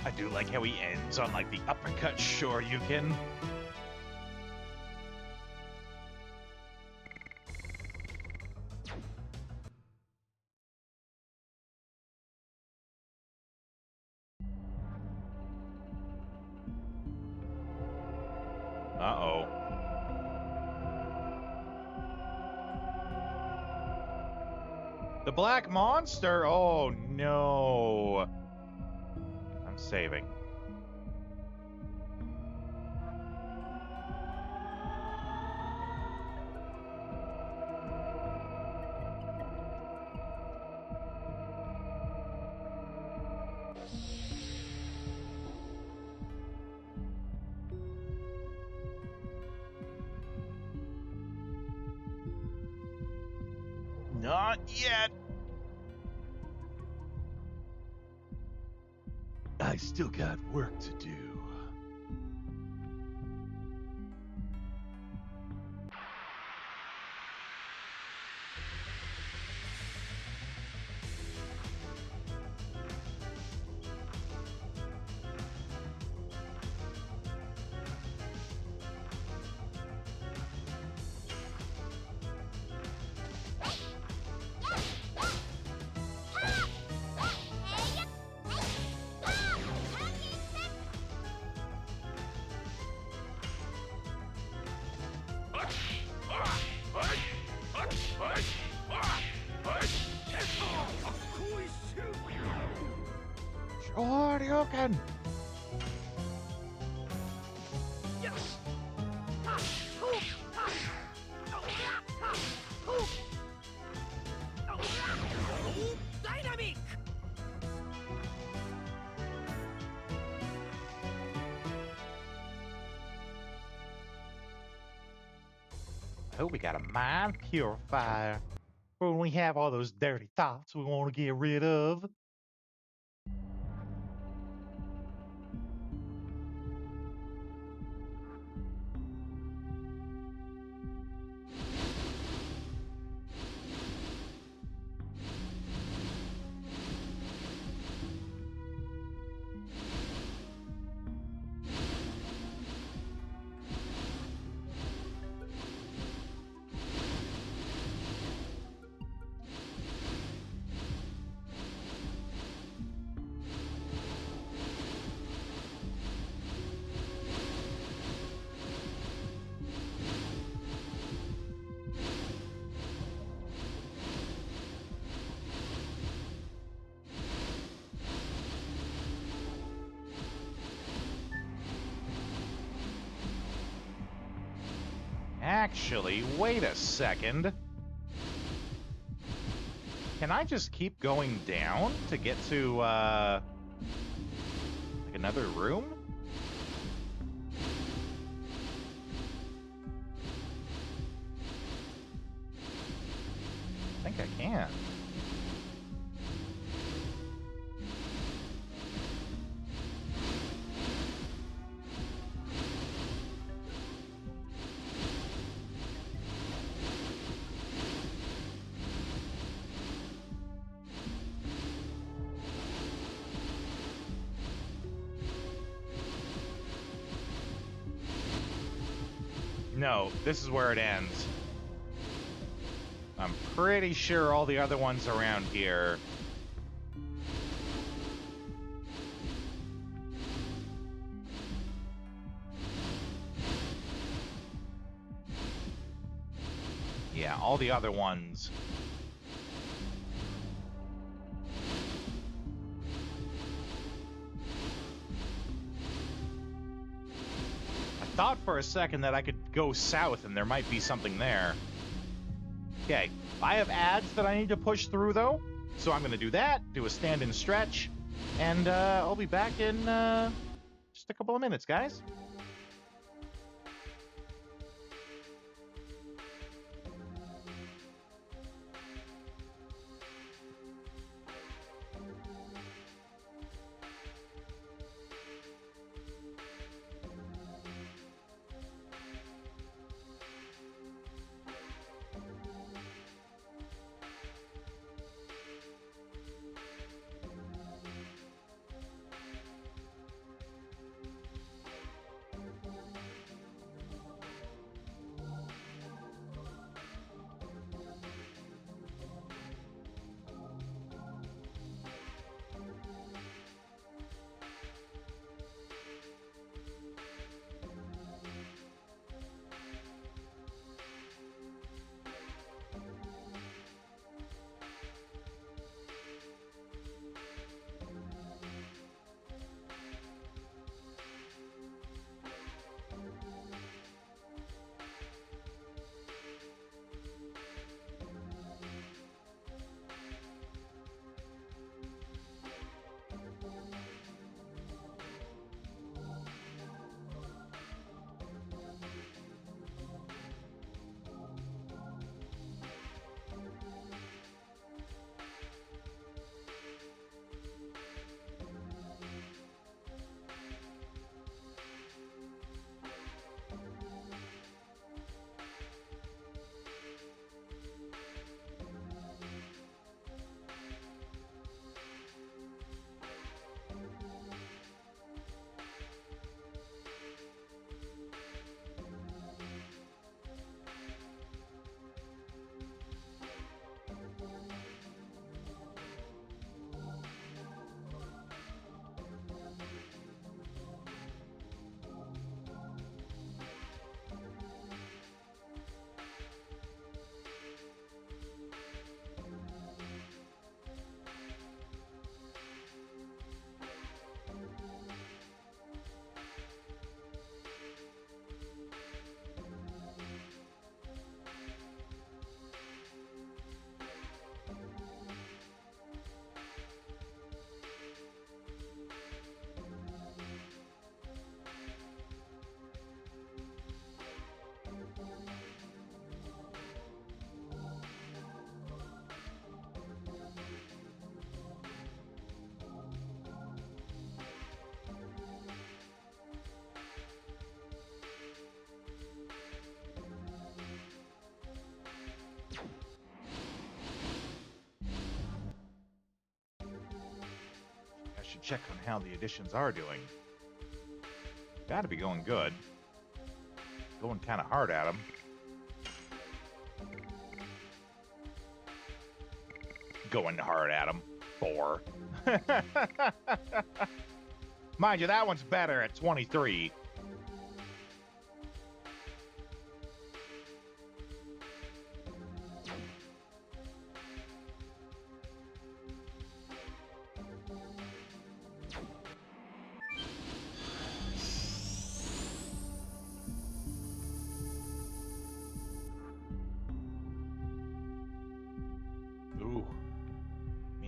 I do like how he ends on like the uppercut Shoryuken. Uh-oh. The black monster? Oh, no. I'm saving. Not yet. I still got work to do. Shoryuken! Dynamic! I hope we got a mind purifier for when we have all those dirty thoughts we want to get rid of. Actually, wait a second. Can I just keep going down to get to, like another room? I think I can. No, this is where it ends. I'm pretty sure all the other ones around here. Yeah, all the other ones. I thought for a second that I could go south and there might be something there. Okay, I have ads that I need to push through though, so I'm gonna do that, do a stand and stretch, and I'll be back in just a couple of minutes, guys. Should check on how the additions are doing. Gotta be going good. Going kind of hard at them. Going hard at them. 4. Mind you, that one's better at 23.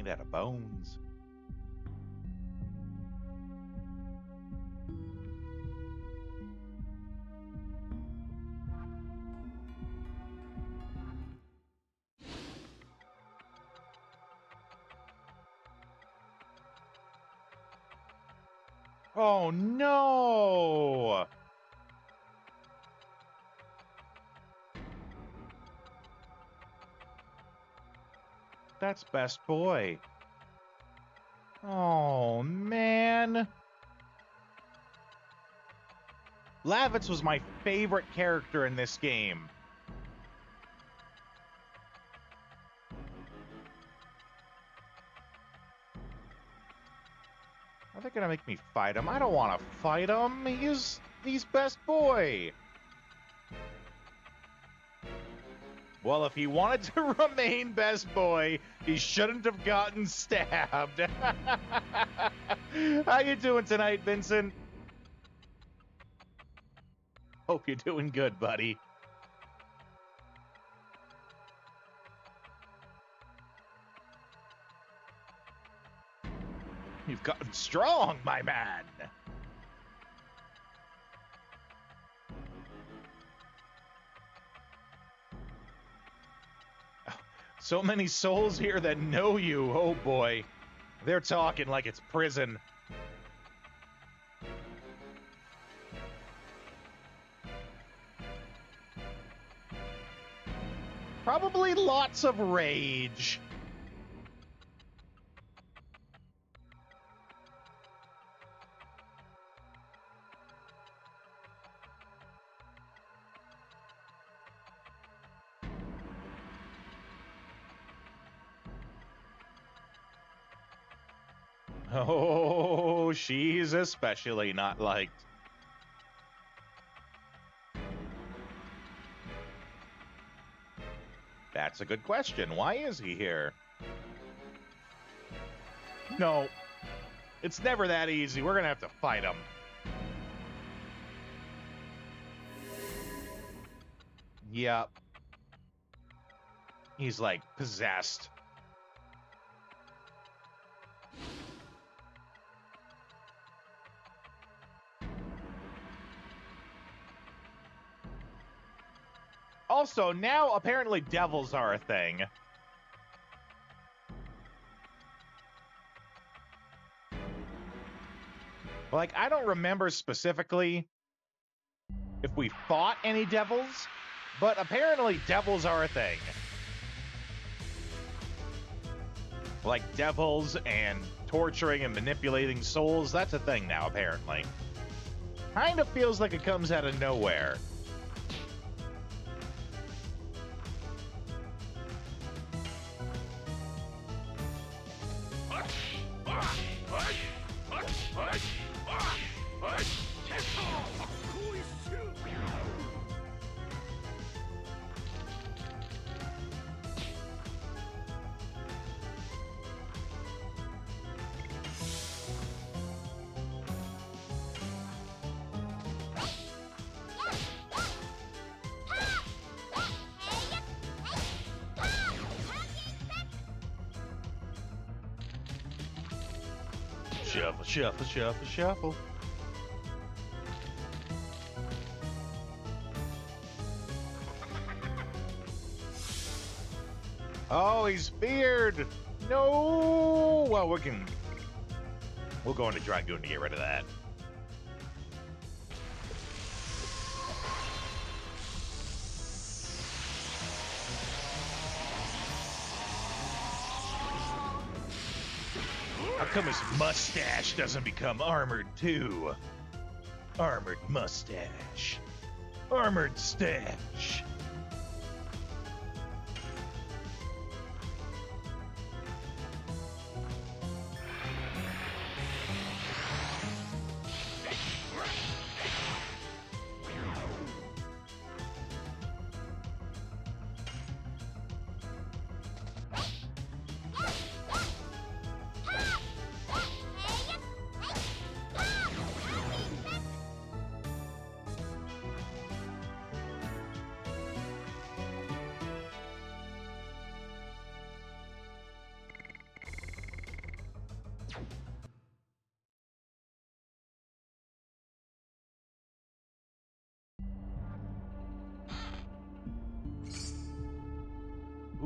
made out of bones. Oh no! That's best boy. Oh man. Lavitz was my favorite character in this game. Are they gonna make me fight him? I don't want to fight him. He's best boy. Well, if he wanted to remain best boy, he shouldn't have gotten stabbed. How you doing tonight, Vincent? Hope you're doing good, buddy. You've gotten strong, my man. So many souls here that know you. Oh boy. They're talking like it's prison. Probably lots of rage. Oh, she's especially not liked. That's a good question. Why is he here? No. It's never that easy. We're gonna have to fight him. Yep. He's like possessed. Also, now apparently devils are a thing. Like, I don't remember specifically if we fought any devils, but apparently devils are a thing. Like devils and torturing and manipulating souls, that's a thing now, apparently. Kind of feels like it comes out of nowhere. Shuffle, shuffle, shuffle, shuffle. Oh, he's feared. No. Well, we'll go into Dragoon to get rid of that. How come his mustache doesn't become armored too? Armored mustache. Armored stash.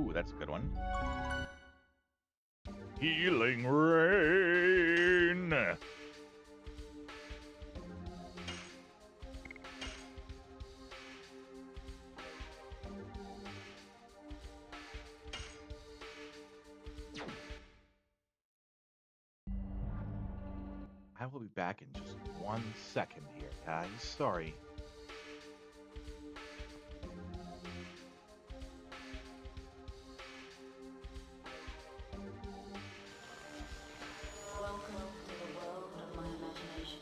Ooh, that's a good one. Healing Rain. I will be back in just 1 second here, guys. Sorry. Welcome to the world of my imagination.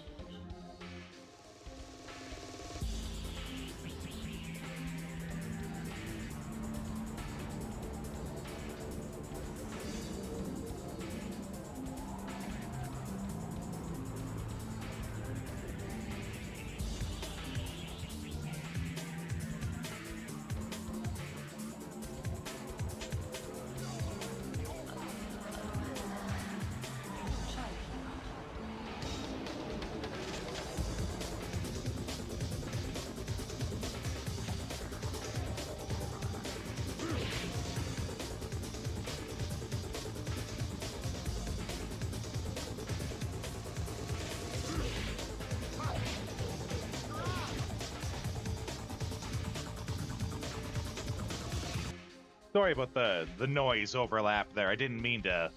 Sorry about the noise overlap there. I didn't mean to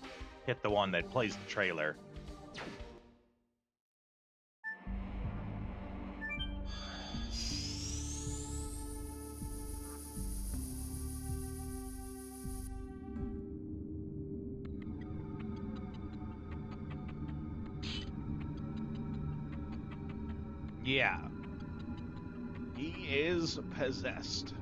hit the one that plays the trailer. Yeah. He is possessed.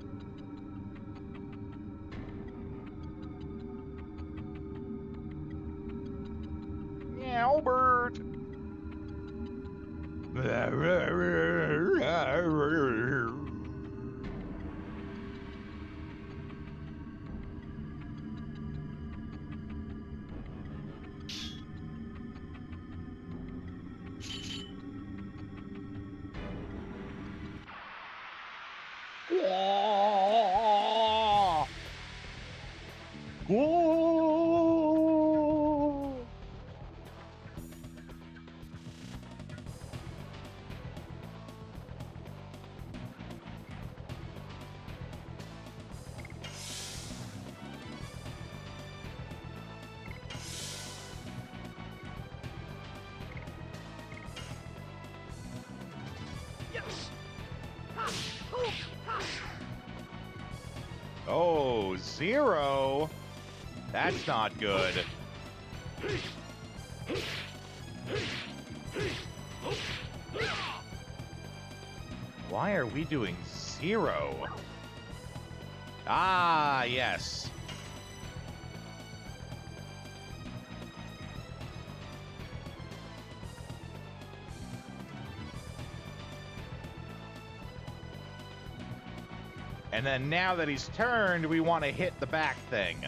Albert. Whoa. Oh, 0. That's not good. Why are we doing 0? Ah, yes. And then now that he's turned, we want to hit the back thing.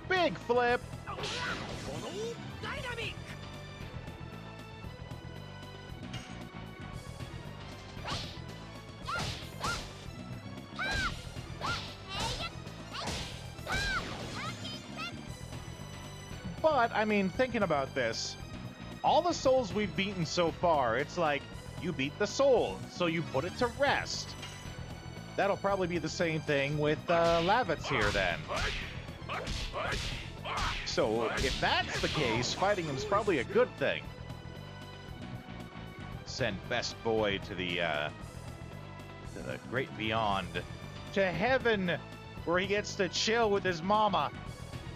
Big flip. But, I mean, thinking about this, all the souls we've beaten so far, it's like, you beat the soul, so you put it to rest. That'll probably be the same thing with Lavitz here, then. So, if that's the case, fighting him's probably a good thing. Send Best Boy to the great beyond. To heaven, where he gets to chill with his mama.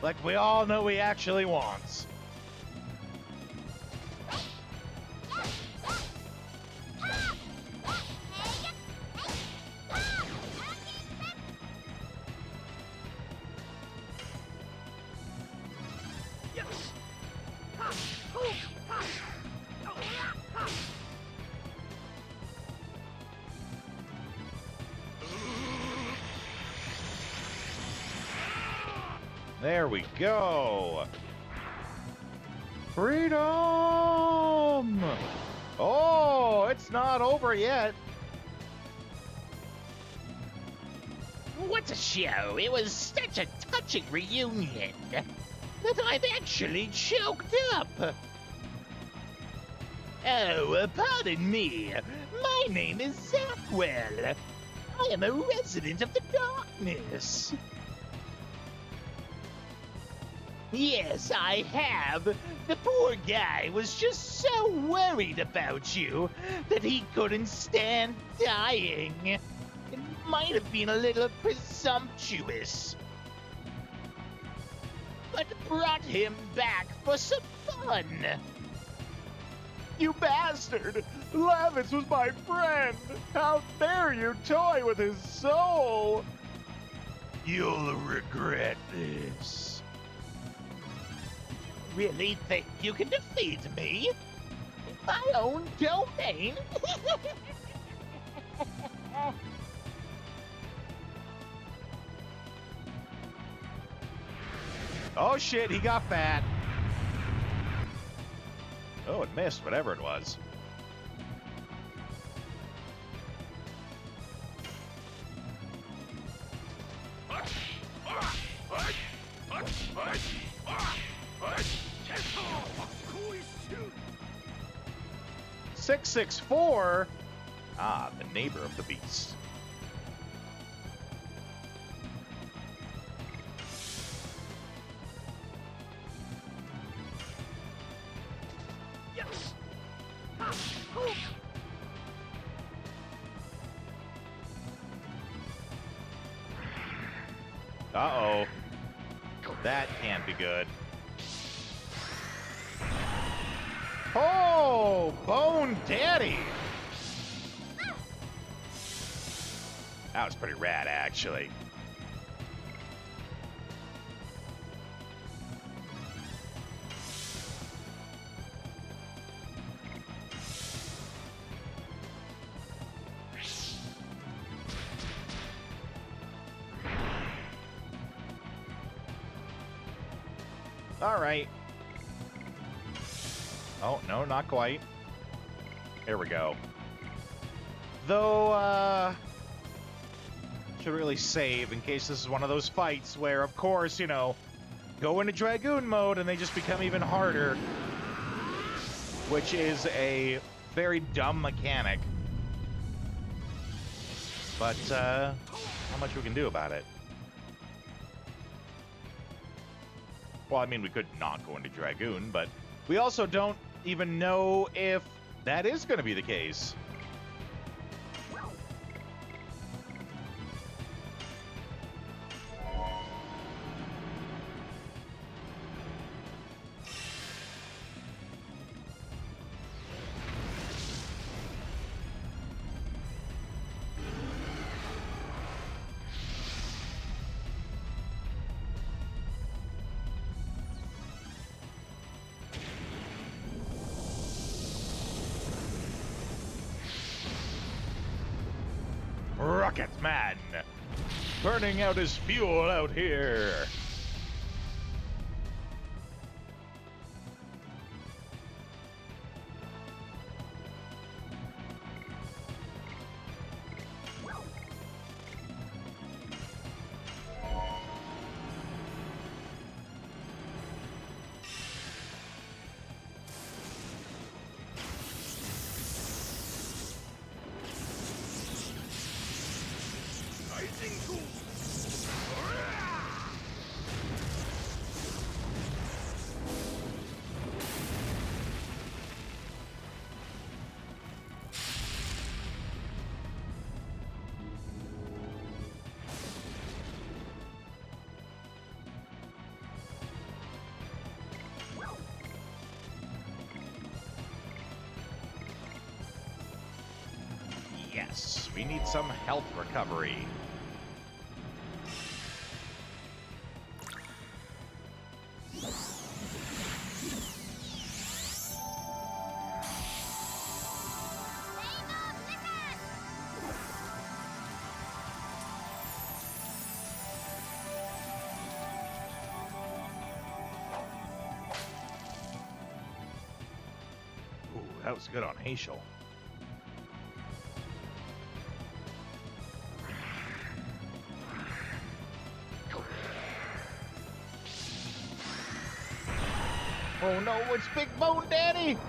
Like we all know he actually wants. There we go. Freedom! Oh, it's not over yet. What a show. It was such a touching reunion that I've actually choked up. Oh, pardon me. My name is Zackwell. I am a resident of the darkness. Yes, I have. The poor guy was just so worried about you that he couldn't stand dying. It might have been a little presumptuous, but brought him back for some fun. You bastard! Lavis was my friend! How dare you toy with his soul! You'll regret this. Really think you can defeat me? In my own domain? Oh shit, he got fat. Oh, it missed, whatever it was. Six 664. Ah, the neighbor of the beast. Uh-oh. That can't be good. Oh, Bone Daddy! That was pretty rad, actually. All right. Oh, no, not quite. Here we go. Though, should really save in case this is one of those fights where, of course, you know, go into Dragoon mode and they just become even harder. Which is a very dumb mechanic. But, not much we can do about it. Well, I mean, we could not go into Dragoon, but we also don't even know if that is going to be the case. Rocket Man, burning out his fuel out here. Yes, we need some health recovery. that was good on Hazel. Oh no, it's Big Bone Daddy!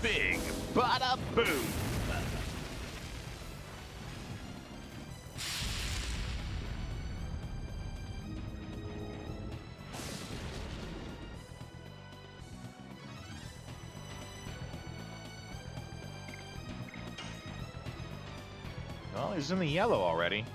Big bada boom! Well, he's in the yellow already.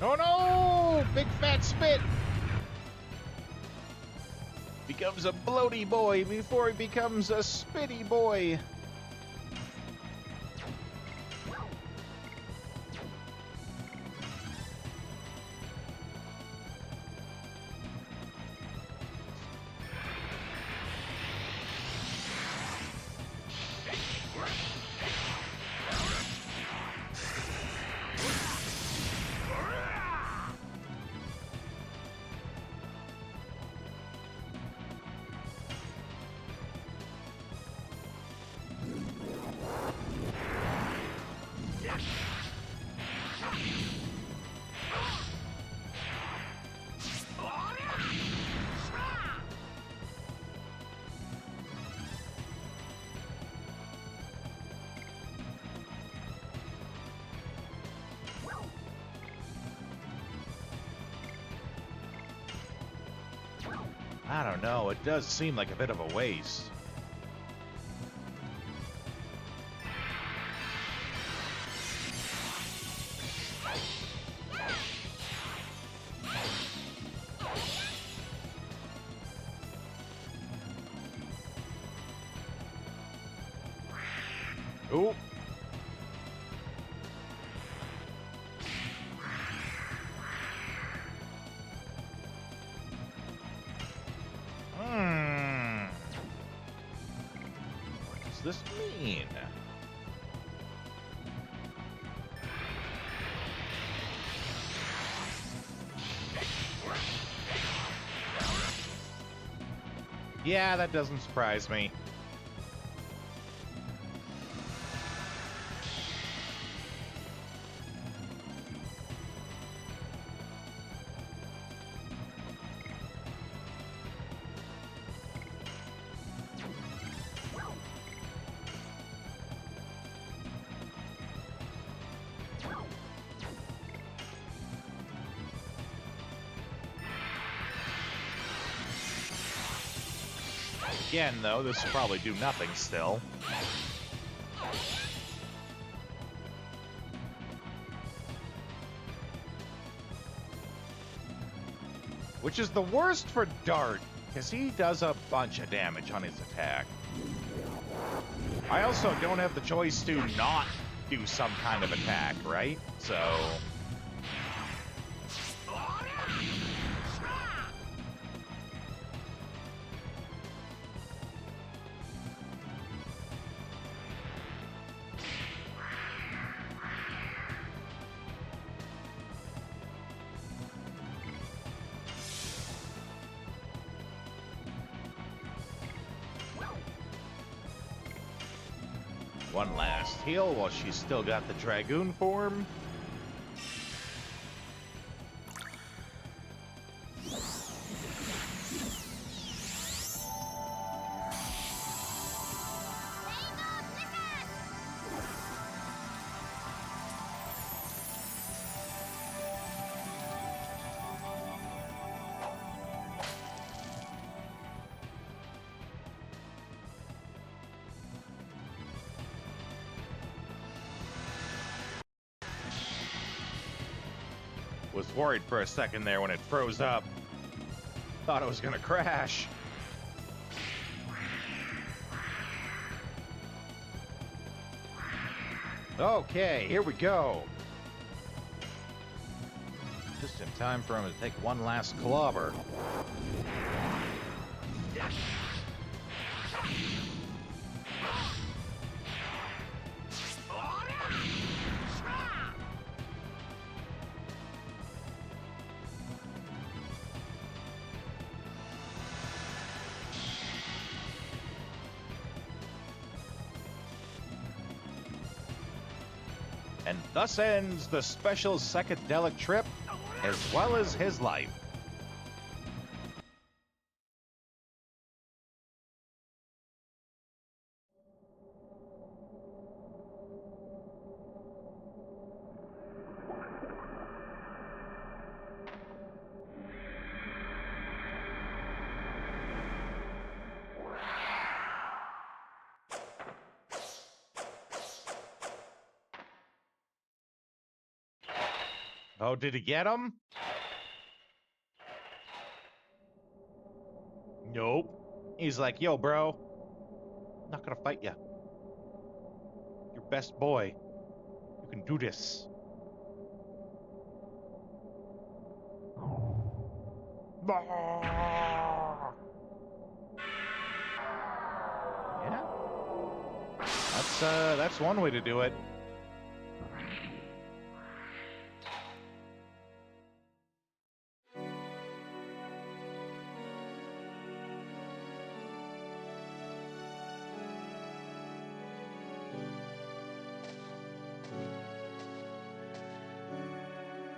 Oh no! Big fat spit! Becomes a bloaty boy before he becomes a spitty boy. I don't know, it does seem like a bit of a waste. Ooh. What does this mean? Yeah, that doesn't surprise me. Again, though, this will probably do nothing still. Which is the worst for Dart, because he does a bunch of damage on his attack. I also don't have the choice to not do some kind of attack, right? So... One last heal while she's still got the Dragoon form. Was worried for a second there when it froze up. Thought it was gonna crash. Okay, here we go. Just in time for him to take one last clobber. And thus ends the special psychedelic trip, as well as his life. Oh, did he get him? Nope. He's like, yo, bro, I'm not gonna fight you. You're best boy. You can do this. Yeah. That's one way to do it.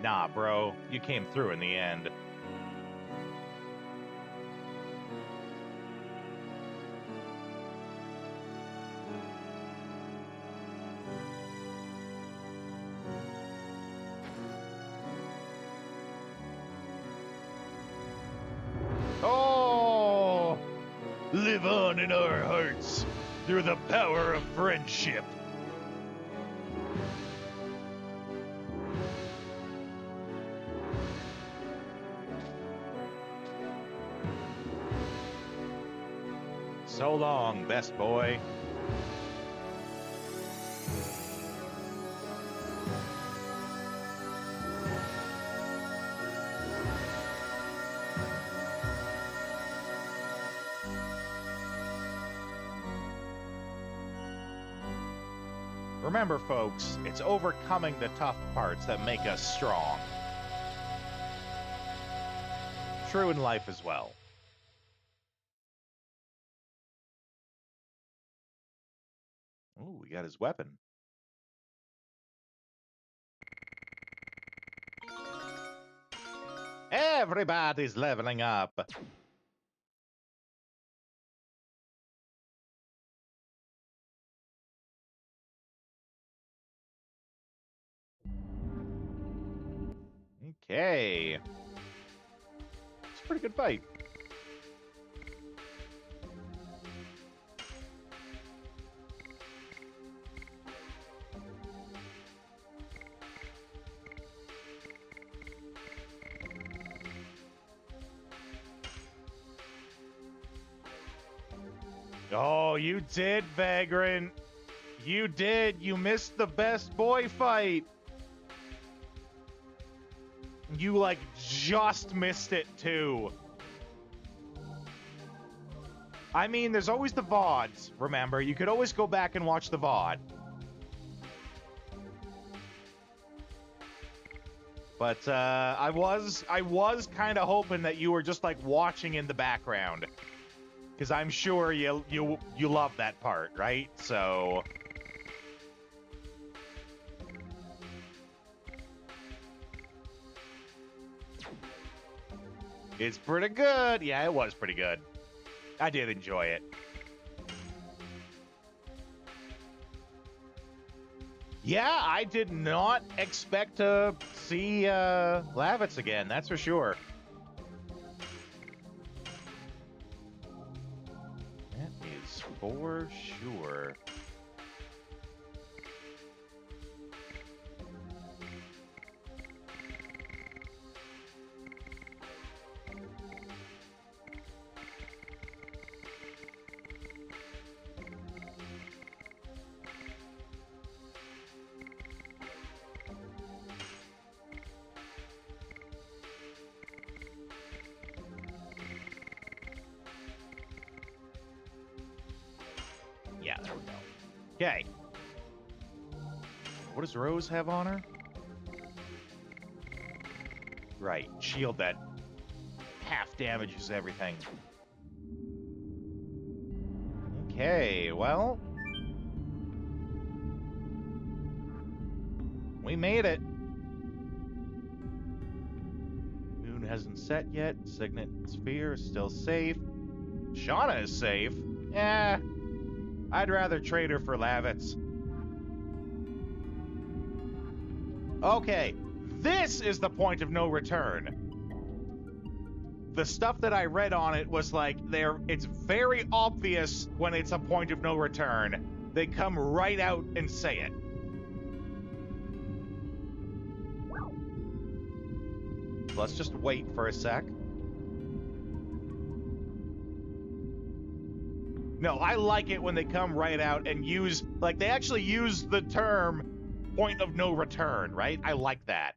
Nah, bro, you came through in the end. Oh! Live on in our hearts through the power of friendship. So long, best boy. Remember, folks, it's overcoming the tough parts that make us strong. True in life as well. Ooh, we got his weapon. Everybody's leveling up. Okay. It's a pretty good fight. Oh, you did, Vagrant. You did. You missed the best boy fight. You, like, just missed it, too. I mean, there's always the VODs, remember? You could always go back and watch the VOD. But, I was kind of hoping that you were just, like, watching in the background. Because I'm sure you love that part, right? So, It's pretty good. Yeah, it was pretty good. I did enjoy it. Yeah, I did not expect to see Lavitz again, that's for sure. That is for sure. Yeah, there we go. Okay. What does Rose have on her? Right, shield that half damages everything. Okay, well. We made it. Moon hasn't set yet. Signet Sphere is still safe. Shauna is safe. Eh. I'd rather trade her for Lavitz. Okay, this is the point of no return. The stuff that I read on it was like, it's very obvious when it's a point of no return. They come right out and say it. Let's just wait for a sec. No, I like it when they come right out and use, like, they actually use the term point of no return, right? I like that.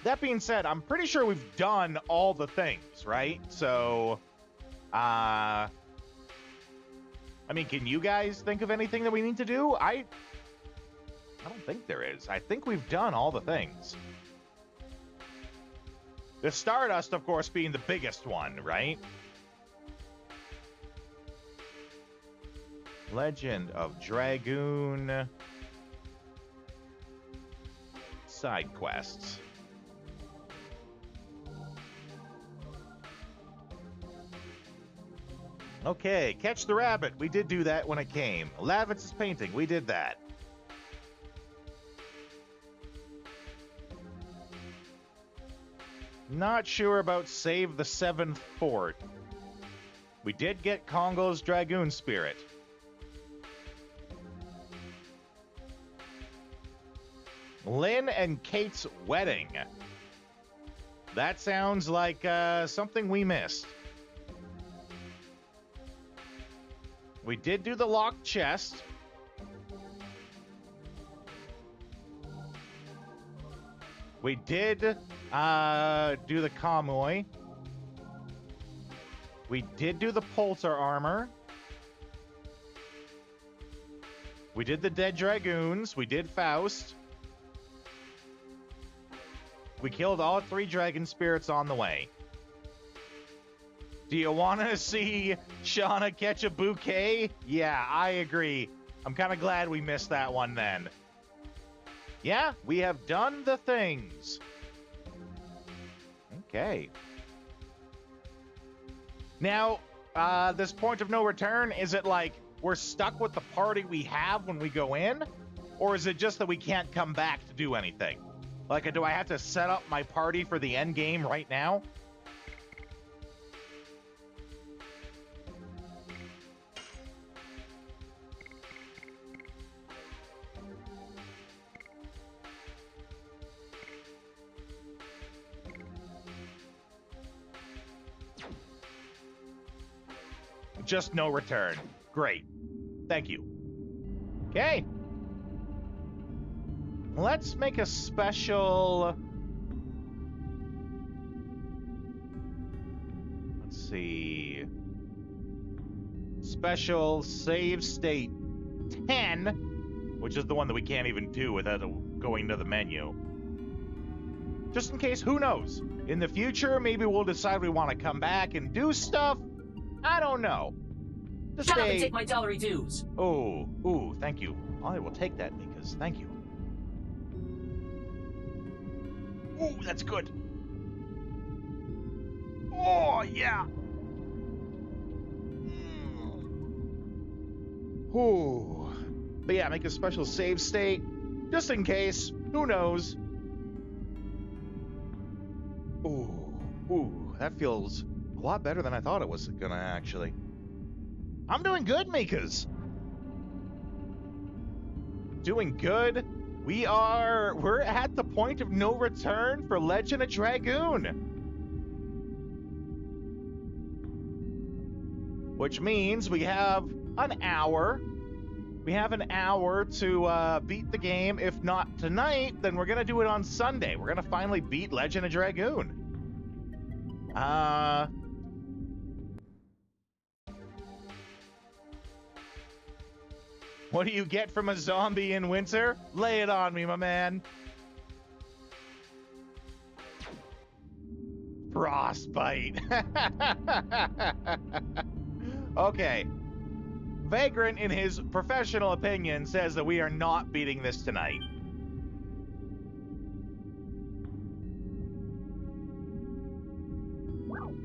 That being said, I'm pretty sure we've done all the things, right? So, I mean, can you guys think of anything that we need to do? I don't think there is. I think we've done all the things. The Stardust, of course, being the biggest one, right? Legend of Dragoon. Side quests. Okay, catch the rabbit. We did do that when it came. Lavitz's painting. We did that. Not sure about Save the Seventh Fort. We did get Congo's Dragoon Spirit. Lynn and Kate's wedding. That sounds like something we missed. We did do the locked chest. We did do the Kamui. We did do the Polter armor. We did the Dead Dragoons. We did Faust. We killed all 3 dragon spirits on the way. Do you want to see Shauna catch a bouquet? Yeah, I agree. I'm kind of glad we missed that one then. Yeah, we have done the things. Okay. Now, this point of no return, is it like we're stuck with the party we have when we go in? Or is it just that we can't come back to do anything? Like, do I have to set up my party for the end game right now? Just no return. Great. Thank you. Okay. Let's make a special... Let's see... Special save state 10, which is the one that we can't even do without going to the menu. Just in case, who knows? In the future, maybe we'll decide we want to come back and do stuff. I don't know. Just Shut up and take my dollary dues. Oh, thank you. I will take that, Mikas. Thank you. Ooh, that's good. Oh, yeah. Ooh. But yeah, make a special save state, just in case. Who knows? Ooh, that feels a lot better than I thought it was gonna, actually. I'm doing good, Mikas. Doing good. We're at the point of no return for Legend of Dragoon. Which means we have an hour. We have an hour to beat the game. If not tonight, then we're going to do it on Sunday. We're going to finally beat Legend of Dragoon. What do you get from a zombie in winter? Lay it on me, my man. Frostbite. Okay. Vagrant, in his professional opinion, says that we are not beating this tonight.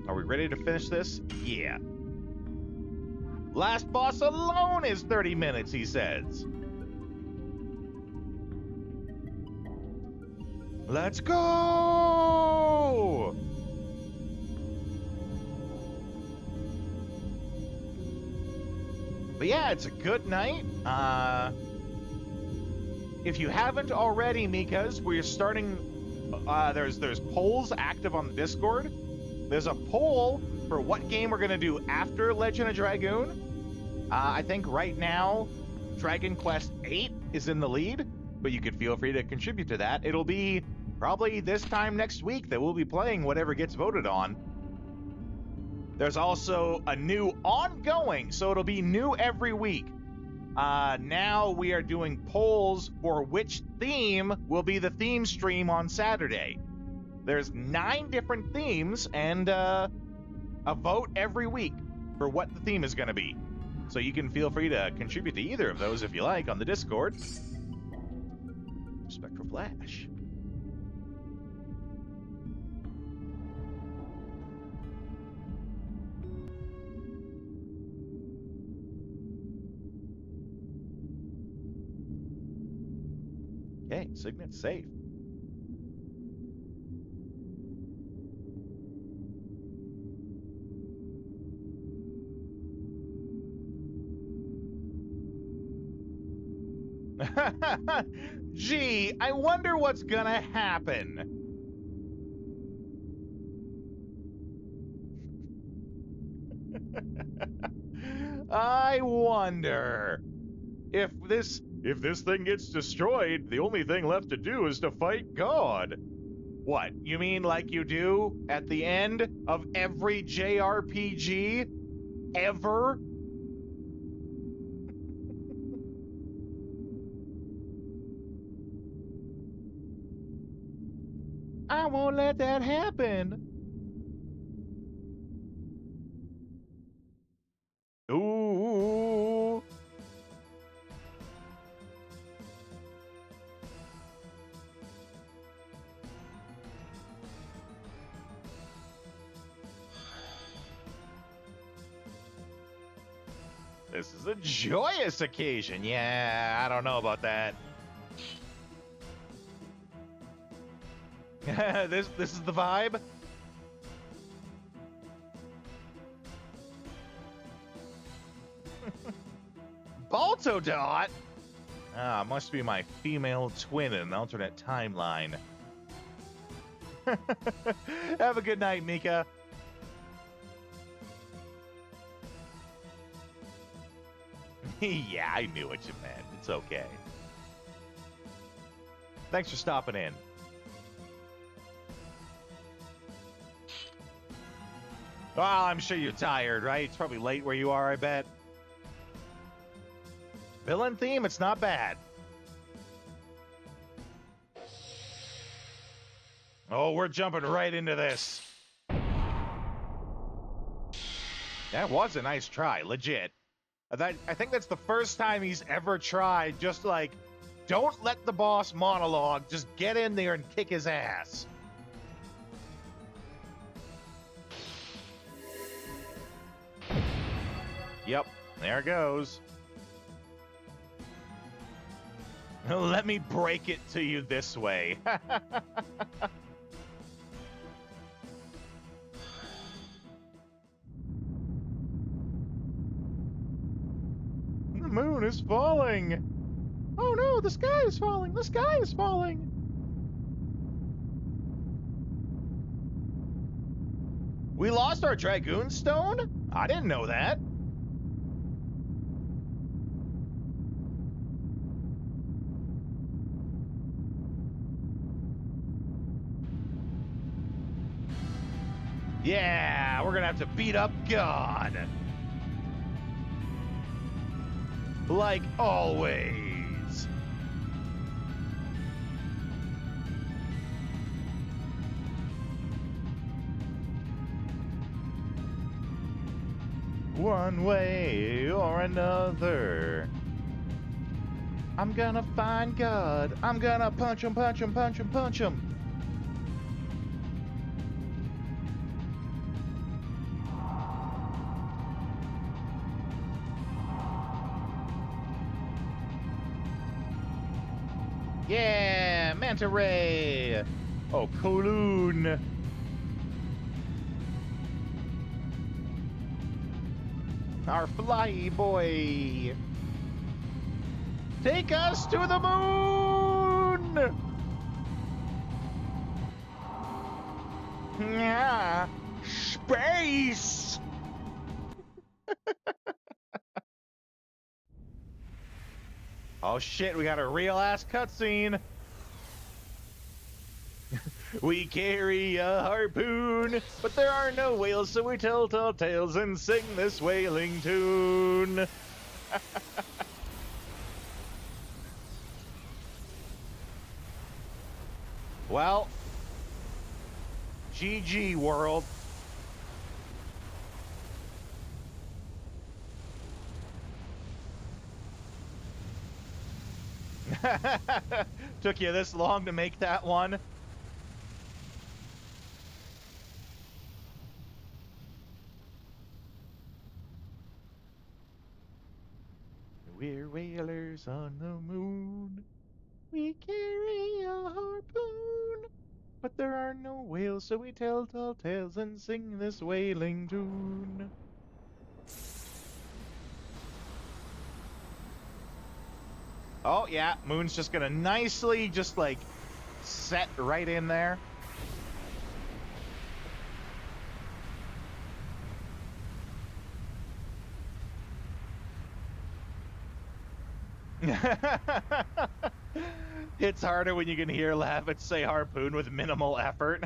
Are we ready to finish this? Yeah. Last boss alone is 30 minutes, he says. Let's go! But yeah, it's a good night. If you haven't already, Mikas, we're starting. There's polls active on the Discord. There's a poll for what game we're gonna do after Legend of Dragoon. I think right now, Dragon Quest VIII is in the lead, but you could feel free to contribute to that. It'll be probably this time next week that we'll be playing whatever gets voted on. There's also a new ongoing, so it'll be new every week. Now we are doing polls for which theme will be the theme stream on Saturday. There's 9 different themes and a vote every week for what the theme is going to be. So you can feel free to contribute to either of those if you like on the Discord. Spectral Flash. Okay, Signet's safe. Gee, I wonder what's gonna happen. I wonder if this thing gets destroyed, the only thing left to do is to fight God. What, you mean like you do at the end of every JRPG ever? I won't let that happen. Ooh. This is a joyous occasion. Yeah, I don't know about that. this is the vibe. Baltodot? Ah, must be my female twin in an alternate timeline. Have a good night, Mika. Yeah, I knew what you meant. It's okay. Thanks for stopping in. Well, I'm sure you're tired, right? It's probably late where you are, I bet. Villain theme, it's not bad. Oh, we're jumping right into this. That was a nice try, legit. I think that's the first time he's ever tried, just like, don't let the boss monologue, just get in there and kick his ass. Yep, there goes. Let me break it to you this way. The moon is falling. Oh no, the sky is falling. The sky is falling. We lost our Dragoon Stone? I didn't know that. Yeah, we're gonna have to beat up God. Like always. One way or another. I'm gonna find God. I'm gonna punch him, punch him, punch him, punch him. Yeah, Manta Ray. Oh, Kowloon. Our fly boy. Take us to the moon. Yeah, space. Oh shit, we got a real ass cutscene. We carry a harpoon, but there are no whales, so we tell tall tales and sing this wailing tune. Well, GG world. Took you this long to make that one? We're whalers on the moon. We carry a harpoon, but there are no whales, so we tell tall tales and sing this wailing tune. Oh, yeah, moon's just gonna nicely just, like, set right in there. It's harder when you can hear Lavich say harpoon with minimal effort.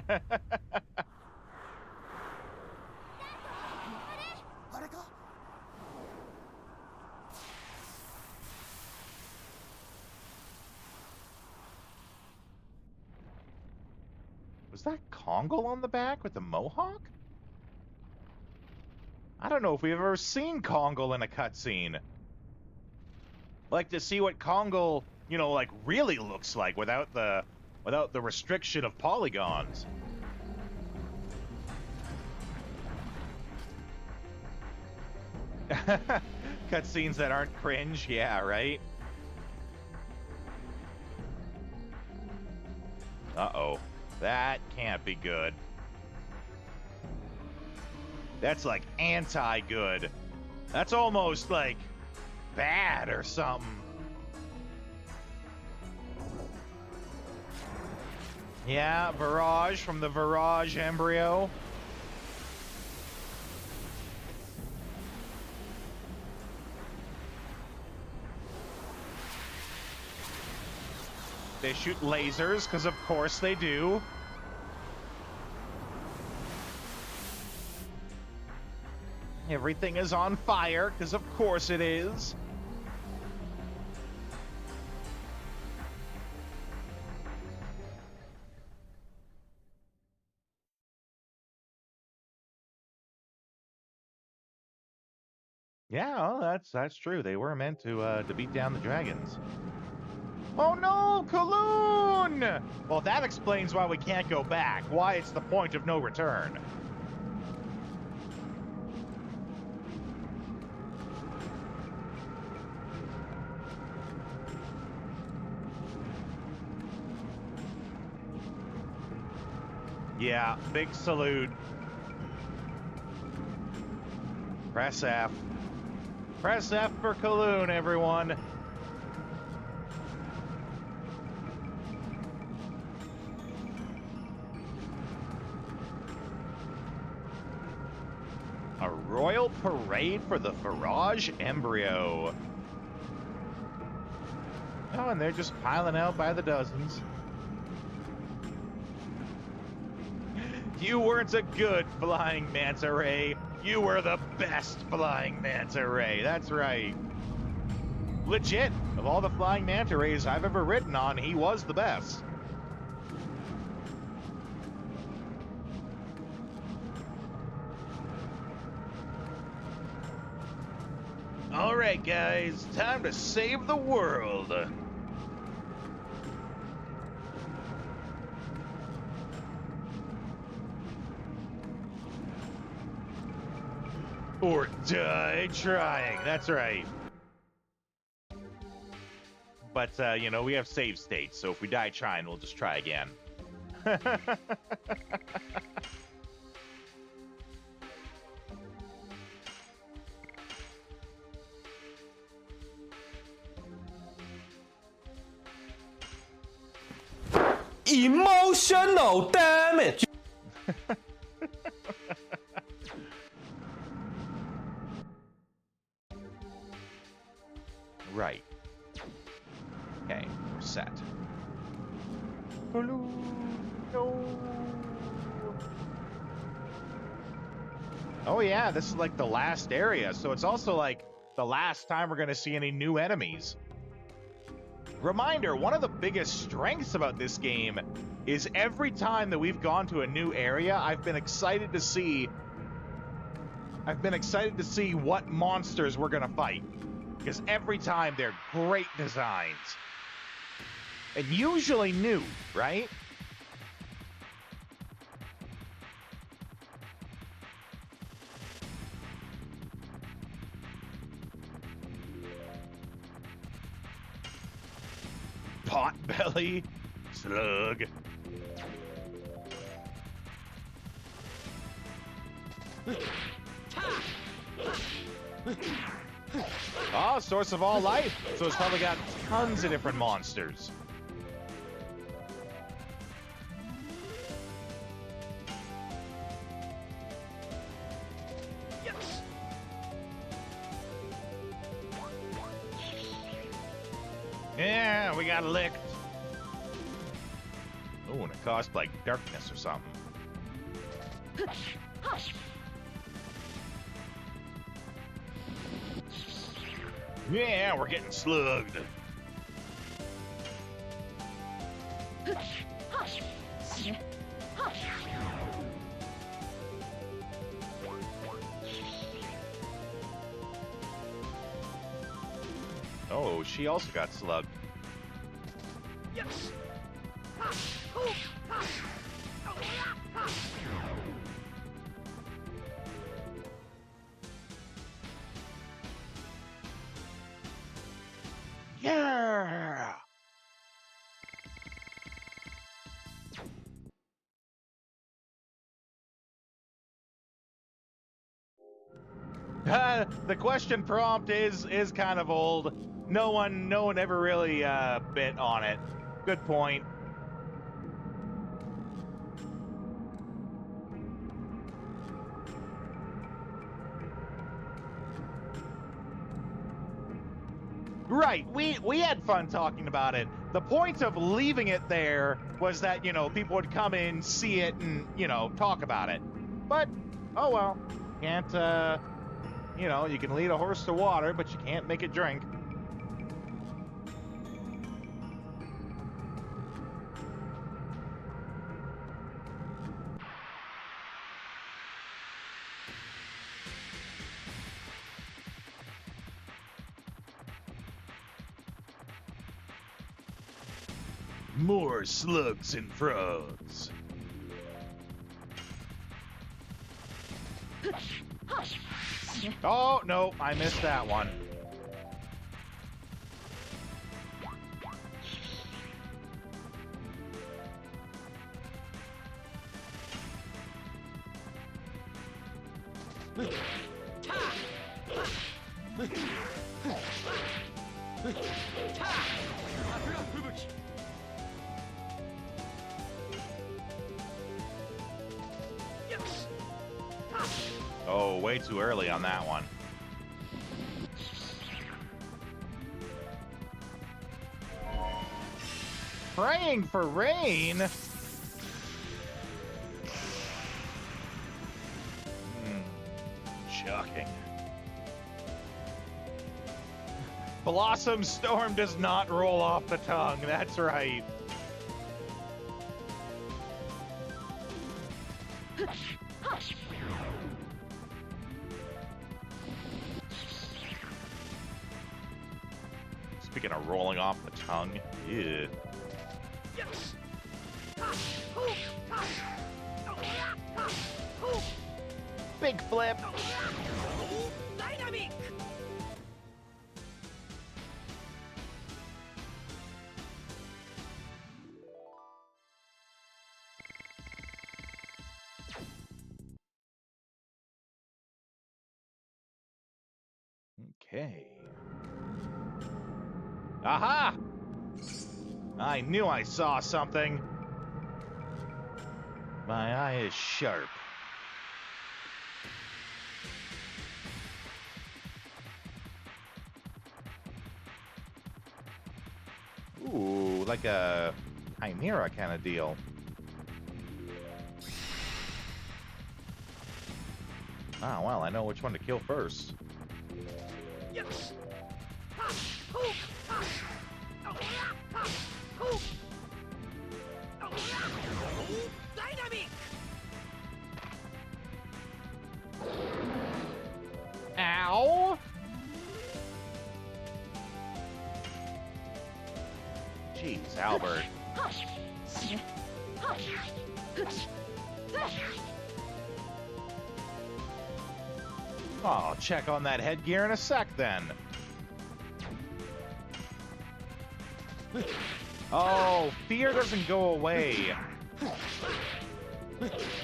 Was that Kongal on the back with the mohawk? I don't know if we've ever seen Kongal in a cutscene. Like to see what Kongal, you know, like really looks like without the restriction of polygons. Cutscenes that aren't cringe, yeah, right? Uh-oh. That can't be good. That's like anti-good. That's almost like bad or something. Yeah, Virage from the Virage embryo. They shoot lasers, because of course they do. Everything is on fire, because of course it is. Yeah, well, that's true. They were meant to beat down the dragons. Oh no, Kowloon! Well, that explains why we can't go back. Why it's the point of no return. Yeah, big salute. Press F. Press F for Kowloon, everyone. A royal parade for the Farage embryo. Oh, and they're just piling out by the dozens. You weren't a good flying manta ray. You were the best flying manta ray. That's right. Legit. Of all the flying manta rays I've ever ridden on, he was the best. All right, guys. Time to save the world. Or die trying. That's right. But, you know, we have save states, so if we die trying, we'll just try again. Emotional damage. Right. Okay, we're set. No. Oh yeah, this is like the last area, so it's also like the last time we're gonna see any new enemies. Reminder, one of the biggest strengths about this game is every time that we've gone to a new area, I've been excited to see what monsters we're gonna fight. Because every time they're great designs. And usually new, right? Potbelly slug. Oh, source of all life. So it's probably got tons of different monsters. Yes. Yeah, we got licked. Oh, and it caused like darkness or something. Yeah, we're getting slugged. Oh, she also got slugged. Yes. Yeah. The question prompt is kind of old. No one ever really bit on it. Good point. Right, we had fun talking about it. The point of leaving it there was that, you know, people would come in, see it, and, you know, talk about it. But, oh well, can't, you know, you can lead a horse to water, but you can't make it drink. More slugs and frogs. Oh, no, I missed that one. Oh, way too early on that one. Praying for rain? Shocking. Blossom Storm does not roll off the tongue, that's right. Speaking of rolling off the tongue, ew. Big flip. Dynamic. Okay. Aha! I knew I saw something. My eye is sharp. Ooh, like a chimera kind of deal. Ah, well, I know which one to kill first. Yes. Dynamic. Ow! Jeez, Albert. Oh, I'll check on that headgear in a sec then. Oh, fear doesn't go away.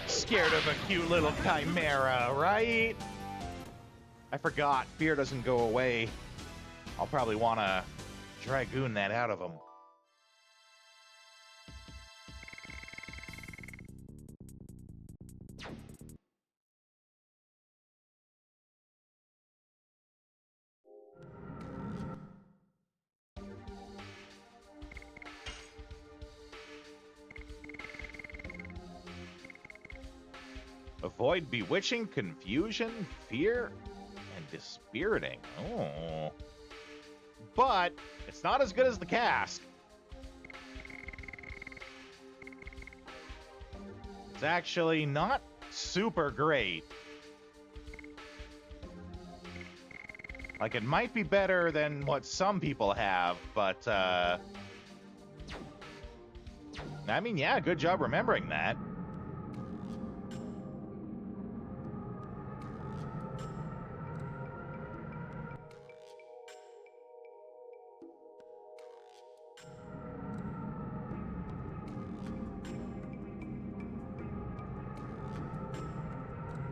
Scared of a cute little chimera, right? I forgot, fear doesn't go away. I'll probably want to dragoon that out of him. Avoid bewitching, confusion, fear, and dispiriting. Oh. But it's not as good as the cask. It's actually not super great. Like, it might be better than what some people have, but, I mean, yeah, good job remembering that.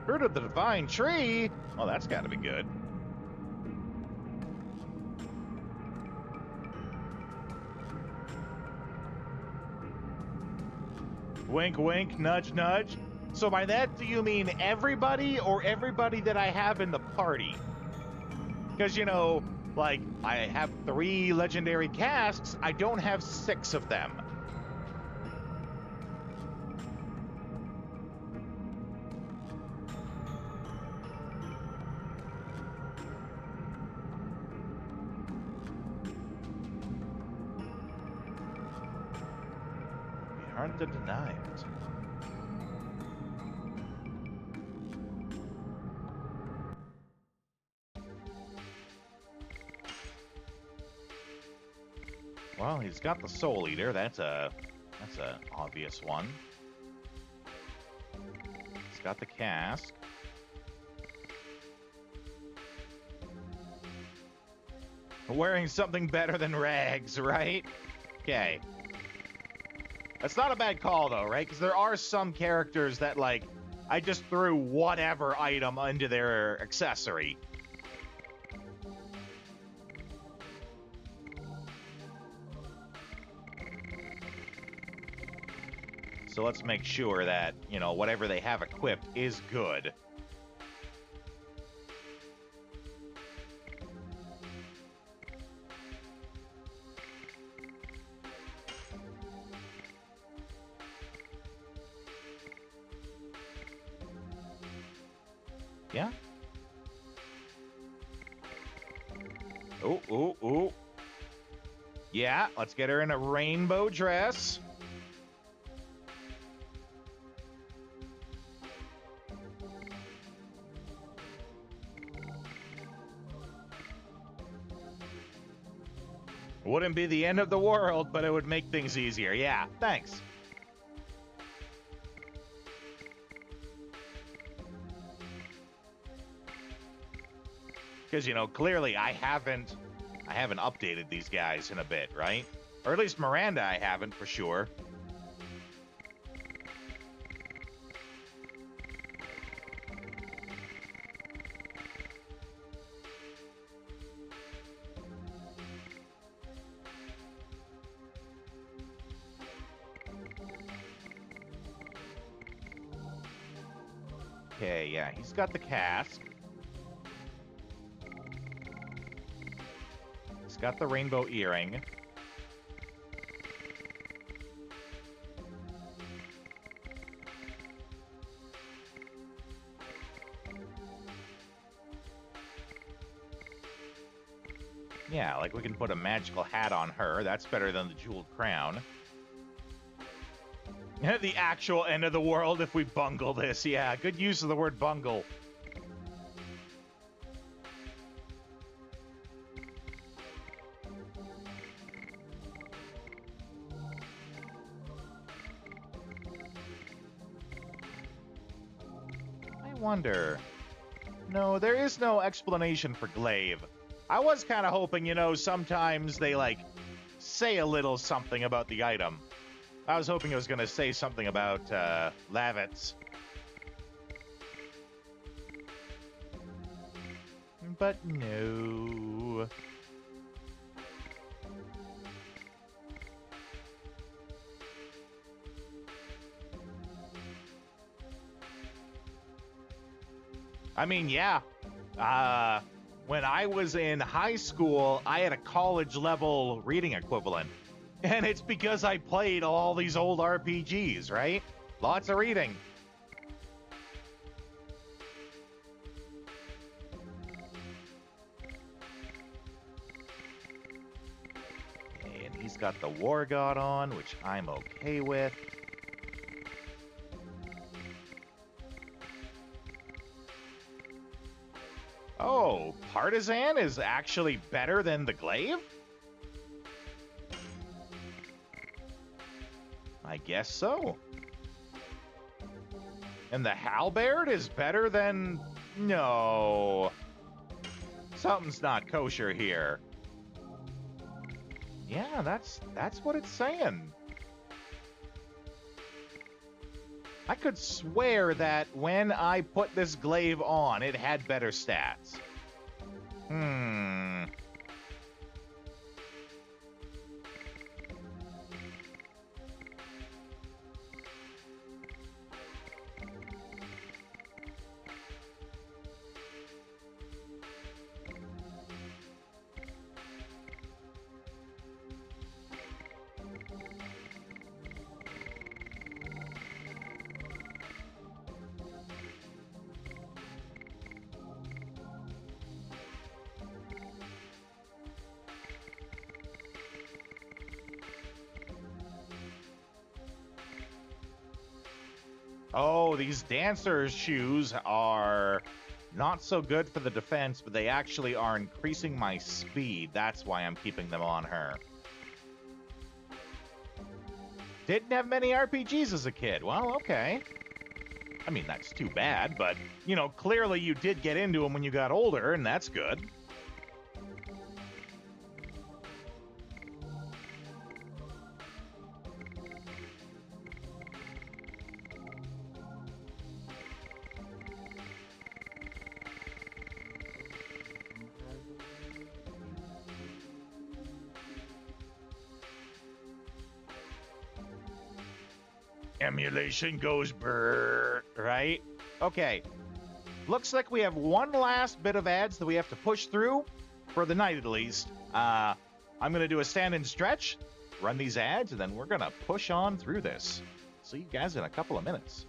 Fruit of the Divine Tree? Oh, that's got to be good. Wink, wink, nudge, nudge. So by that, do you mean everybody or everybody that I have in the party? Because, you know, like, I have 3 legendary casks. I don't have 6 of them. Hard to deny it. Well, he's got the Soul Eater. That's a obvious one. He's got the cask. Wearing something better than rags, right? Okay. That's not a bad call, though, right? Because there are some characters that, like, I just threw whatever item into their accessory. So let's make sure that, you know, whatever they have equipped is good. Yeah. Ooh, ooh, ooh. Yeah, let's get her in a rainbow dress. Wouldn't be the end of the world, but it would make things easier. Yeah, thanks. Because, you know, clearly I haven't updated these guys in a bit, right? Or at least Miranda I haven't, for sure. Okay, yeah, he's got the cask. He's got the rainbow earring. Yeah, like we can put a magical hat on her. That's better than the jeweled crown. The actual end of the world if we bungle this. Yeah, good use of the word bungle. I wonder. No, there is no explanation for glaive. I was kind of hoping, you know, sometimes they, like, say a little something about the item. I was hoping it was going to say something about, lavets. But no. I mean, yeah. When I was in high school, I had a college-level reading equivalent. And it's because I played all these old RPGs, right? Lots of reading. And he's got the War God on, which I'm okay with. Oh, Partisan is actually better than the Glaive? I guess so. And the Halberd is better than... No. Something's not kosher here. Yeah, that's what it's saying. I could swear that when I put this glaive on, it had better stats. Oh, these dancer's shoes are not so good for the defense, but they actually are increasing my speed. That's why I'm keeping them on her. Didn't have many RPGs as a kid. Well, okay. I mean, that's too bad, but, you know, clearly you did get into them when you got older, and that's good. Emulation goes brrr, right? Okay. Looks like we have one last bit of ads that we have to push through, for the night at least. I'm going to do a stand and stretch, run these ads, and then we're going to push on through this. See you guys in a couple of minutes.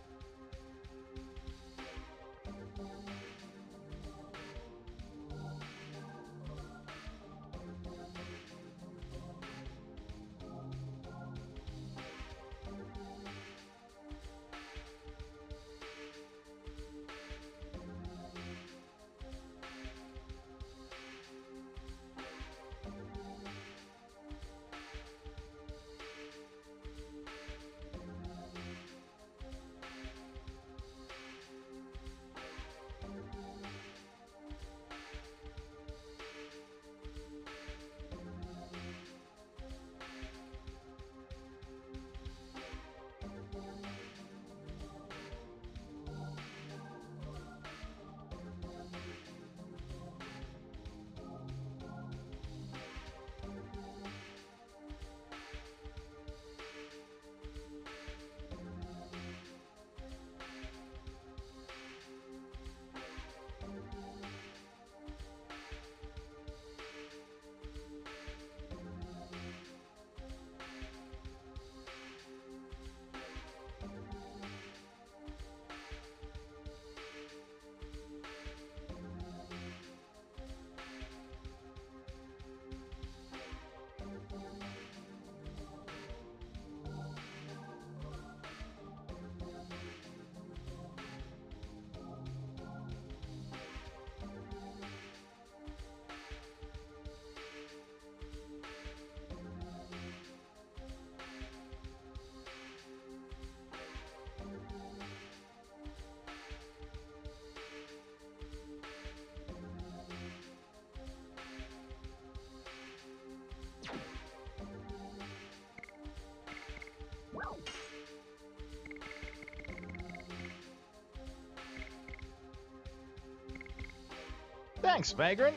Thanks, Vagrant.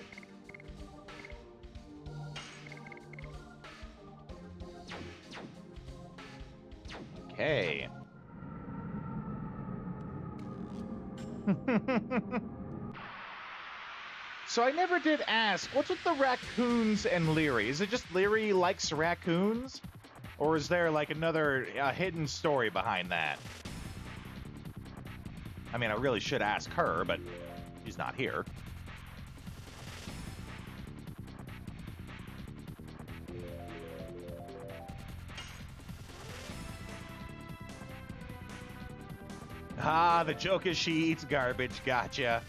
Okay. So I never did ask, what's with the raccoons and Leary? Is it just Leary likes raccoons? Or is there like another hidden story behind that? I mean, I really should ask her, but she's not here. Ah, the joke is she eats garbage. Gotcha.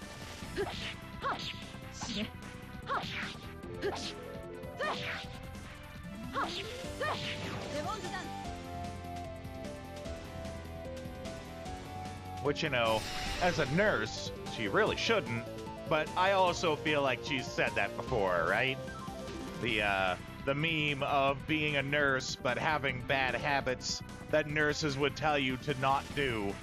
Which, you know, as a nurse, she really shouldn't, but I also feel like she's said that before, right? The meme of being a nurse but having bad habits that nurses would tell you to not do.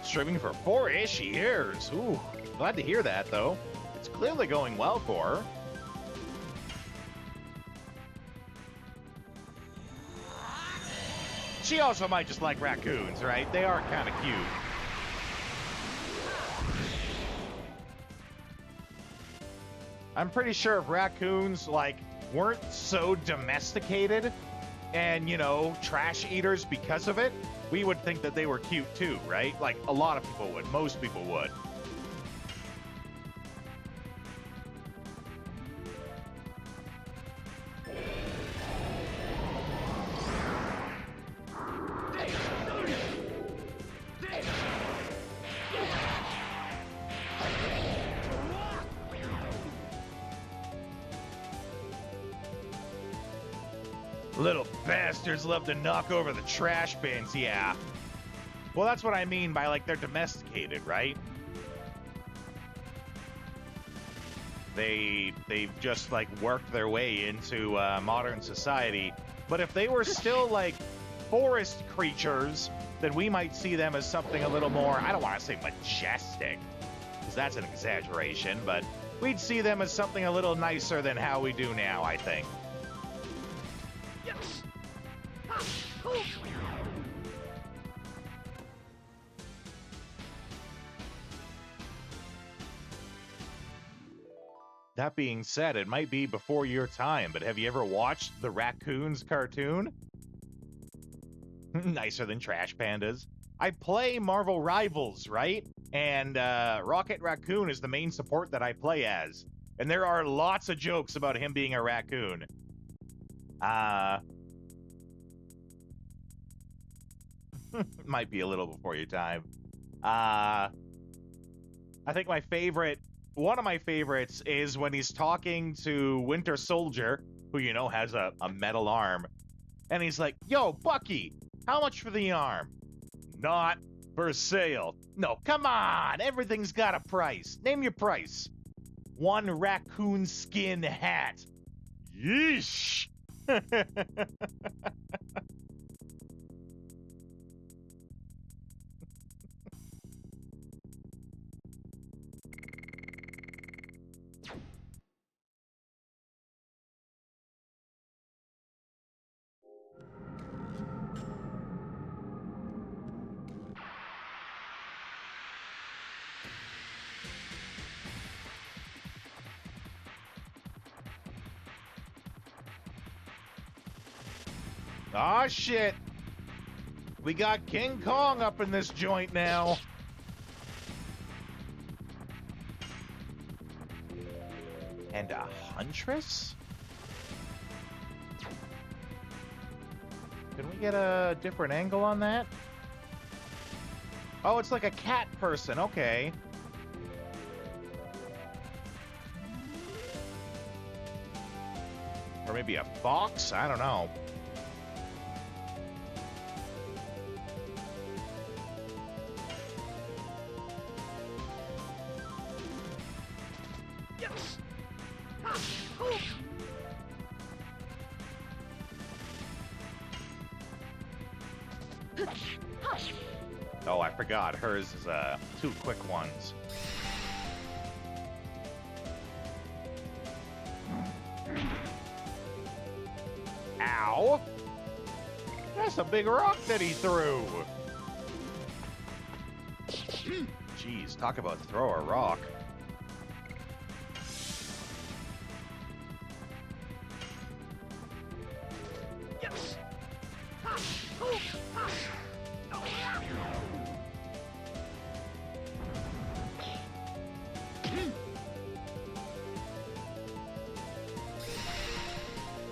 Streaming for 4-ish years. Ooh, glad to hear that, though. It's clearly going well for her. She also might just like raccoons, right? They are kind of cute. I'm pretty sure if raccoons, like, weren't so domesticated and, you know, trash eaters because of it, we would think that they were cute too, right? Like, a lot of people would. Most people would. Little bastards love to knock over the trash bins, yeah. Well, that's what I mean by, like, they're domesticated, right? They've just, like, worked their way into modern society. But if they were still, like, forest creatures then we might see them as something a little more, I don't want to say majestic, because that's an exaggeration, but we'd see them as something a little nicer than how we do now, I think. Yes. That being said, it might be before your time, but have you ever watched the Raccoons cartoon? Nicer than Trash Pandas. I play Marvel Rivals, right? And Rocket Raccoon is the main support that I play as. And there are lots of jokes about him being a raccoon. Might be a little before your time. I think one of my favorites is when he's talking to Winter Soldier, who you know has a metal arm. And he's like, yo, Bucky, how much for the arm? Not for sale. No, come on, everything's got a price. Name your price. 1 raccoon skin hat. Yeesh. Aw, shit. We got King Kong up in this joint now. And a huntress? Can we get a different angle on that? Oh, it's like a cat person. Okay. Or maybe a fox? I don't know. Oh, I forgot. Hers is 2 quick ones. Ow! That's a big rock that he threw. Jeez, talk about throw a rock.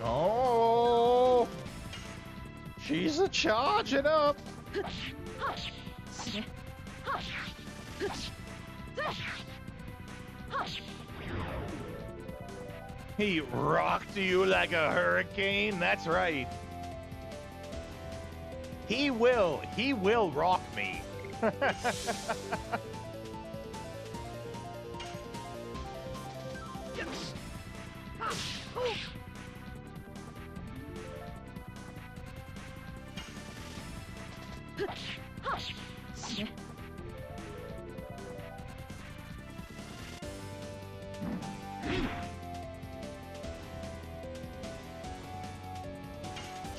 Oh, she's charging up. He rocked you like a hurricane. That's right. He will rock me.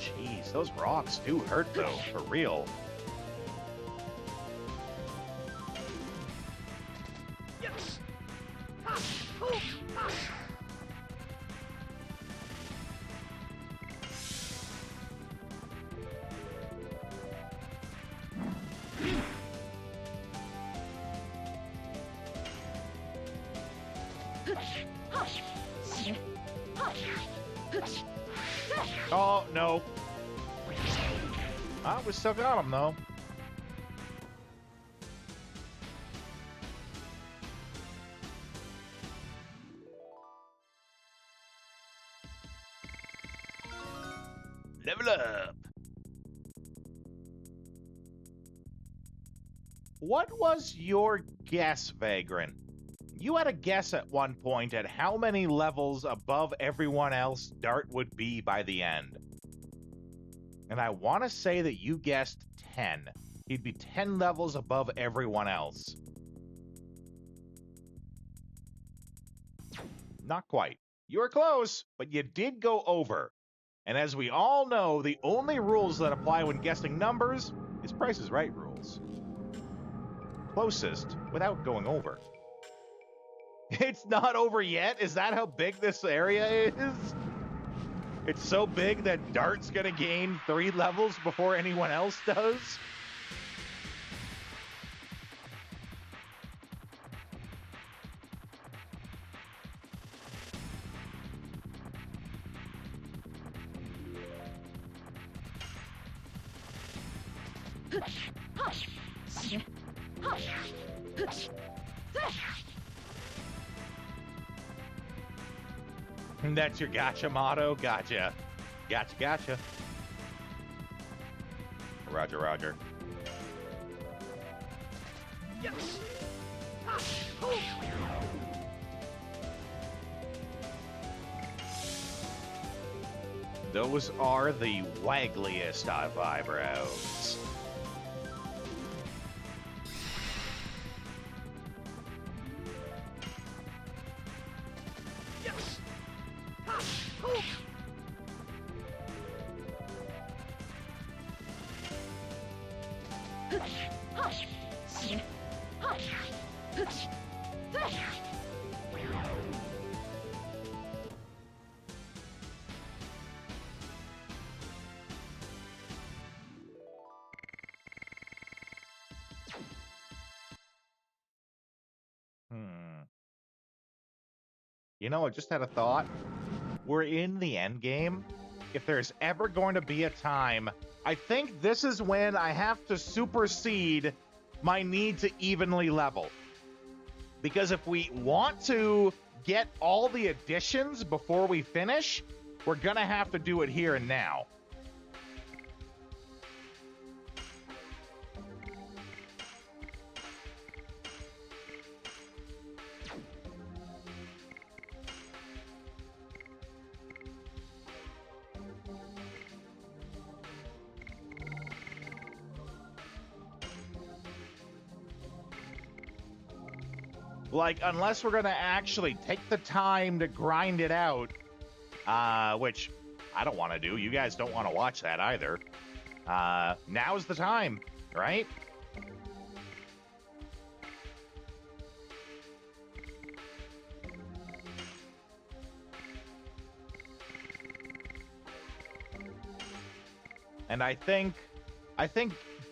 Jeez, those rocks do hurt though, for real. Oh, no. Ah, we still got him, though. Level up. What was your guess, Vagrant? You had a guess at one point at how many levels above everyone else Dart would be by the end. And I want to say that you guessed 10. he'd be 10 levels above everyone else. Not quite. You were close, but you did go over. And as we all know, the only rules that apply when guessing numbers is Price is Right rules. Closest without going over. It's not over yet? Is that how big this area is? It's so big that Dart's gonna gain 3 levels before anyone else does? That's your gotcha motto? Gotcha. Gotcha, gotcha. Roger, roger. Yes. Those are the waggliest of eyebrows. Yes. You know, I just had a thought. We're in the end game. If there's ever going to be a time, I think this is when I have to supersede my need to evenly level. Because if we want to get all the additions before we finish, we're going to have to do it here and now. Like, unless we're going to actually take the time to grind it out, which I don't want to do. You guys don't want to watch that either. Now's the time, right? And I think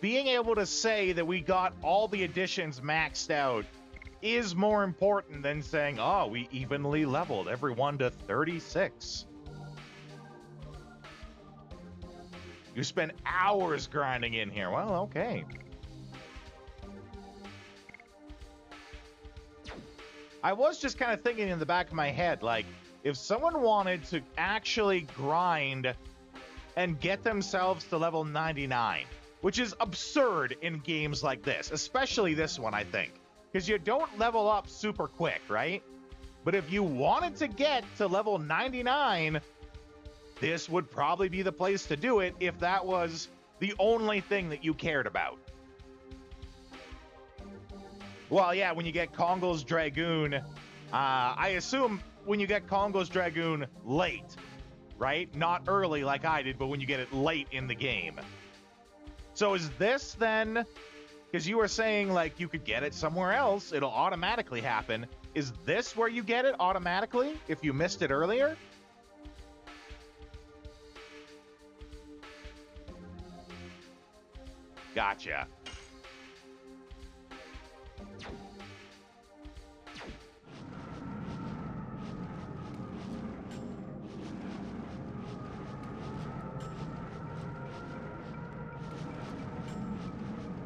being able to say that we got all the additions maxed out is more important than saying, oh, we evenly leveled everyone to 36. You spend hours grinding in here. Well, okay. I was just kind of thinking in the back of my head, like, if someone wanted to actually grind and get themselves to level 99, which is absurd in games like this, especially this one, I think. Because you don't level up super quick, right? But if you wanted to get to level 99, this would probably be the place to do it if that was the only thing that you cared about. Well, yeah, when you get Congo's Dragoon, I assume when you get Congo's Dragoon late, right? Not early like I did, but when you get it late in the game. So is this then... Because you were saying, like, you could get it somewhere else. It'll automatically happen. Is this where you get it automatically if you missed it earlier? Gotcha.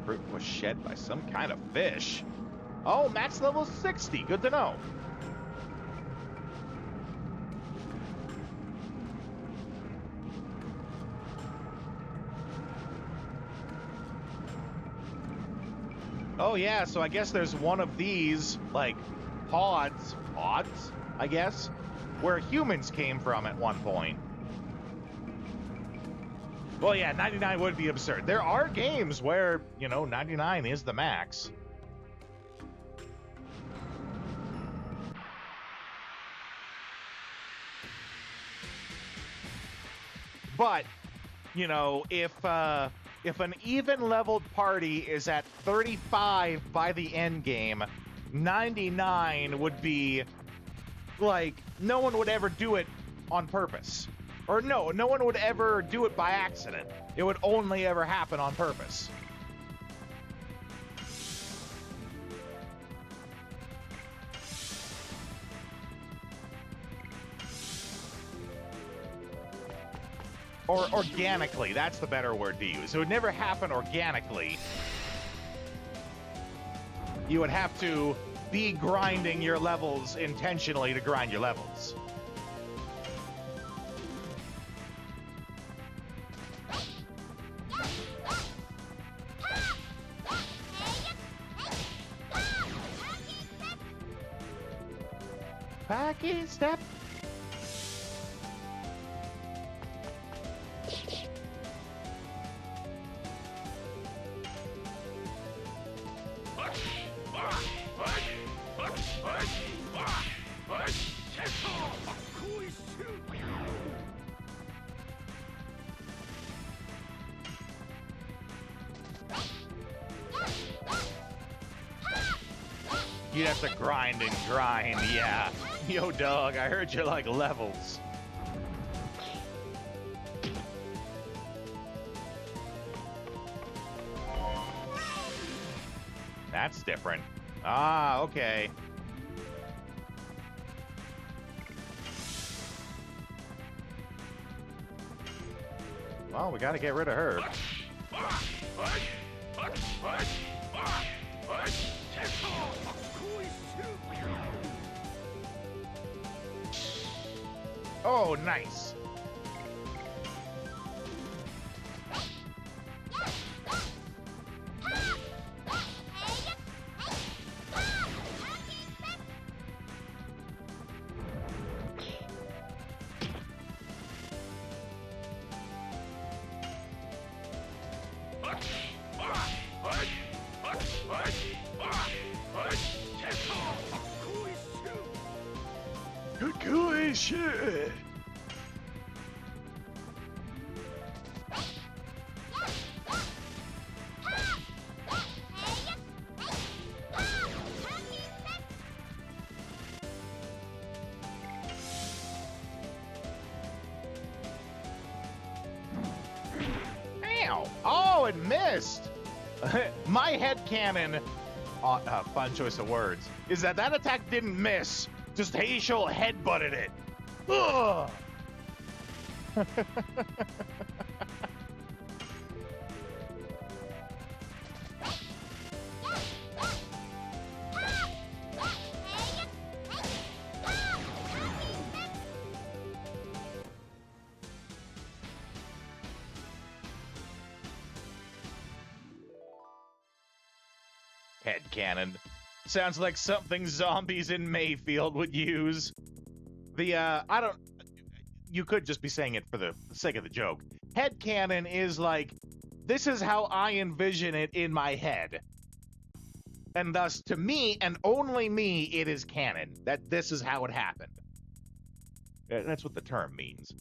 Fruit was shed by some kind of fish. Oh, max level 60. Good to know. Oh, yeah, so I guess there's one of these, like, pods, I guess, where humans came from at one point. Well, yeah, 99 would be absurd. There are games where, 99 is the max. But, if an even-leveled party is at 35 by the end game, 99 would be, like, no one would ever do it on purpose. Or no one would ever do it by accident. It would only ever happen on purpose. Or organically, that's the better word to use. It would never happen organically. You would have to be grinding your levels intentionally to grind your levels. Packy step. You'd have to grind and grind, yeah. Yo, dog, I heard you like levels. That's different. Ah, okay. Well, we gotta get rid of her. Oh, nice. Good shit. Ow! Oh, it missed. My headcanon, fun choice of words, is that attack didn't miss. Just Hazel headbutted it. Ugh! Headcanon. Sounds like something zombies in Mayfield would use. You could just be saying it for the sake of the joke. Headcanon is like, this is how I envision it in my head. And thus, to me, and only me, it is canon. That this is how it happened. That's what the term means.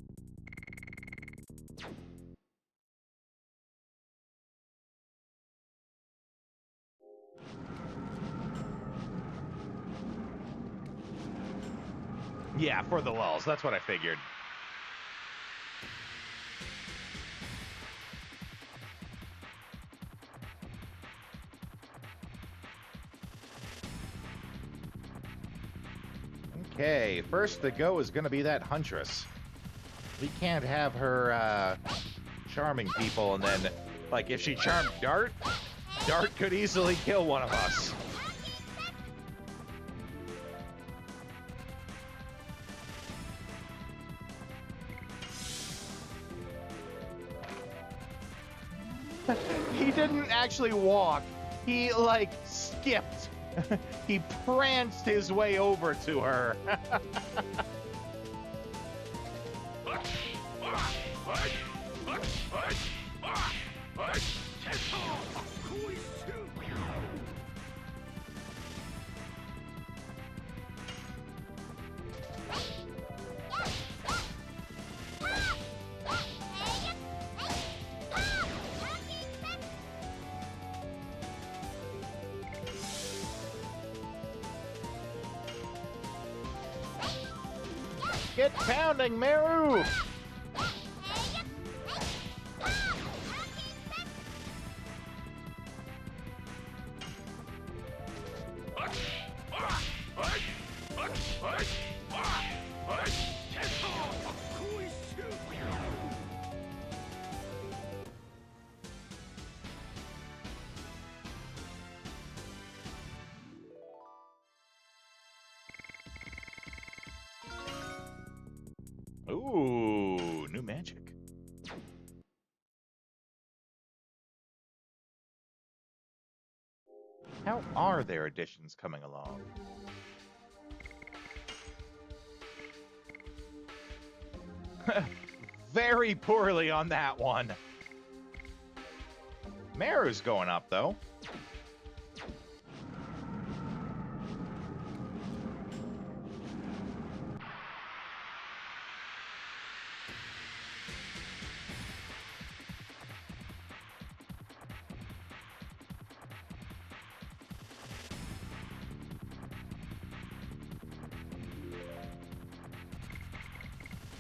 Yeah, for the lulz. That's what I figured. Okay, first to go is going to be that Huntress. We can't have her charming people and then, like, if she charmed Dart, Dart could easily kill one of us. He didn't actually walk. He, like, skipped. He pranced his way over to her. Get pounding, Meru! Ooh, new magic. How are their additions coming along? Very poorly on that one. Meru's going up, though.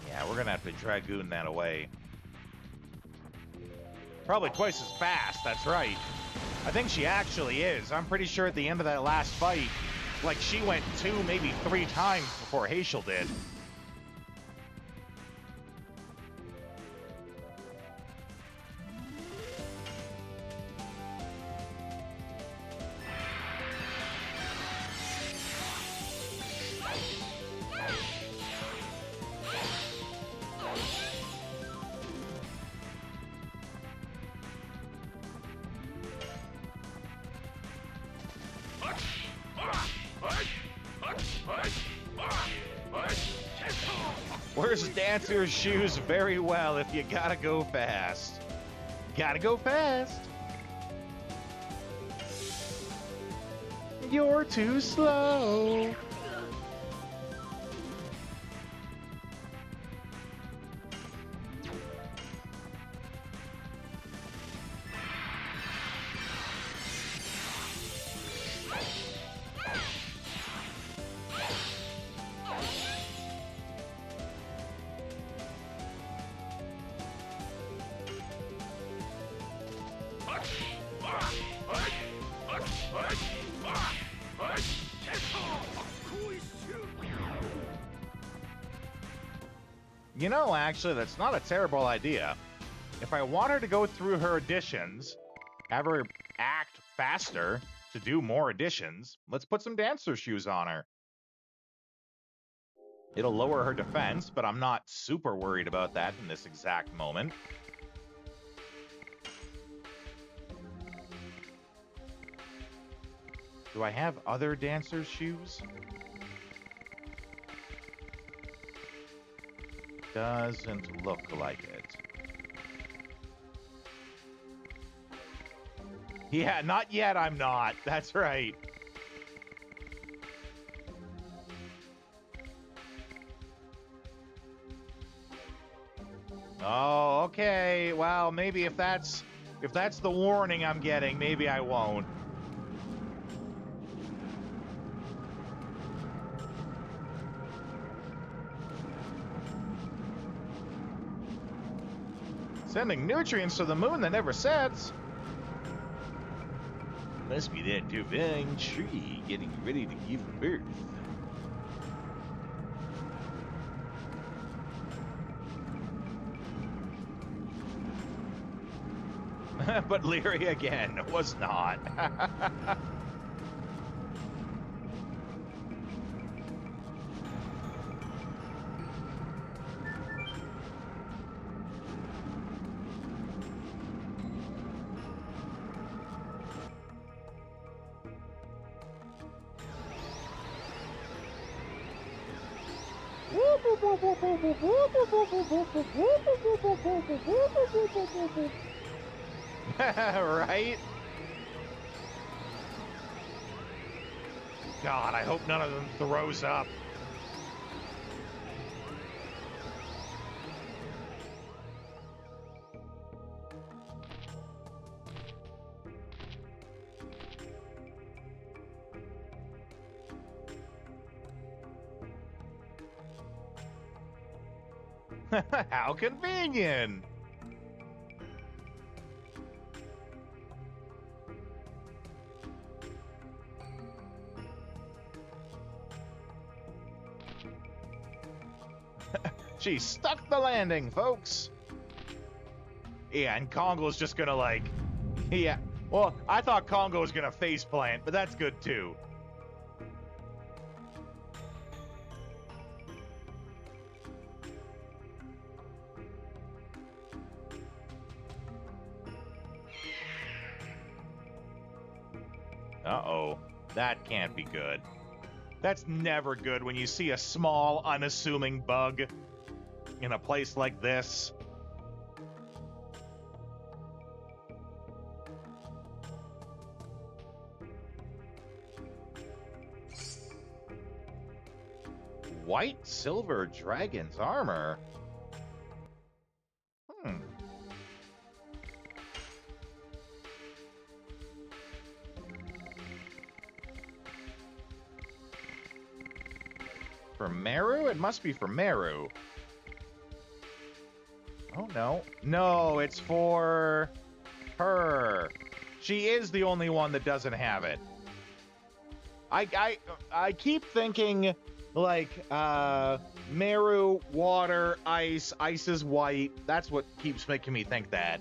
Yeah, we're gonna have to Dragoon that away. Probably twice as fast, that's right. I think she actually is. I'm pretty sure at the end of that last fight, like, she went 2, maybe 3 times before Haishel did. Wears Dancer's shoes very well if you gotta go fast. Gotta go fast. You're too slow. You know, actually, that's not a terrible idea. If I want her to go through her additions, have her act faster to do more additions, let's put some Dancer shoes on her. It'll lower her defense, but I'm not super worried about that in this exact moment. Do I have other Dancer shoes? Doesn't look like it. Yeah, not yet, I'm not. That's right. Oh, okay. Well, maybe if that's the warning I'm getting, maybe I won't. Sending nutrients to the moon that never sets. Must be that divine tree getting ready to give birth. But Leary again was not. Whoop. Right? God, I hope none of them throws up. How convenient. She stuck the landing, folks. Yeah, and Congo's just gonna like... Yeah, well, I thought Congo was gonna faceplant, but that's good too. Uh-oh, that can't be good. That's never good when you see a small, unassuming bug in a place like this. White silver dragon's armor? For Meru? It must be for Meru. Oh, no. No, it's for her. She is the only one that doesn't have it. I keep thinking, like, Meru, water, ice. Ice is white. That's what keeps making me think that.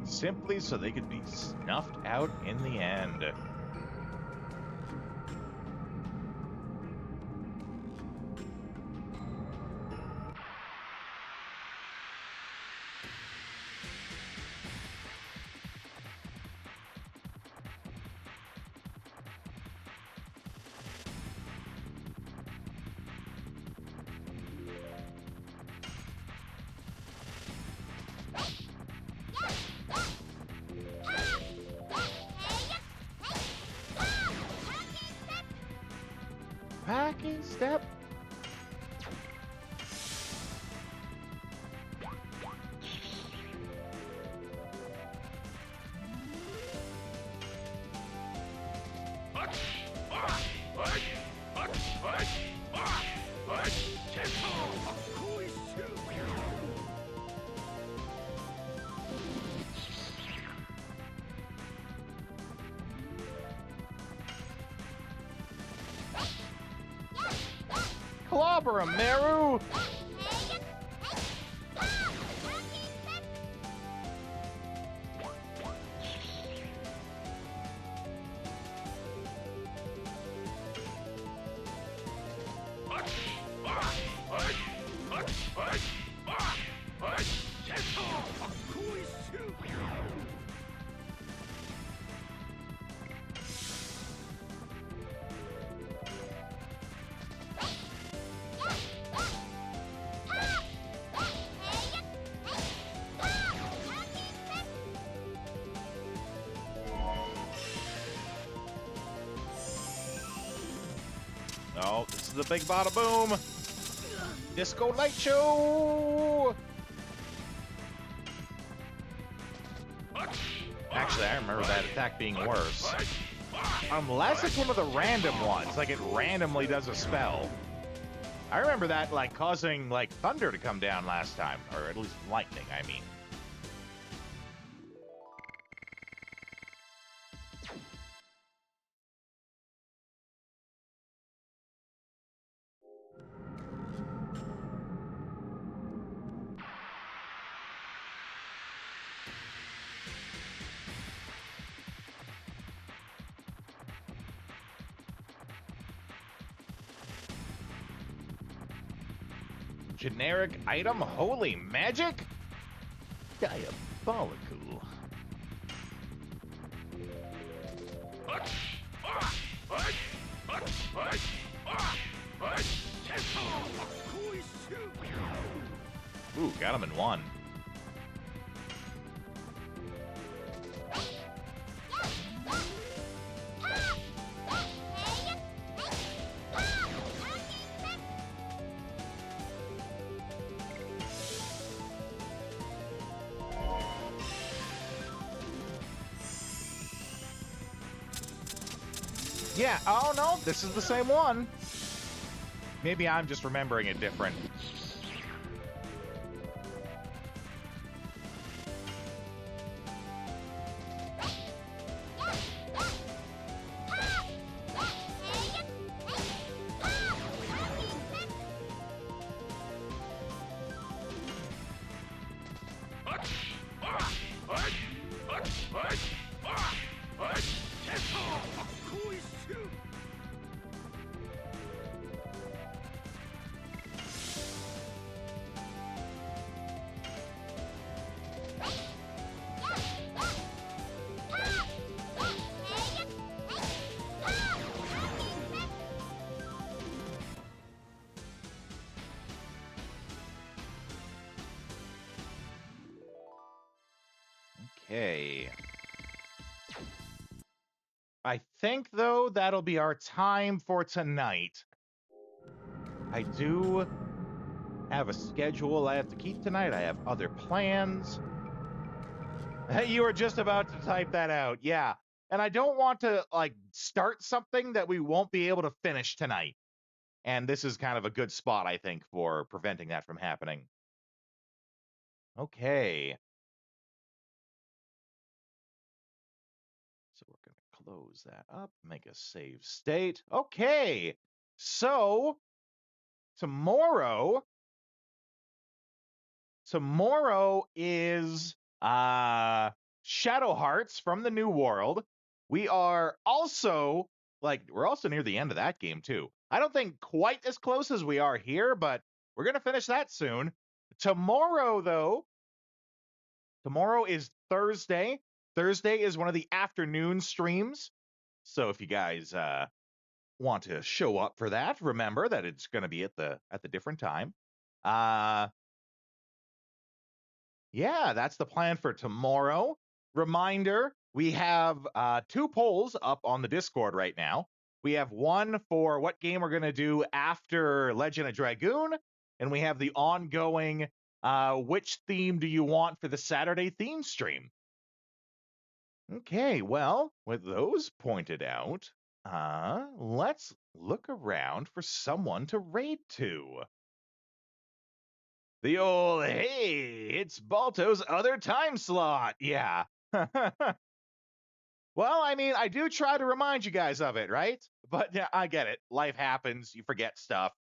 Simply so they could be snuffed out in the end. Packing step. Clobber him, Meru! Oh, this is the big bada boom. Disco Light Show. Actually, I remember that attack being worse. Unless it's one of the random ones, like it randomly does a spell. I remember that, like, causing, like, thunder to come down last time. Or at least lightning, I mean. Generic item, holy magic? Diabolical. Ooh, got him in one. Yeah, oh no, this is the same one. Maybe I'm just remembering it different. Okay. I think, though, that'll be our time for tonight. I do have a schedule I have to keep tonight. I have other plans. You were just about to type that out. Yeah. And I don't want to, like, start something that we won't be able to finish tonight. And this is kind of a good spot, I think, for preventing that from happening. Okay. So we're going to close that up, make a save state. Okay. So tomorrow is Shadow Hearts from the New World. We are also we're also near the end of that game too. I don't think quite as close as we are here, but we're going to finish that soon. Tomorrow is Thursday. Thursday is one of the afternoon streams. So if you guys want to show up for that, remember that it's going to be at the different time. Yeah, that's the plan for tomorrow. Reminder, we have 2 polls up on the Discord right now. We have one for what game we're going to do after Legend of Dragoon, and we have the ongoing which theme do you want for the Saturday theme stream? Okay, well, with those pointed out, let's look around for someone to raid to. The old, hey, it's Balto's other time slot. Yeah. Well, I mean, I do try to remind you guys of it, right? But yeah, I get it. Life happens. You forget stuff.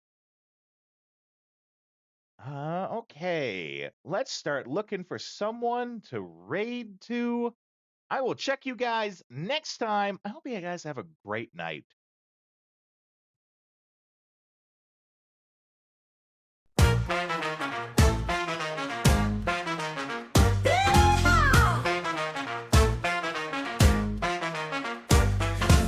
Okay. Let's start looking for someone to raid to. I will check you guys next time. I hope you guys have a great night.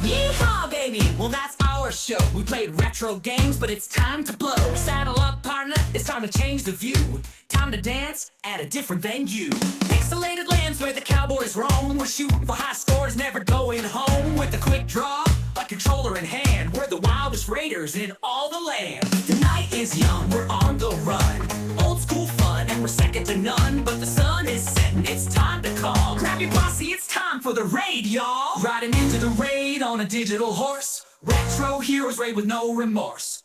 Yeehaw, baby! Well, that's our show. We played retro games, but it's time to blow. Saddle up, partner. It's time to change the view. Time to dance at a different venue. Pixelated lands where the cowboys roam. We're shooting for high scores, never going home. With a quick draw, a controller in hand. We're the wildest raiders in all the land. The night is young, we're on the run. Old school fun, and we're second to none. But the sun is setting, it's time to call. Grab your posse, it's time for the raid, y'all. Riding into the raid on a digital horse. Retro heroes raid with no remorse.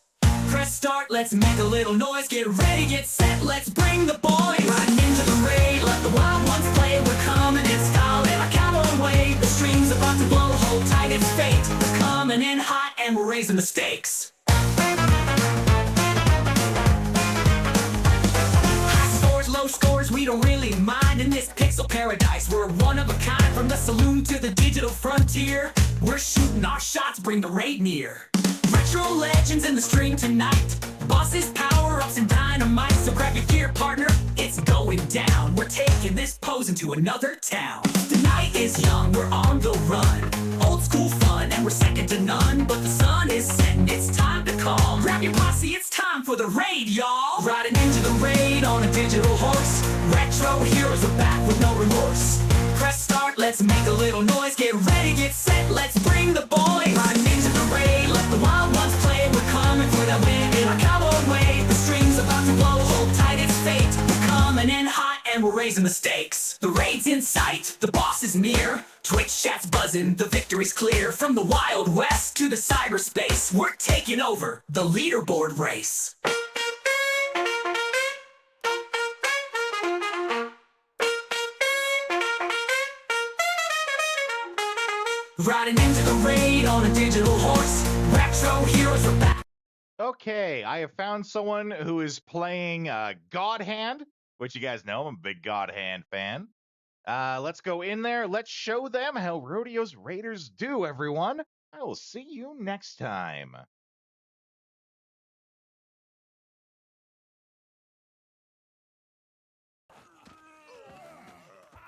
Press start, let's make a little noise. Get ready, get set, let's bring the boys. Riding into the raid, let the wild ones play. We're coming in style in a cowboy way. The stream's about to blow, hold tight, it's fate. We're coming in hot and we're raising the stakes. High scores, low scores, we don't really mind. In this pixel paradise, we're one of a kind. From the saloon to the digital frontier, we're shooting our shots, bring the raid near. Retro legends in the stream tonight. Bosses, power-ups, and dynamite. So grab your gear, partner, it's going down. We're taking this pose into another town. The night is young, we're on the run. Old school fun, and we're second to none. But the sun is setting, it's time to call. Grab your posse, it's time for the raid, y'all. Riding into the raid on a digital horse. Retro heroes are back with no remorse. Press start, let's make a little noise. Get ready, get set, let's bring the boys. Riding into the raid, let the wild ones play. We're coming for that win in our cowboy way. The stream's about to blow, hold tight, it's fate. We're coming in hot and we're raising the stakes. The raid's in sight, the boss is near. Twitch chat's buzzing, the victory's clear. From the Wild West to the cyberspace, we're taking over the leaderboard race. Riding into the raid on a digital horse. Retro heroes are back. Okay, I have found someone who is playing God Hand, which you guys know, I'm a big God Hand fan. Let's go in there. Let's show them how Rodeo's Raiders do, everyone. I will see you next time.